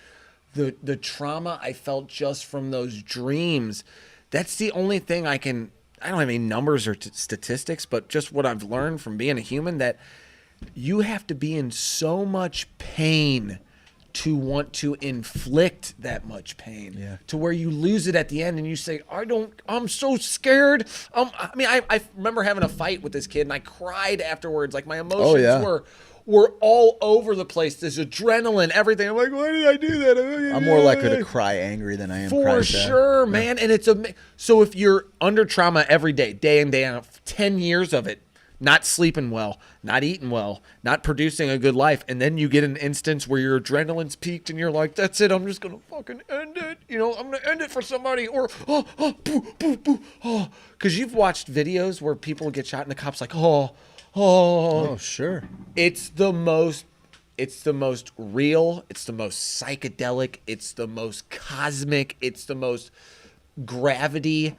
the trauma I felt just from those dreams. That's the only thing I don't have any numbers or statistics, but just what I've learned from being a human, that you have to be in so much pain to want to inflict that much pain, to where you lose it at the end and you say, I'm so scared. I remember having a fight with this kid and I cried afterwards. Like, my emotions were all over the place. There's adrenaline, everything. I'm like, why did I do that? I'm more likely to cry angry than I am cry sad. For sure, man. And so if you're under trauma every day, day in, day out, 10 years of it, not sleeping well, not eating well, not producing a good life, and then you get an instance where your adrenaline's peaked and you're like, that's it, I'm just going to fucking end it. You know, I'm going to end it for somebody. Or, because you've watched videos where people get shot and the cop's like, oh, sure. It's the most real, it's the most psychedelic, it's the most cosmic, it's the most gravity.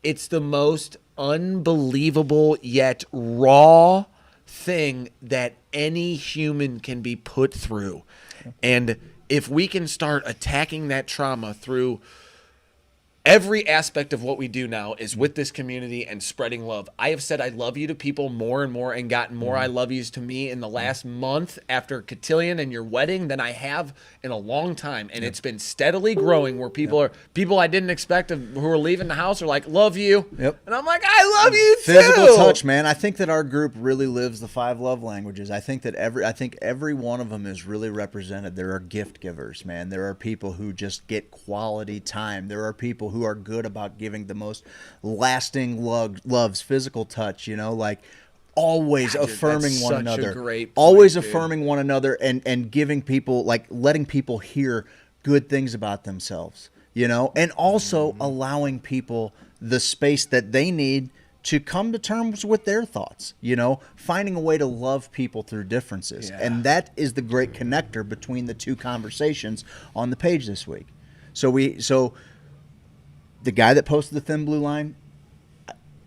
It's the most unbelievable yet raw thing that any human can be put through. And if we can start attacking that trauma through every aspect of what we do now is with this community and spreading love. I have said I love you to people more and more and gotten more I love yous to me in the last month after Cotillion and your wedding than I have in a long time. And it's been steadily growing where people I didn't expect who are leaving the house are like, love you. Yep. And I'm like, I love you too. Physical touch, man. I think that our group really lives the 5 love languages. I think every one of them is really represented. There are gift givers, man. There are people who just get quality time. There are people who are good about giving the most lasting loves, physical touch, like always affirming one another, always affirming one another and giving people, like letting people hear good things about themselves, and also allowing people the space that they need to come to terms with their thoughts, finding a way to love people through differences. Yeah. And that is the great connector between the two conversations on the page this week. So the guy that posted the thin blue line,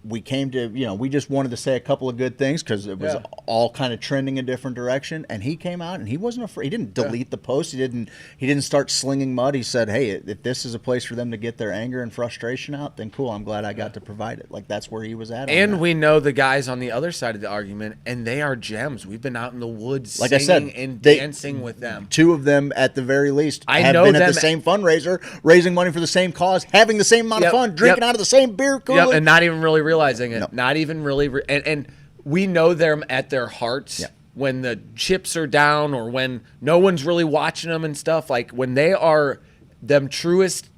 we came to, we just wanted to say a couple of good things because it was all kind of trending a different direction. And he came out and he wasn't afraid. He didn't delete the post. He didn't start slinging mud. He said, hey, if this is a place for them to get their anger and frustration out, then cool. I'm glad I got to provide it. Like that's where he was at. And we know the guys on the other side of the argument, and they are gems. We've been out in the woods like singing and dancing with them. 2 of them at the very least have been at the same fundraiser, raising money for the same cause, having the same amount of fun, drinking out of the same beer cooler. And not even really realizing it. No. Not even really. And we know them at their hearts when the chips are down or when no one's really watching them and stuff. Like when they are their truest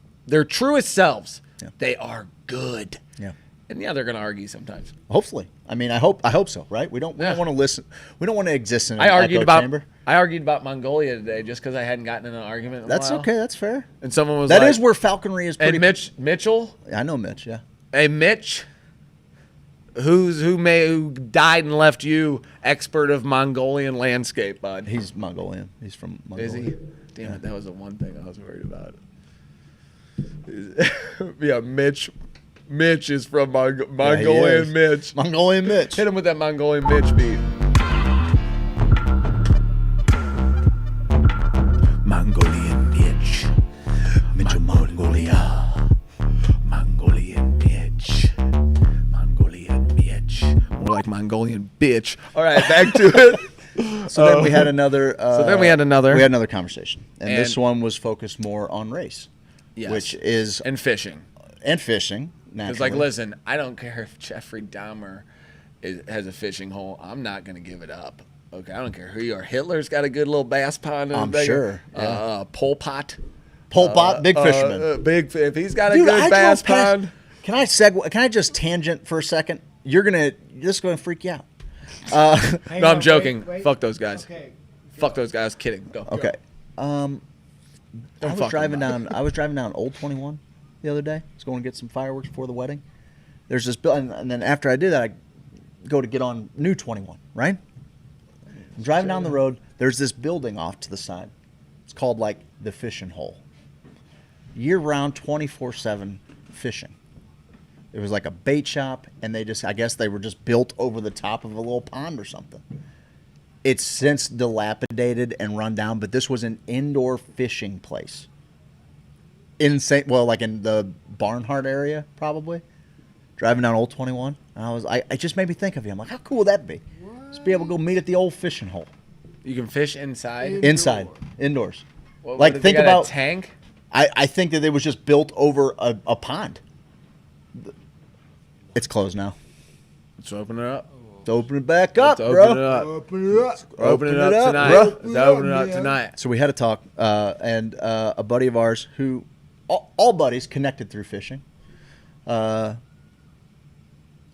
selves, they are good. Yeah. And they're going to argue sometimes. Hopefully. I mean, I hope so, right? We don't want to listen. We don't want to exist in an echo chamber. I argued about Mongolia today just because I hadn't gotten in an argument in a while. Okay. That's fair. And someone was that is where falconry is pretty. And Mitchell? I know Mitch, yeah. Hey, Mitch, who died and left you expert of Mongolian landscape, bud. He's Mongolian. He's from Mongolia. Is he? Damn it, that was the one thing I was worried about. Yeah, Mitch. Mitch is from Mongolian Mitch. Mongolian Mitch. Hit him with that Mongolian Mitch beat. Mongolian Mitch. Mitchell Mongolia. Mongolian Mitch. Mongolian Mitch. More like Mongolian bitch. All right, back to it. So then we had another. We had another conversation, and this one was focused more on race, which is and fishing. It's like, listen, I don't care if Jeffrey Dahmer has a fishing hole. I'm not going to give it up. Okay, I don't care who you are. Hitler's got a good little bass pond. I'm sure. Pol Pot, big fisherman. If he's got a good bass pond. Can I just tangent for a second? This is going to freak you out. No, I'm joking. Wait. Fuck those guys. Okay. Fuck those guys. Kidding. Go. Okay. I was driving down Old 21 the other day. I was going to get some fireworks before the wedding. There's this building, and then after I do that, I go to get on New 21. Right. I'm driving down the road. There's this building off to the side. It's called like the Fishing Hole. Year-round, 24/7 fishing. It was like a bait shop, and I guess they were just built over the top of a little pond or something. It's since dilapidated and run down, but this was an indoor fishing place. Like in the Barnhart area, probably. Driving down Old 21, and it just made me think of you. I'm like, how cool would that be? What? Just be able to go meet at the old fishing hole. You can fish inside? Indoors. Like, think about a tank? I think that it was just built over a pond. It's closed now. Let's open it up. Let's open it back up, bro. Open it up tonight. So we had a talk, and a buddy of ours who, all buddies connected through fishing,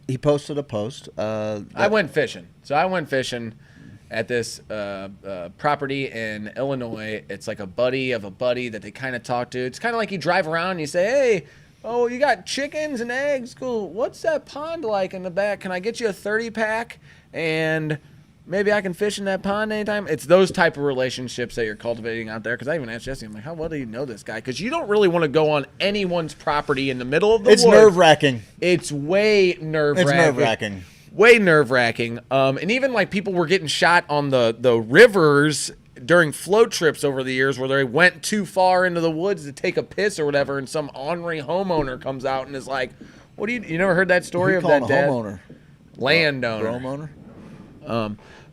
he posted a post. I went fishing. So I went fishing at this property in Illinois. It's like a buddy of a buddy that they kind of talk to. It's kind of like you drive around and you say, hey, oh, you got chickens and eggs? Cool. What's that pond like in the back? Can I get you a 30-pack? And maybe I can fish in that pond anytime? It's those type of relationships that you're cultivating out there. Because I even asked Jesse, I'm like, how well do you know this guy? Because you don't really want to go on anyone's property in the middle of the woods. It's nerve-wracking. It's way nerve-wracking. Way nerve-wracking. And even like people were getting shot on the rivers during float trips over the years where they went too far into the woods to take a piss or whatever, and some ornery homeowner comes out and is like, "What do you never heard that story of that dad?" Homeowner? Landowner.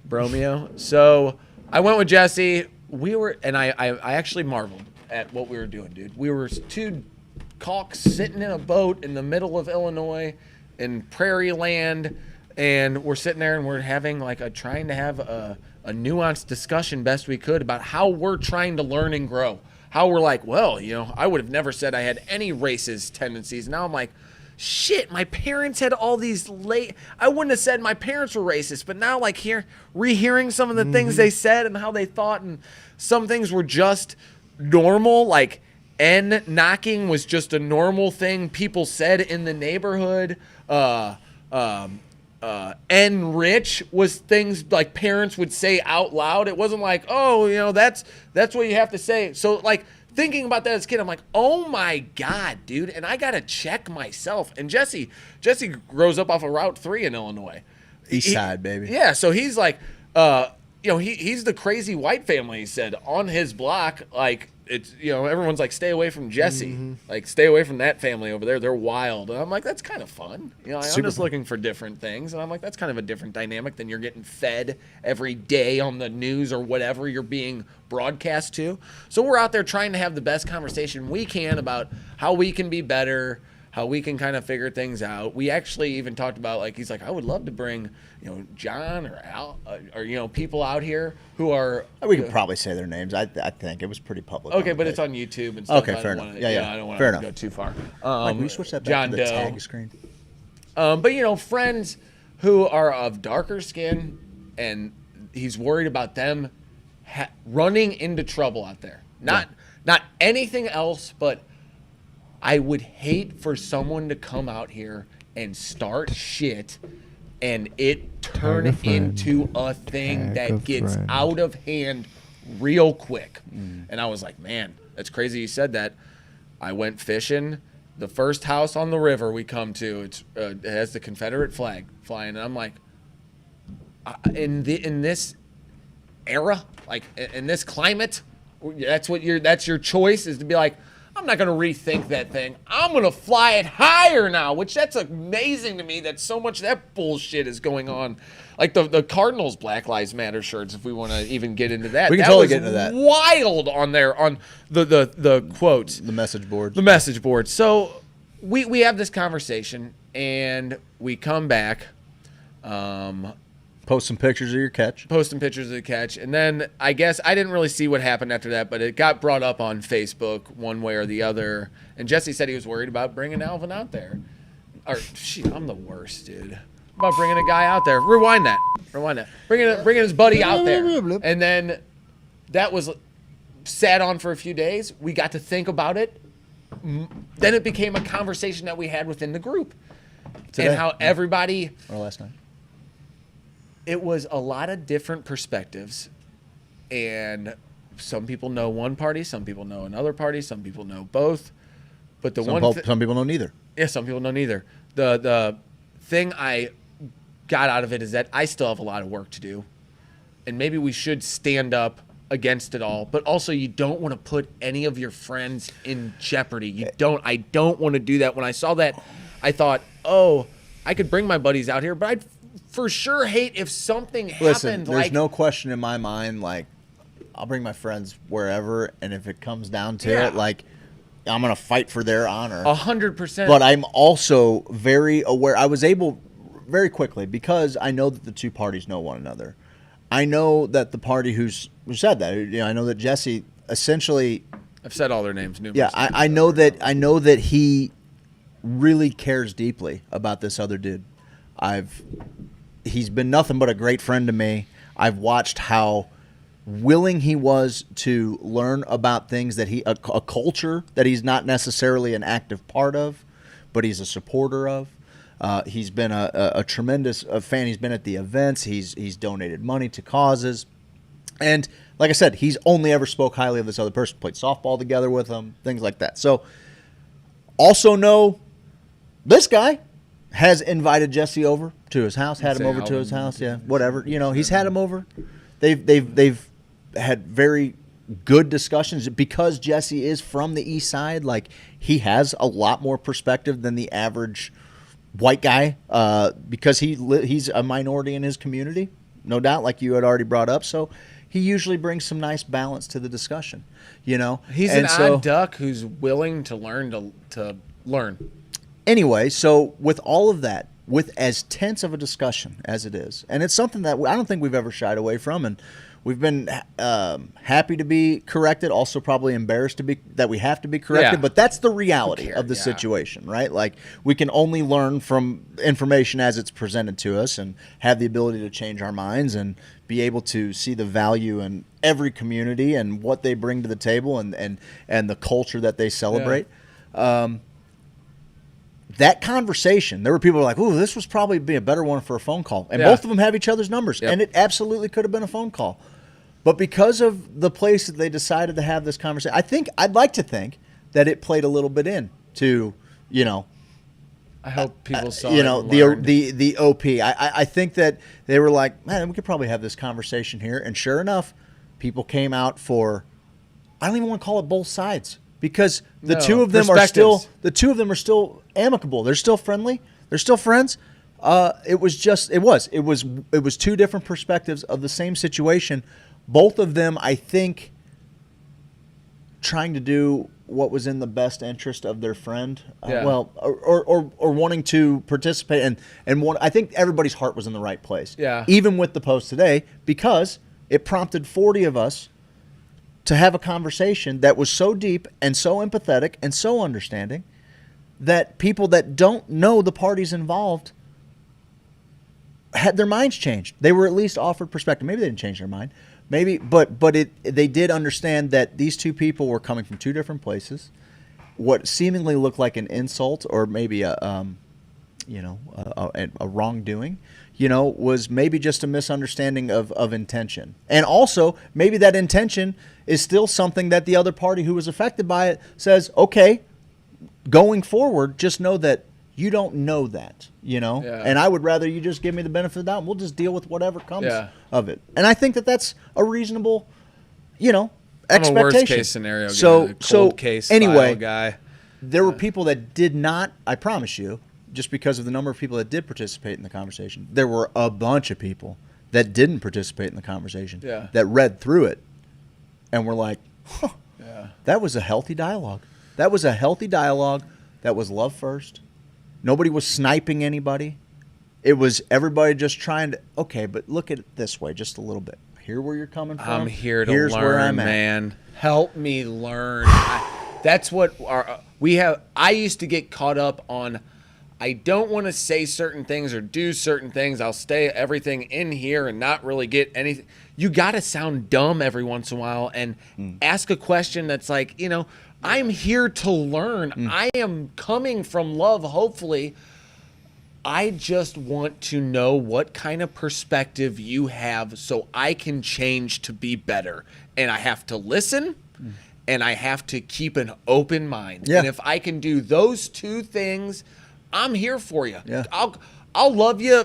Bromeo. So I went with Jesse. I actually marveled at what we were doing, dude. We were two caulks sitting in a boat in the middle of Illinois in prairie land, and we're sitting there and we're having trying to have a nuanced discussion best we could about how we're trying to learn and grow. How we're like, well, I would have never said I had any racist tendencies. Now I'm like, shit, my parents had all these I wouldn't have said my parents were racist, but now rehearing some of the things they said and how they thought, and some things were just normal, like N knocking was just a normal thing people said in the neighborhood. N rich was things like parents would say out loud. It wasn't like, oh, that's what you have to say. So thinking about that as a kid, I'm like, oh my God, dude. And I got to check myself. And Jesse grows up off of Route 3 in Illinois. East side, baby. Yeah. So he's like, he's the crazy white family, he said, on his block. It's, everyone's like, stay away from Jesse. Stay away from that family over there. They're wild. And I'm like, that's kind of fun. I'm just looking for different things. And I'm like, that's kind of a different dynamic than you're getting fed every day on the news or whatever you're being broadcast to. So we're out there trying to have the best conversation we can about how we can be better, how we can kind of figure things out. We actually even talked about, he's like, I would love to bring, John or Al or, people out here who are. We could probably say their names. I think it was pretty public. Okay, but it's on YouTube and stuff. Okay, fair enough. I don't want to go too far. Will you switch that back John to the Doe. tag screen? But, friends who are of darker skin, and he's worried about them running into trouble out there. Not anything else, but I would hate for someone to come out here and start shit and it turn into a thing that gets out of hand real quick. And I was like, man, that's crazy you said that. I went fishing. The first house on the river we come to, it has the Confederate flag flying. And I'm like, in this era, in this climate, that's your choice, is to be like, I'm not going to rethink that thing. I'm going to fly it higher now, which that's amazing to me that so much of that bullshit is going on. Like the Cardinals Black Lives Matter shirts, if we want to even get into that. We can totally get into that. Wild on there, on the quotes. The message boards. The message boards. So we have this conversation, and we come back. Post some pictures of your catch. And then I guess I didn't really see what happened after that, but it got brought up on Facebook one way or the other. And Jesse said he was worried about bringing Alvin out there. I'm the worst, dude. About bringing a guy out there. Rewind that. Bringing his buddy out there. And then that was sat on for a few days. We got to think about it. Then it became a conversation that we had within the group. Today. And how everybody... Or last night. It was a lot of different perspectives, and some people know one party, some people know another party, some people know both. But some people know neither. Yeah, some people know neither. The thing I got out of it is that I still have a lot of work to do, and maybe we should stand up against it all. But also, you don't want to put any of your friends in jeopardy. I don't want to do that. When I saw that, I thought, oh, I could bring my buddies out here, but I'd for sure hate if something happened. Listen, there's no question in my mind, I'll bring my friends wherever, and if it comes down to it, I'm going to fight for their honor. 100%. But I'm also very aware. I was able very quickly, because I know that the two parties know one another. I know that the party who said that, I know that Jesse essentially... I've said all their names numerous times. Yeah, I know that he really cares deeply about this other dude. He's been nothing but a great friend to me. I've watched how willing he was to learn about things that a culture that he's not necessarily an active part of, but he's a supporter of. He's been a tremendous fan. He's been at the events. He's donated money to causes. And like I said, he's only ever spoke highly of this other person, played softball together with him, things like that. So also know this guy has invited Jesse over to his house, had him over to his house, yeah, whatever. He's had him over. They've had very good discussions because Jesse is from the East Side. Like, he has a lot more perspective than the average white guy because he's a minority in his community, no doubt, like you had already brought up. So he usually brings some nice balance to the discussion, you know. He's an odd duck who's willing to learn to learn. Anyway, so with all of that, with as tense of a discussion as it is, and it's something that I don't think we've ever shied away from, and we've been happy to be corrected, also probably embarrassed that we have to be corrected, but that's the reality of the situation, right? Like, we can only learn from information as it's presented to us and have the ability to change our minds and be able to see the value in every community and what they bring to the table and the culture that they celebrate. That conversation, there were people who were like, ooh, this was probably be a better one for a phone call. And both of them have each other's numbers. And it absolutely could have been a phone call. But because of the place that they decided to have this conversation, I'd like to think that it played a little bit in to, you know, I hope people saw the OP. I think that they were like, man, we could probably have this conversation here. And sure enough, people came out for, I don't even want to call it both sides, because the two of them are still amicable. They're still friendly. They're still friends. It was two different perspectives of the same situation. Both of them, I think, trying to do what was in the best interest of their friend. Or wanting to participate and I think everybody's heart was in the right place. Yeah. Even with the post today, because it prompted 40 of us to have a conversation that was so deep and so empathetic and so understanding that people that don't know the parties involved had their minds changed. They were at least offered perspective. Maybe they didn't change their mind. Maybe, but they did understand that these two people were coming from two different places. What seemingly looked like an insult or maybe a wrongdoing, was maybe just a misunderstanding of intention. And also, maybe that intention is still something that the other party who was affected by it says, okay, going forward, just know that you don't know that, and I would rather you just give me the benefit of the doubt and we'll just deal with whatever comes of it. And I think that that's a reasonable, expectation. I'm a worst case scenario guy, so cold case anyway, guy. There were people that did not, I promise you, just because of the number of people that did participate in the conversation, there were a bunch of people that didn't participate in the conversation that read through it and were like, that was a healthy dialogue. That was a healthy dialogue. That was love first. Nobody was sniping anybody. It was everybody just trying to, okay, but look at it this way just a little bit. Hear where you're coming from. I'm here to Here's learn, where I'm at. man. Help me learn. That's what we have. I used to get caught up on, I don't want to say certain things or do certain things. I'll stay everything in here and not really get anything. You got to sound dumb every once in a while and ask a question that's like, I'm here to learn. I am coming from love, hopefully. I just want to know what kind of perspective you have so I can change to be better. And I have to listen and I have to keep an open mind. Yeah. And if I can do those two things, I'm here for you. Yeah. I'll love you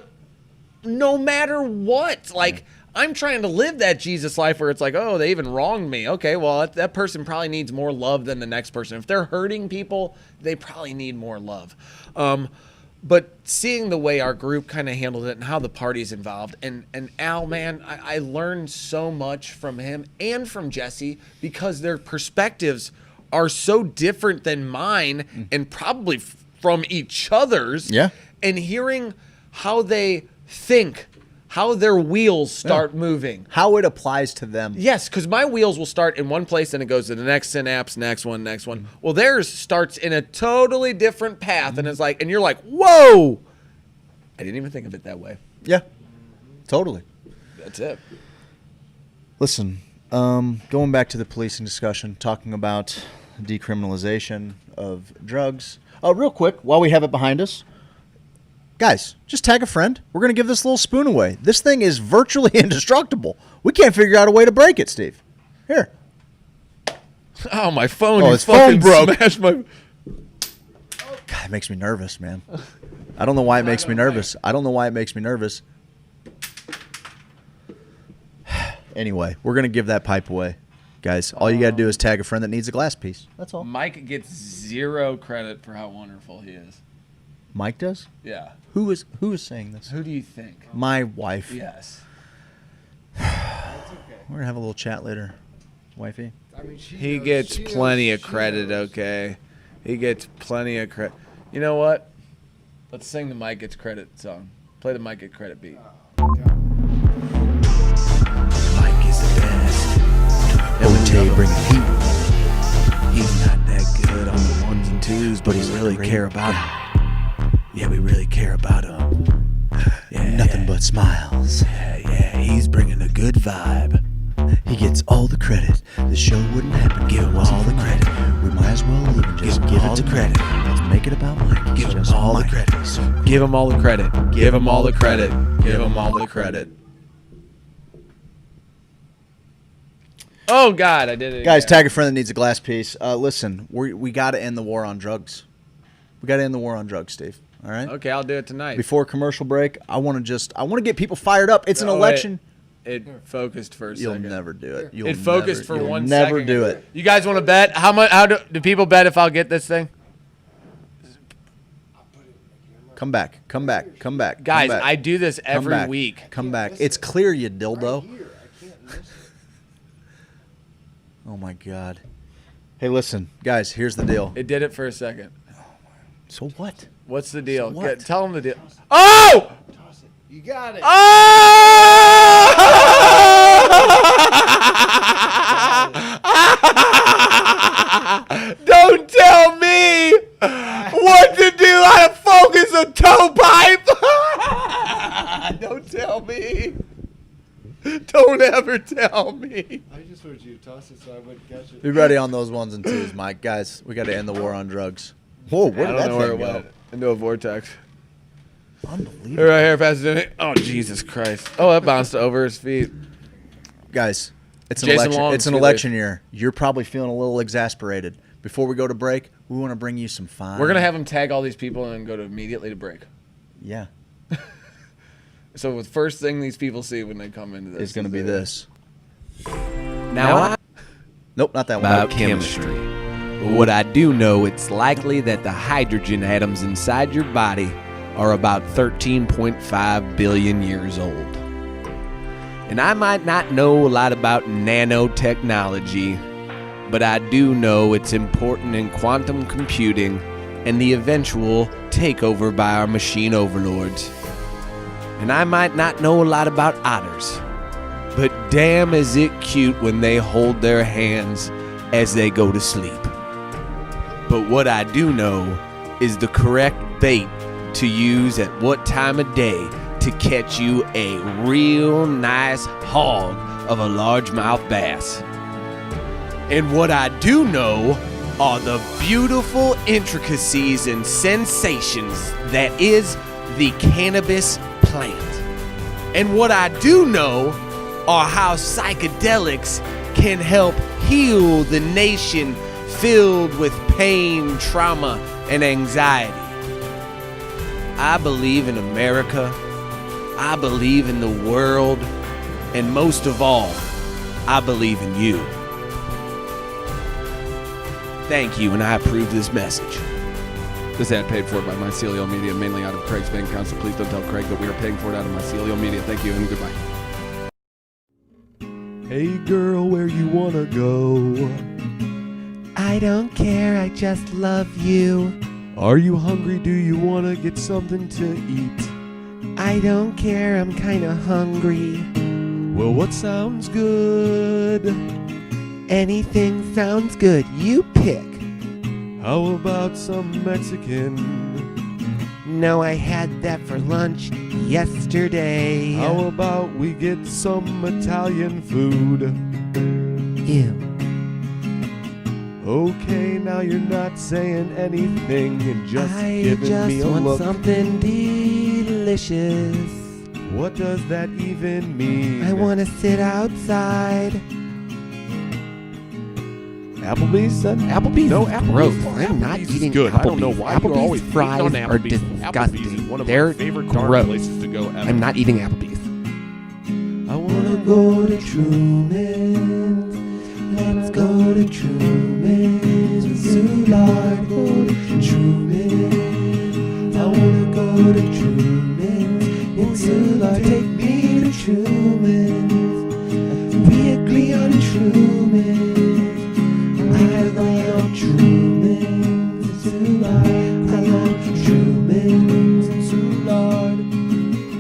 no matter what. Like, I'm trying to live that Jesus life where it's like, oh, they even wronged me. Okay, well, that person probably needs more love than the next person. If they're hurting people, they probably need more love. But seeing the way our group kind of handled it and how the party's involved, and Al, man, I learned so much from him and from Jesse because their perspectives are so different than mine and probably from each other's. Yeah. And hearing how they think, how their wheels start moving. How it applies to them. Yes, because my wheels will start in one place and it goes to the next synapse, next one. Well, theirs starts in a totally different path and it's like, and you're like, whoa! I didn't even think of it that way. Yeah, totally. That's it. Listen, going back to the policing discussion, talking about decriminalization of drugs. Real quick, while we have it behind us, guys, just tag a friend. We're going to give this little spoon away. This thing is virtually indestructible. We can't figure out a way to break it, Steve. Here. Oh, my phone. Oh, his phone broke. Smashed my... God, it makes me nervous, man. I don't know why it makes me nervous. Anyway, we're gonna give that pipe away, guys. All you gotta do is tag a friend that needs a glass piece. That's all. Mike gets 0 credit for how wonderful he is. Mike does? Yeah. Who is saying this? Who do you think? My wife. Yes. We're gonna have a little chat later, wifey. I mean, He gets plenty of credit, okay? He gets plenty of credit. You know what? Let's sing the Mike Gets Credit song. Play the Mike Get Credit beat. Mike is the best. OT bringing heat. He's not that good on the ones and twos, but we really care about him. Yeah, we really care about him. Yeah, Nothing but smiles. Yeah, he's bringing a good vibe. He gets all the credit. The show wouldn't happen. Give him all the credit. We might as well even just give it to credit. Let's make it about Mike. Give him all the credit. Give him all the credit. Give him all the credit. Give him all the credit. Oh, God, I did it Guys, again. tag a friend that needs a glass piece. Listen, we got to end the war on drugs. We got to end the war on drugs, Steve. All right? Okay, I'll do it tonight. Before commercial break, I want to get people fired up. It's an election. It focused for a You'll second. never do it. It focused for 1 second. Never do it. You guys want to bet? How much? How do people bet if I'll get this thing? Come back. Guys, I do this every week. Come back. It's clear, you dildo. Oh, my God. Hey, listen, guys, here's the deal. It did it for a second. So what? What's the deal? So what? Tell them the deal. Oh! You got it. Don't tell me what to do, how to focus a toe pipe. Don't tell me. Don't ever tell me. I just wanted you to toss it so I wouldn't catch it. Be ready on those ones and twos, Mike. Guys, we got to end the war on drugs. Whoa, where did that thing go? Into a vortex. Unbelievable. Right here, Pastor. Oh, Jesus Christ. Oh, that bounced over his feet. Guys, it's an Jason election. Long, It's an election year. You're probably feeling a little exasperated. Before we go to break, we want to bring you some fun. We're going to have him tag all these people and then go immediately to break. Yeah. So the first thing these people see when they come into this It's going to be this. Now, Nope, not that one. about chemistry. What I do know, it's likely that the hydrogen atoms inside your body are about 13.5 billion years old. And I might not know a lot about nanotechnology, but I do know it's important in quantum computing and the eventual takeover by our machine overlords. And I might not know a lot about otters, but damn is it cute when they hold their hands as they go to sleep. But what I do know is the correct bait to use at what time of day to catch you a real nice hog of a largemouth bass. And what I do know are the beautiful intricacies and sensations that is the cannabis plant. And what I do know are how psychedelics can help heal the nation filled with pain, trauma, and anxiety. I believe in America. I believe in the world. And most of all, I believe in you. Thank you, and I approve this message. This ad paid for by Mycelial Media, mainly out of Craig's bank account, so please don't tell Craig that we are paying for it out of Mycelial Media. Thank you, and goodbye. Hey girl, where you wanna go? I don't care, I just love you. Are you hungry? Do you wanna get something to eat? I don't care, I'm kinda hungry. Well, what sounds good? Anything sounds good, you pick. How about some Mexican? No, I had that for lunch yesterday. How about we get some Italian food? Ew. Okay, now you're not saying anything and just giving me a want look. something delicious. What does that even mean? I want to sit outside. Applebee's, son? Applebee's No, is Applebee's. gross. Well, I'm not Applebee's is eating good. Applebee's. I don't know why you're Applebee's always fries hating on are Applebee's. disgusting. Applebee's is one of They're my favorite gross. darn places to go ever. I'm not eating Applebee's. I want wanna go to Truman's. Let's go to Truman's and Soulard. Go to Truman's. I wanna go to Truman's and Soulard. Take me to Truman's. We agree on Truman's. I agree on Truman's and Soulard. I love Truman's and Soulard.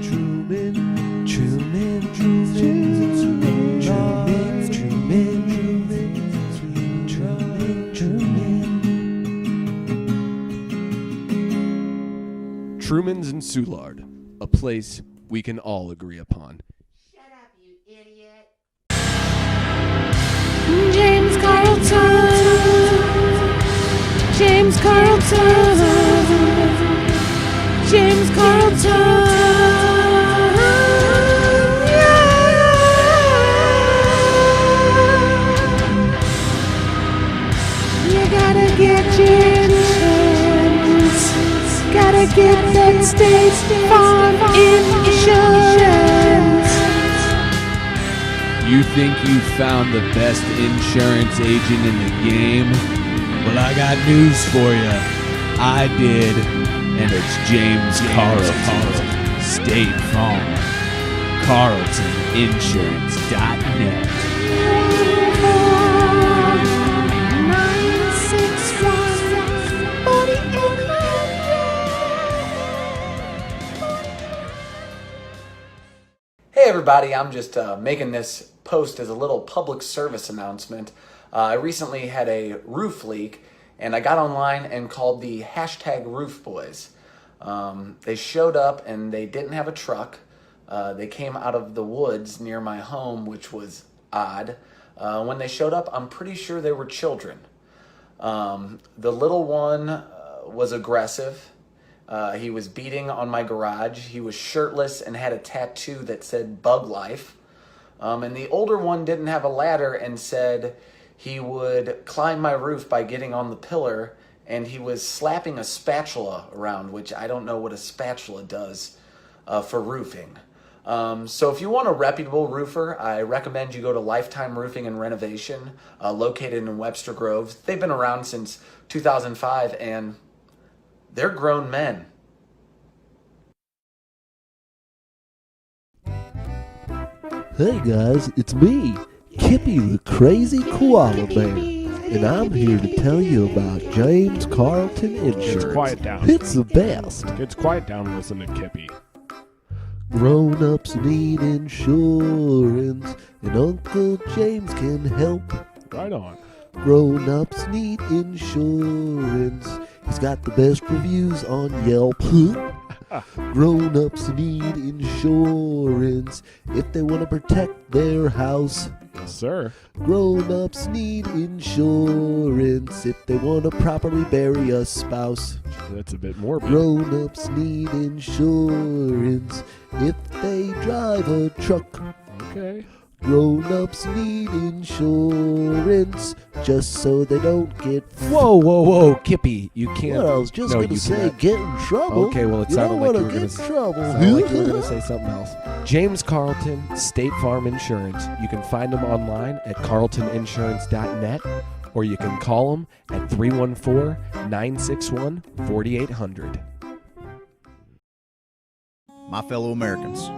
Truman, Truman, Truman, Truman, Truman, Truman, Truman. Truman's and Soulard, a place we can all agree upon. James Carlton, James Carlton, James Carlton. You gotta get your insurance, gotta get that State Farm insurance. You think you found the best insurance agent in the game? Well, I got news for you. I did, and it's James Carlton, State Farm, CarltonInsurance.net. Hey everybody, I'm just making this post as a little public service announcement. I recently had a roof leak and I got online and called the #RoofBoys. They showed up and they didn't have a truck. They came out of the woods near my home, which was odd. When they showed up, I'm pretty sure they were children. The little one was aggressive. He was beating on my garage. He was shirtless and had a tattoo that said Bug Life. And the older one didn't have a ladder and said he would climb my roof by getting on the pillar, and he was slapping a spatula around, which I don't know what a spatula does for roofing. So if you want a reputable roofer, I recommend you go to Lifetime Roofing and Renovation, located in Webster Grove. They've been around since 2005, and they're grown men. Hey guys, it's me, Kippy the Crazy Koala Bear, and I'm here to tell you about James Carlton Insurance. Kids, quiet down. It's the best. Kids, quiet down and listen to Kippy. Grown-ups need insurance, and Uncle James can help. Right on. Grown-ups need insurance. He's got the best reviews on Yelp. Grown-ups need insurance if they want to protect their house. Yes, sir. Grown-ups need insurance if they want to properly bury a spouse. That's a bit morbid. Grown-ups need insurance if they drive a truck. Okay. Grown-ups need insurance just so they don't get... Whoa, whoa, whoa, Kippy, you can't... Well, I was just going to say get in trouble. Okay, well, it you sounded don't like you wanna were going get to... in trouble. Sounded like you were going to say something else. James Carlton, State Farm Insurance. You can find him online at CarltonInsurance.net, or you can call him at 314-961-4800. My fellow Americans,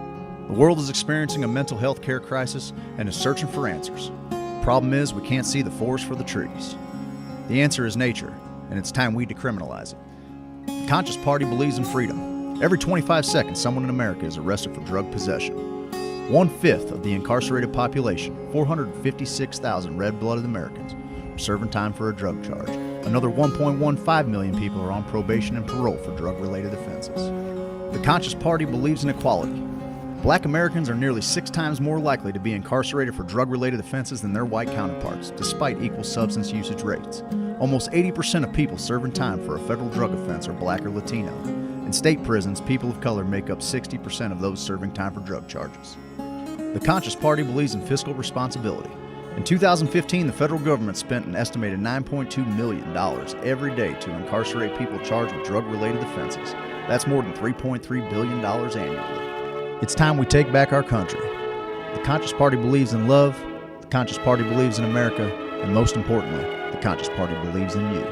the world is experiencing a mental health care crisis and is searching for answers. Problem is, we can't see the forest for the trees. The answer is nature, and it's time we decriminalize it. The Conscious Party believes in freedom. Every 25 seconds, someone in America is arrested for drug possession. 1/5 of the incarcerated population, 456,000 red-blooded Americans, are serving time for a drug charge. Another 1.15 million people are on probation and parole for drug-related offenses. The Conscious Party believes in equality. Black Americans are nearly 6 times more likely to be incarcerated for drug-related offenses than their white counterparts, despite equal substance usage rates. Almost 80% of people serving time for a federal drug offense are black or Latino. In state prisons, people of color make up 60% of those serving time for drug charges. The Conscious Party believes in fiscal responsibility. In 2015, the federal government spent an estimated $9.2 million every day to incarcerate people charged with drug-related offenses. That's more than $3.3 billion annually. It's time we take back our country. The Conscious Party believes in love. The Conscious Party believes in America. And most importantly, the Conscious Party believes in you.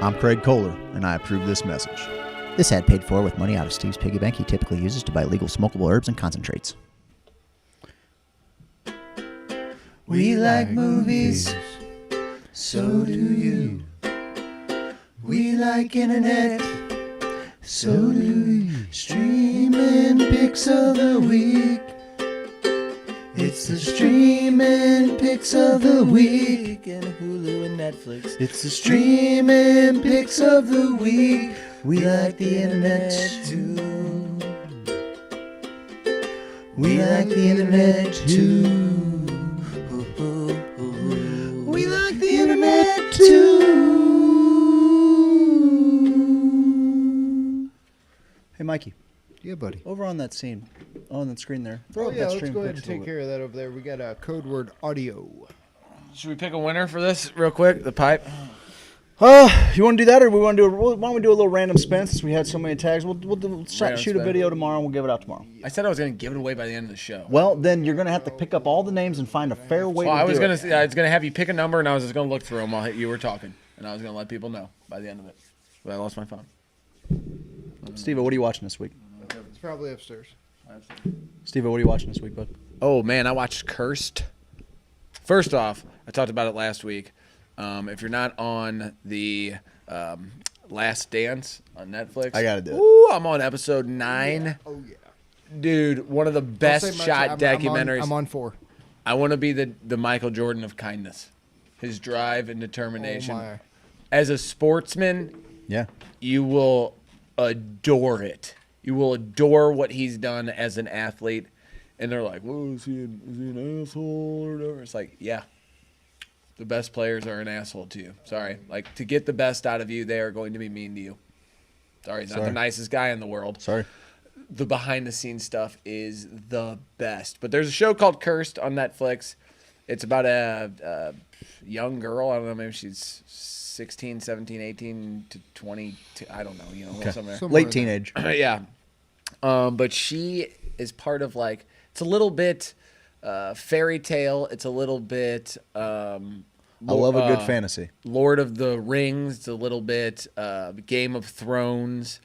I'm Craig Kohler, and I approve this message. This ad paid for with money out of Steve's piggy bank he typically uses to buy legal smokable herbs and concentrates. We like movies, so do you. We like internet, so do you. Streaming picks of the week. It's the streaming picks of the week. And Hulu and Netflix. It's the streaming picks of the week. We like the internet too. We like the internet too. We like the internet too. Hey, Mikey. Yeah, buddy. Over on that scene, on that screen there. Throw Oh, up yeah, that let's stream go ahead and picture take care of that over there. We got a code word audio. Should we pick a winner for this real quick? The pipe. You want to do that, or why don't we do a little random spin since we had so many tags? We'll shoot a spin. video tomorrow and we'll give it out tomorrow. I said I was going to give it away by the end of the show. Well, then you're going to have to pick up all the names and find a fair way Well, to I was do going it. to have you pick a number, and I was just going to look through them while you were talking, and I was going to let people know by the end of it. But I lost my phone. Steve, what are you watching this week? It's probably upstairs. Steve, what are you watching this week, bud? Oh, man, I watched Cursed. First off, I talked about it last week. If you're not on the Last Dance on Netflix, I gotta do it. Ooh, I'm on episode 9. Yeah. Oh, yeah. Dude, one of the best shot documentaries. I'm on 4. I want to be the Michael Jordan of kindness. His drive and determination. Oh, my. As a sportsman, yeah, you will adore it. You will adore what he's done as an athlete. And they're like, well, is he an asshole or whatever? It's like, yeah. The best players are an asshole to you. Sorry. Like, to get the best out of you, they are going to be mean to you. Sorry, he's not the nicest guy in the world. Sorry. The behind-the-scenes stuff is the best. But there's a show called Cursed on Netflix. It's about a young girl. I don't know, maybe she's 16, 17, 18 to 20. I don't know, somewhere. Late teenage. Yeah. But she is part of, like, it's a little bit fairy tale. It's a little bit... I love a good fantasy. Lord of the Rings. It's a little bit Game of Thrones.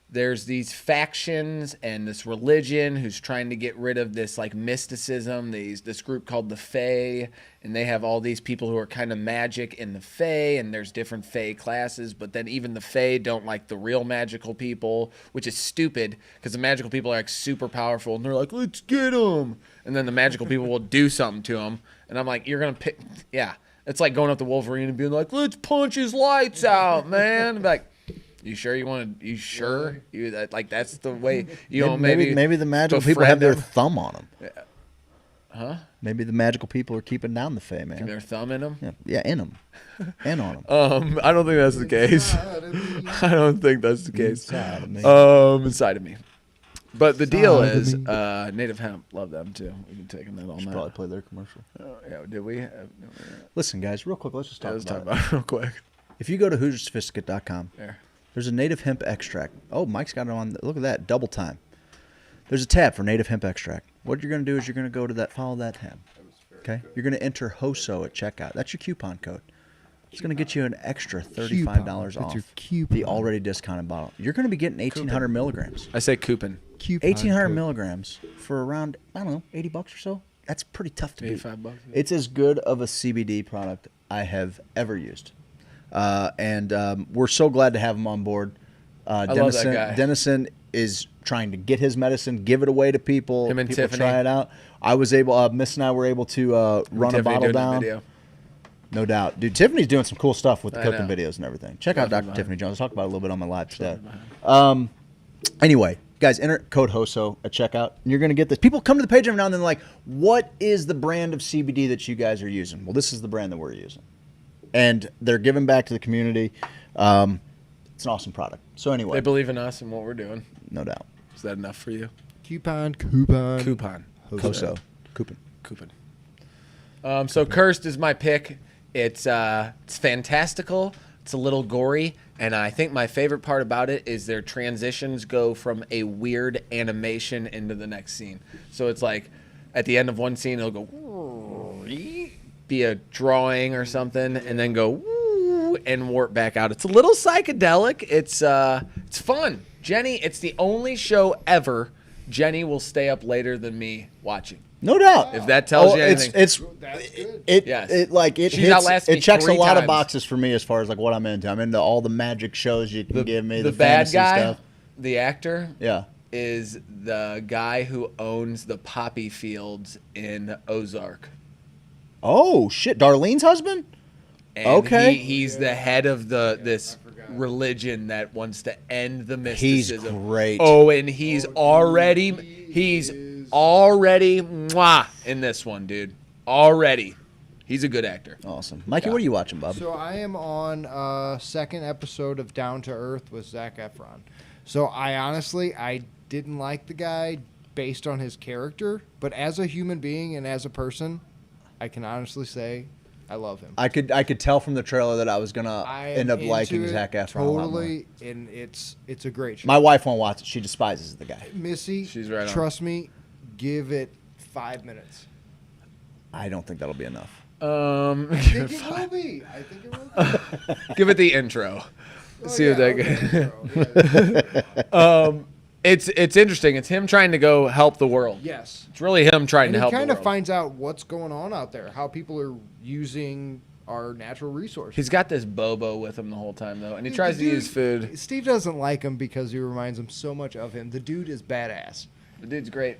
There's these factions and this religion who's trying to get rid of this like mysticism. This group called the Fae, and they have all these people who are kind of magic in the Fae, and there's different Fae classes. But then even the Fae don't like the real magical people, which is stupid because the magical people are like super powerful, and they're like, let's get them. And then the magical people will do something to them, and I'm like, you're gonna pick, yeah. It's like going up to Wolverine and being like, let's punch his lights out, man. Like, you sure you want to? You sure? That's the way. Maybe the magical people have their thumb on them. Yeah. Huh? Maybe the magical people are keeping down the Fae, man. Keeping their thumb in them. Yeah, in them, and on them. I don't think that's the case. I don't think that's the case. Inside of me. Inside of me. But the deal is, Native Hemp, love them too. We've been taking that all night. Probably play their commercial. Yeah, did we? Listen, guys, real quick, let's just talk about it real quick. If you go to HoosierSophisticate.com, there. There's a native hemp extract. Oh, Mike's got it on. Look at that, double time. There's a tab for native hemp extract. What you're going to do is you're going to go to that, follow that tab. Okay? You're going to enter HOSO at checkout. That's your coupon code. It's going to get you an extra $35 off the already discounted bottle. You're going to be getting 1,800 milligrams. I say coupon. 1,800 milligrams for around, I don't know, $80 or so. That's pretty tough to beat. $85. It's as good of a CBD product I have ever used. And we're so glad to have him on board. I love that guy. Dennison is trying to get his medicine, give it away to people. Him and people Tiffany. try it out. I was able, Miss and I were able to run a bottle down. Video. No doubt. Dude, Tiffany's doing some cool stuff with the I cooking know. videos and everything. Check out Dr. Tiffany Jones. I'll talk about it a little bit on my live today. Behind. Anyway, guys, enter code HOSO at checkout. And you're going to get this. People come to the page every now and then like, what is the brand of CBD that you guys are using? Well, this is the brand that we're using. And they're giving back to the community. It's an awesome product. So anyway. They believe in us and what we're doing. No doubt. Is that enough for you? Coupon. HOSO. Coupon. So Cursed is my pick. It's fantastical. It's a little gory, and I think my favorite part about it is their transitions go from a weird animation into the next scene. So it's like at the end of one scene, it'll go be a drawing or something, and then go and warp back out. It's a little psychedelic. It's fun. Jenny, it's the only show ever Jenny will stay up later than me watching. No doubt. If that tells you anything. It checks a lot of boxes for me as far as like what I'm into. I'm into all the magic shows you can give me. The bad guy, stuff. The actor, is the guy who owns the poppy fields in Ozark. Oh shit, Darlene's husband? And okay. He's the head of this religion that wants to end the mysticism. He's great. Oh, and he's already mwah in this one, dude. Already. He's a good actor. Awesome. Mikey, what are you watching, Bob? So I am on second episode of Down to Earth with Zac Efron. So I didn't like the guy based on his character, but as a human being and as a person, I can honestly say I love him. I could tell from the trailer that I was gonna end up liking Zac Efron totally, and it's a great show. My wife won't watch it. She despises the guy. Missy, she's right on. Trust me, give it 5 minutes. I don't think that'll be enough. I think it will be. Give it the intro. See what It's interesting. It's him trying to go help the world. Yes. It's really him trying to help the world. He kind of finds out what's going on out there, how people are using our natural resources. He's got this Bobo with him the whole time, though, and he tries to use food. Steve doesn't like him because he reminds him so much of him. The dude is badass. The dude's great.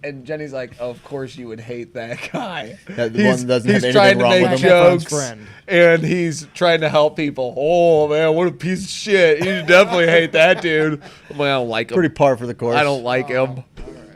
And Jenny's like, oh, of course you would hate that guy. The one that doesn't have anything trying to wrong make with him. jokes, and he's trying to help people. Oh, man, what a piece of shit. You should definitely hate that dude. I don't like him. Pretty par for the course. I don't like him.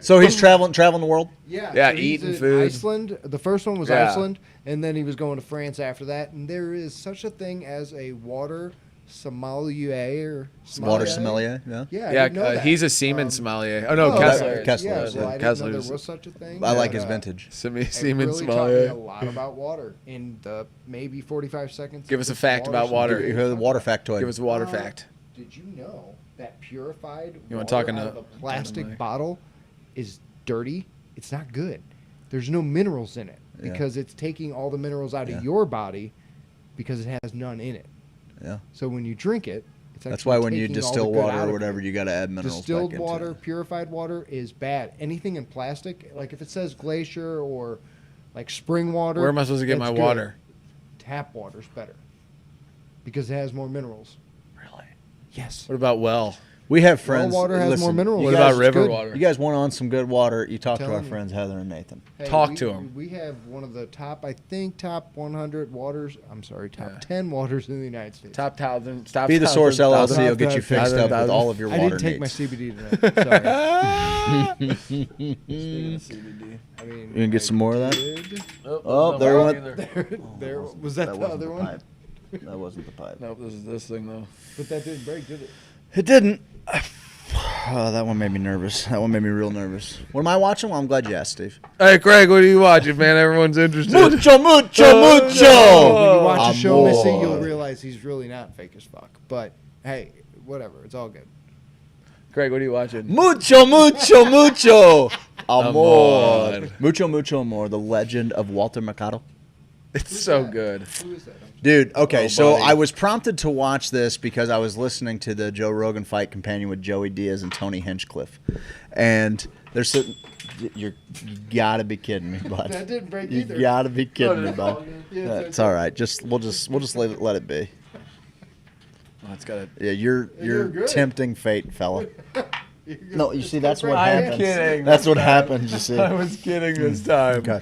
So he's traveling the world? Yeah, so eating food. Iceland. The first one was Iceland, and then he was going to France after that. And there is such a thing as a water sommelier. Water sommelier, Yeah, he's a seaman sommelier. Oh, no, Kessler. Yeah, so I didn't know there was such a thing. I like his vintage. Seaman really sommelier. Taught me a lot about water in the maybe 45 seconds. Give us a fact about water. You heard the water factoid. Give us a water fact. Did you know that purified water out of a plastic bottle is dirty? It's not good. There's no minerals in it because it's taking all the minerals out of your body because it has none in it. Yeah. So when you drink it, that's why when you distill water or whatever, you got to add minerals. Distilled back water, into it. purified water is bad. Anything in plastic, like if it says glacier or like spring water. Where am I supposed to get my water? Tap water's better because it has more minerals. Really? Yes. What about well? We have friends. Well water has more minerals. What about river water? You guys want on some good water? You talk to our friends Heather and Nathan. Hey, talk to them. We have one of the top 100 waters. I'm sorry, top 10 waters in the United States. Top 1,000. Be the Source LLC will get you fixed up with all of your water needs. I didn't take my CBD tonight. Sorry. CBD. I mean, you can get some more of that. Oh, there went. There was that the other one? That wasn't the pipe. Nope, this is this thing though. But that didn't break, did it? It didn't. Oh, that one made me nervous. That one made me real nervous. What am I watching? Well, I'm glad you asked, Steve. Hey, Craig, what are you watching, man? Everyone's interested. Mucho. When you watch a show, Missy, you'll realize he's really not fake as fuck. But, hey, whatever. It's all good. Craig, what are you watching? Mucho. Amor. Mucho amor. The Legend of Walter Mercado. It's so good. Who is that? Dude, okay, so buddy. I was prompted to watch this because I was listening to the Joe Rogan Fight Companion with Joey Diaz and Tony Hinchcliffe. And there's certain... You gotta be kidding me, bud. That didn't break you either. You gotta be kidding me, bud. It's all right. We'll just let it be. Oh, it's got Yeah, you're tempting fate, fella. No, you see, that's what I'm happens. kidding. That's what happens, you see. I was kidding this time. Okay.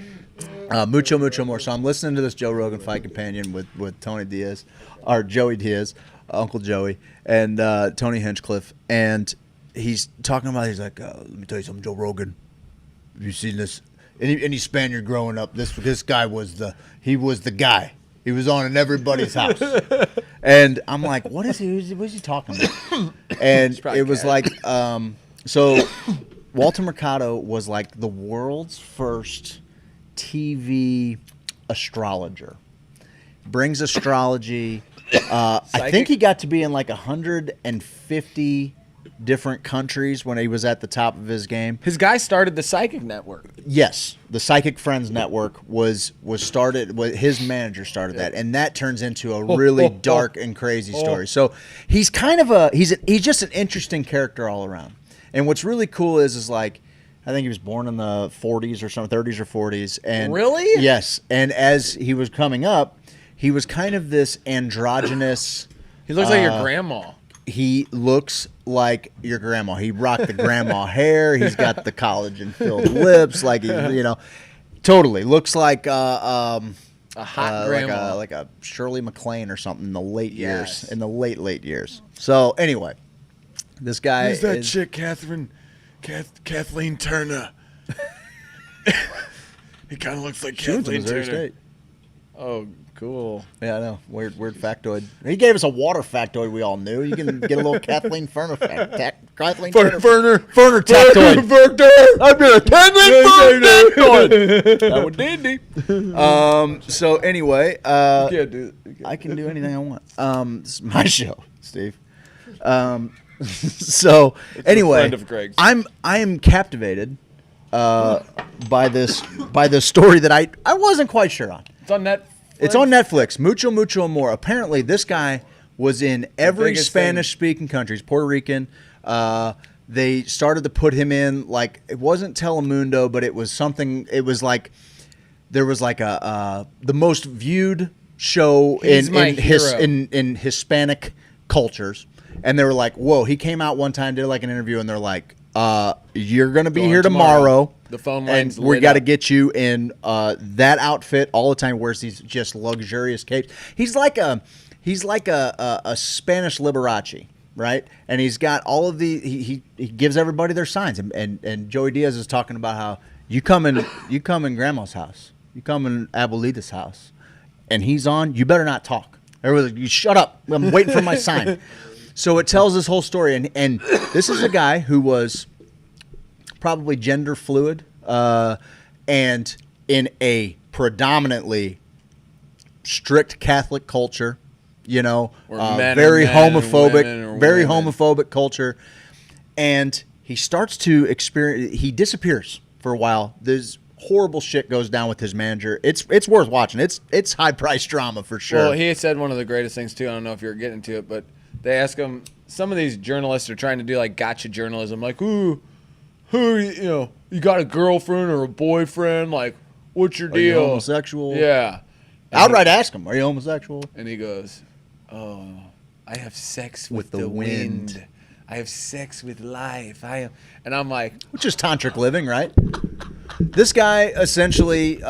Mucho more. So I'm listening to this Joe Rogan Fight Companion with Tony Diaz, or Joey Diaz, Uncle Joey, and Tony Hinchcliffe, and he's talking about. He's like, "Let me tell you something, Joe Rogan. Have you seen this? Any Spaniard growing up, this guy was the guy. He was on in everybody's house." And I'm like, "What is he? What is he talking about?" And it was like, so Walter Mercado was like the world's first TV astrologer. Brings astrology. I think he got to be in like 150 different countries when he was at the top of his game. His guy started the Psychic Network. Yes, the Psychic Friends Network was started. His manager started that, and that turns into a really dark and crazy story. So he's kind of he's just an interesting character all around. And what's really cool is like, I think he was born in the 40s or something, 30s or 40s. And really? Yes. And as he was coming up, he was kind of this androgynous. He looks like your grandma. He looks like your grandma. He rocked the grandma hair. He's got the collagen-filled lips. Like, totally. Looks like a hot grandma. Like a Shirley MacLaine or something in the late years. In the late years. So, anyway, this guy Who's that chick, Kathleen Turner? He kind of looks like Kathleen Turner. State. Oh, cool. Yeah, I know. Weird factoid. He gave us a water factoid we all knew. You can get a little Kathleen Ferner Kathleen Ferner factoid. I've been a Kathleen Ferner factoid. That was dandy. So anyway, I can do anything I want. This is my show, Steve. So anyway, friend of Greg's. I am captivated by this story that I wasn't quite sure on. It's on Netflix. It's on Netflix. Mucho Amor. Apparently, this guy was in every Spanish-speaking country. He's Puerto Rican. They started to put him in, like, it wasn't Telemundo, but it was something. It was like there was like the most viewed show in Hispanic cultures, and they were like, "Whoa!" He came out one time, did like an interview, and they're like, "You're gonna be here tomorrow." The phone lines and we got to get you in that outfit all the time. Wears these just luxurious capes. He's like a Spanish Liberace, right? And he's got all of the he gives everybody their signs. And Joey Diaz is talking about how you come in Grandma's house, you come in Abuelita's house, and he's on. You better not talk. Everybody's like, you shut up. I'm waiting for my sign. So it tells this whole story, and this is a guy who was probably gender fluid, and in a predominantly strict Catholic culture, very homophobic culture, and he starts to experience. He disappears for a while. There's horrible shit goes down with his manager. It's worth watching. It's high priced drama for sure. Well, he said one of the greatest things too. I don't know if you're getting to it, but they ask him. Some of these journalists are trying to do like gotcha journalism, like who you got a girlfriend or a boyfriend? Like, what's your deal? Are you homosexual? Yeah. Outright ask him, are you homosexual? And he goes, "Oh, I have sex with the wind. I have sex with life. And I'm like, which is tantric living, right? This guy essentially.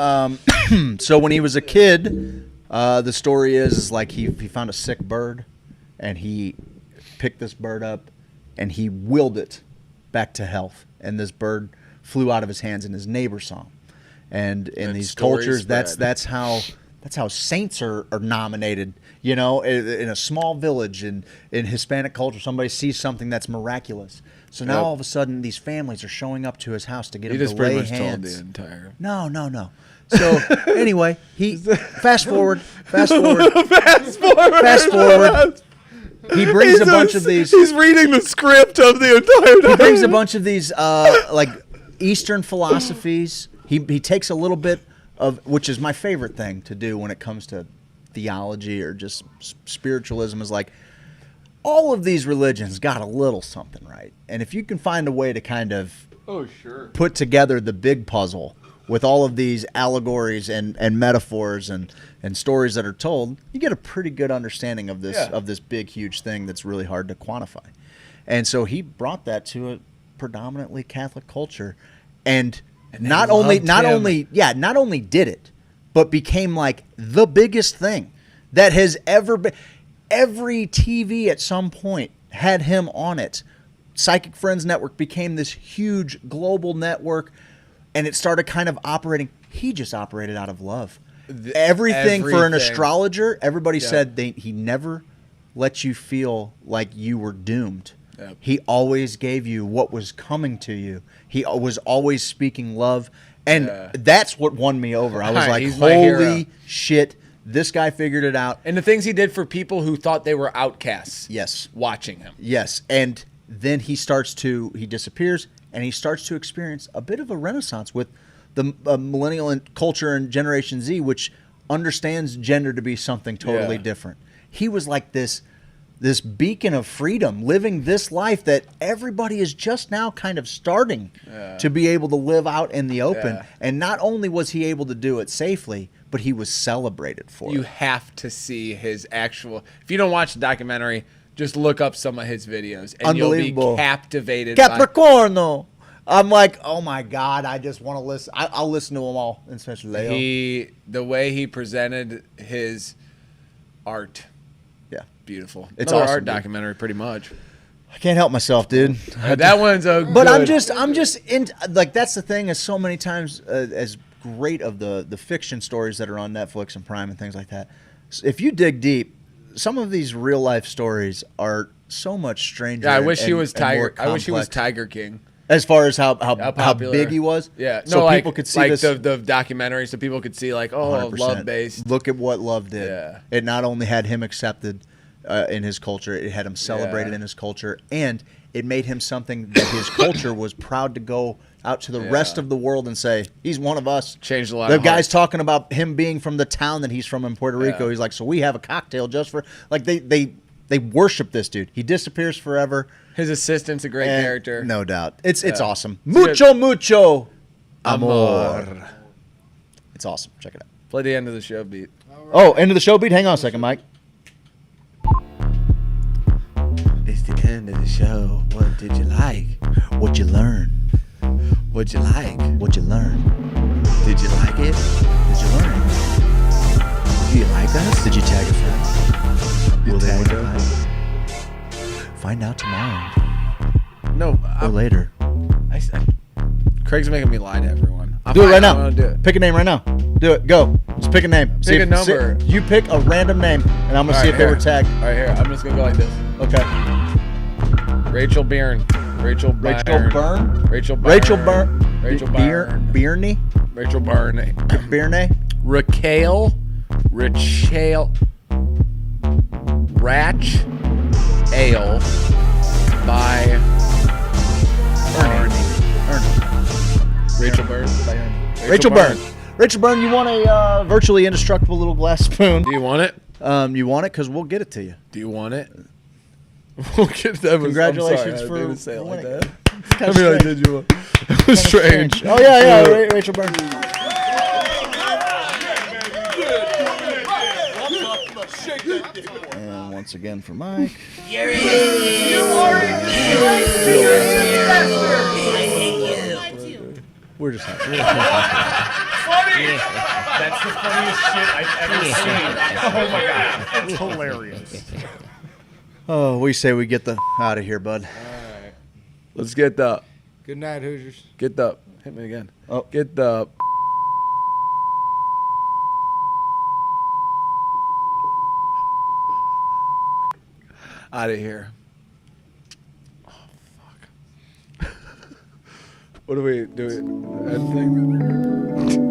So when he was a kid, the story is like he found a sick bird, and he picked this bird up, and he willed it back to health, and this bird flew out of his hands, and his neighbor saw him. And in these cultures, that's how saints are nominated. In a small village in Hispanic culture, somebody sees something that's miraculous. So now all of a sudden, these families are showing up to his house to get him to lay hands. Told the entire. No. So anyway, he fast forward. He brings a bunch of these. He's reading the script of the entire time. He brings a bunch of these like Eastern philosophies. He takes a little bit of, which is my favorite thing to do when it comes to theology or just spiritualism, is like all of these religions got a little something right. And if you can find a way to kind of put together the big puzzle with all of these allegories and metaphors and stories that are told, you get a pretty good understanding of this big, huge thing that's really hard to quantify. And so he brought that to a predominantly Catholic culture, and not only did it, but became like the biggest thing that has ever been. Every TV at some point had him on it. Psychic Friends Network became this huge global network, and it started kind of operating. He just operated out of love. Everything for an astrologer, everybody said he never let you feel like you were doomed. Yep. He always gave you what was coming to you. He was always speaking love. And that's what won me over. I was like, holy shit, this guy figured it out. And the things he did for people who thought they were outcasts. Yes. Watching him. Yes. And then he disappears, and he starts to experience a bit of a renaissance with the millennial culture and Generation Z, which understands gender to be something totally different. He was like this beacon of freedom, living this life that everybody is just now kind of starting to be able to live out in the open. And not only was he able to do it safely, but he was celebrated for it. You have to see his actual. If you don't watch the documentary, just look up some of his videos, and you'll be captivated. Capricorno. I'm like, oh my God, I just want to listen. I'll listen to them all, especially Leo. The way he presented his art. Beautiful. It's another awesome, art documentary, pretty much. I can't help myself, dude. That one's a. But I'm just in like that's the thing. Is so many times as great of the fiction stories that are on Netflix and Prime and things like that. If you dig deep, some of these real life stories are so much stranger. Yeah, I wish he and- was and more Tiger. I wish he was complex. Tiger King. As far as how popular. big he was, Yeah, so no, people could see like this. the documentary, so people could see like, oh, 100%. love based. Look at what Love did. Yeah. It not only had him accepted in his culture, it had him celebrated in his culture, and it made him something that his culture was proud to go out to the rest of the world and say, he's one of us. Changed a lot The of guy's hearts. talking about him being from the town that he's from in Puerto Rico. Yeah. He's like, so we have a cocktail just for, like, they worship this dude. He disappears forever. His assistant's a great And character. No doubt. It's awesome. It's good. Mucho amor. It's awesome. Check it out. Play the end of the show beat. Oh, end of the show beat? Hang on a second, Mike. It's the end of the show. What did you like? What you learn? What'd you like? What you learn? Did you like it? Did you learn? Do you like us? Did you tag a friend? Will they tag look them? like? Find out tomorrow. No, Or later. Craig's making me lie to everyone. Do it right I'm now. gonna do it. Pick a name right now. Do it. Go. Just pick a name. Pick a number. You pick a random name, and I'm going to see if they were tagged. All right, here. I'm just gonna go like this. Okay. Rachel Byrne. Rachel Byrne. Rachel Byrne? Rachel Byrne. Rachel Byrne. Rachel Byrne. Byrne? Rachel Byrne. Byrne? Raquel. Ratch. Ale. By Ernie. Rachel Byrne. By Ernie. Rachel Byrne. Rachel Byrne, you want a virtually indestructible little glass spoon. Do you want it? You want it? Because we'll get it to you. Do you want it? We'll get that. Congratulations I'm sorry, I for didn't say it like winning. that. Kinda I mean, I strange. did you. It was strange. Oh, yeah. Rachel Byrne. And once again for Mike. We're just happy. That's the funniest shit I've ever seen. Oh my god, it's hilarious. Oh, we say we get the out of here, bud. Let's get the. Good night, Hoosiers. Get the. Hit me again. Oh. Get the. Out of here. Oh, fuck. What do we do? End thing?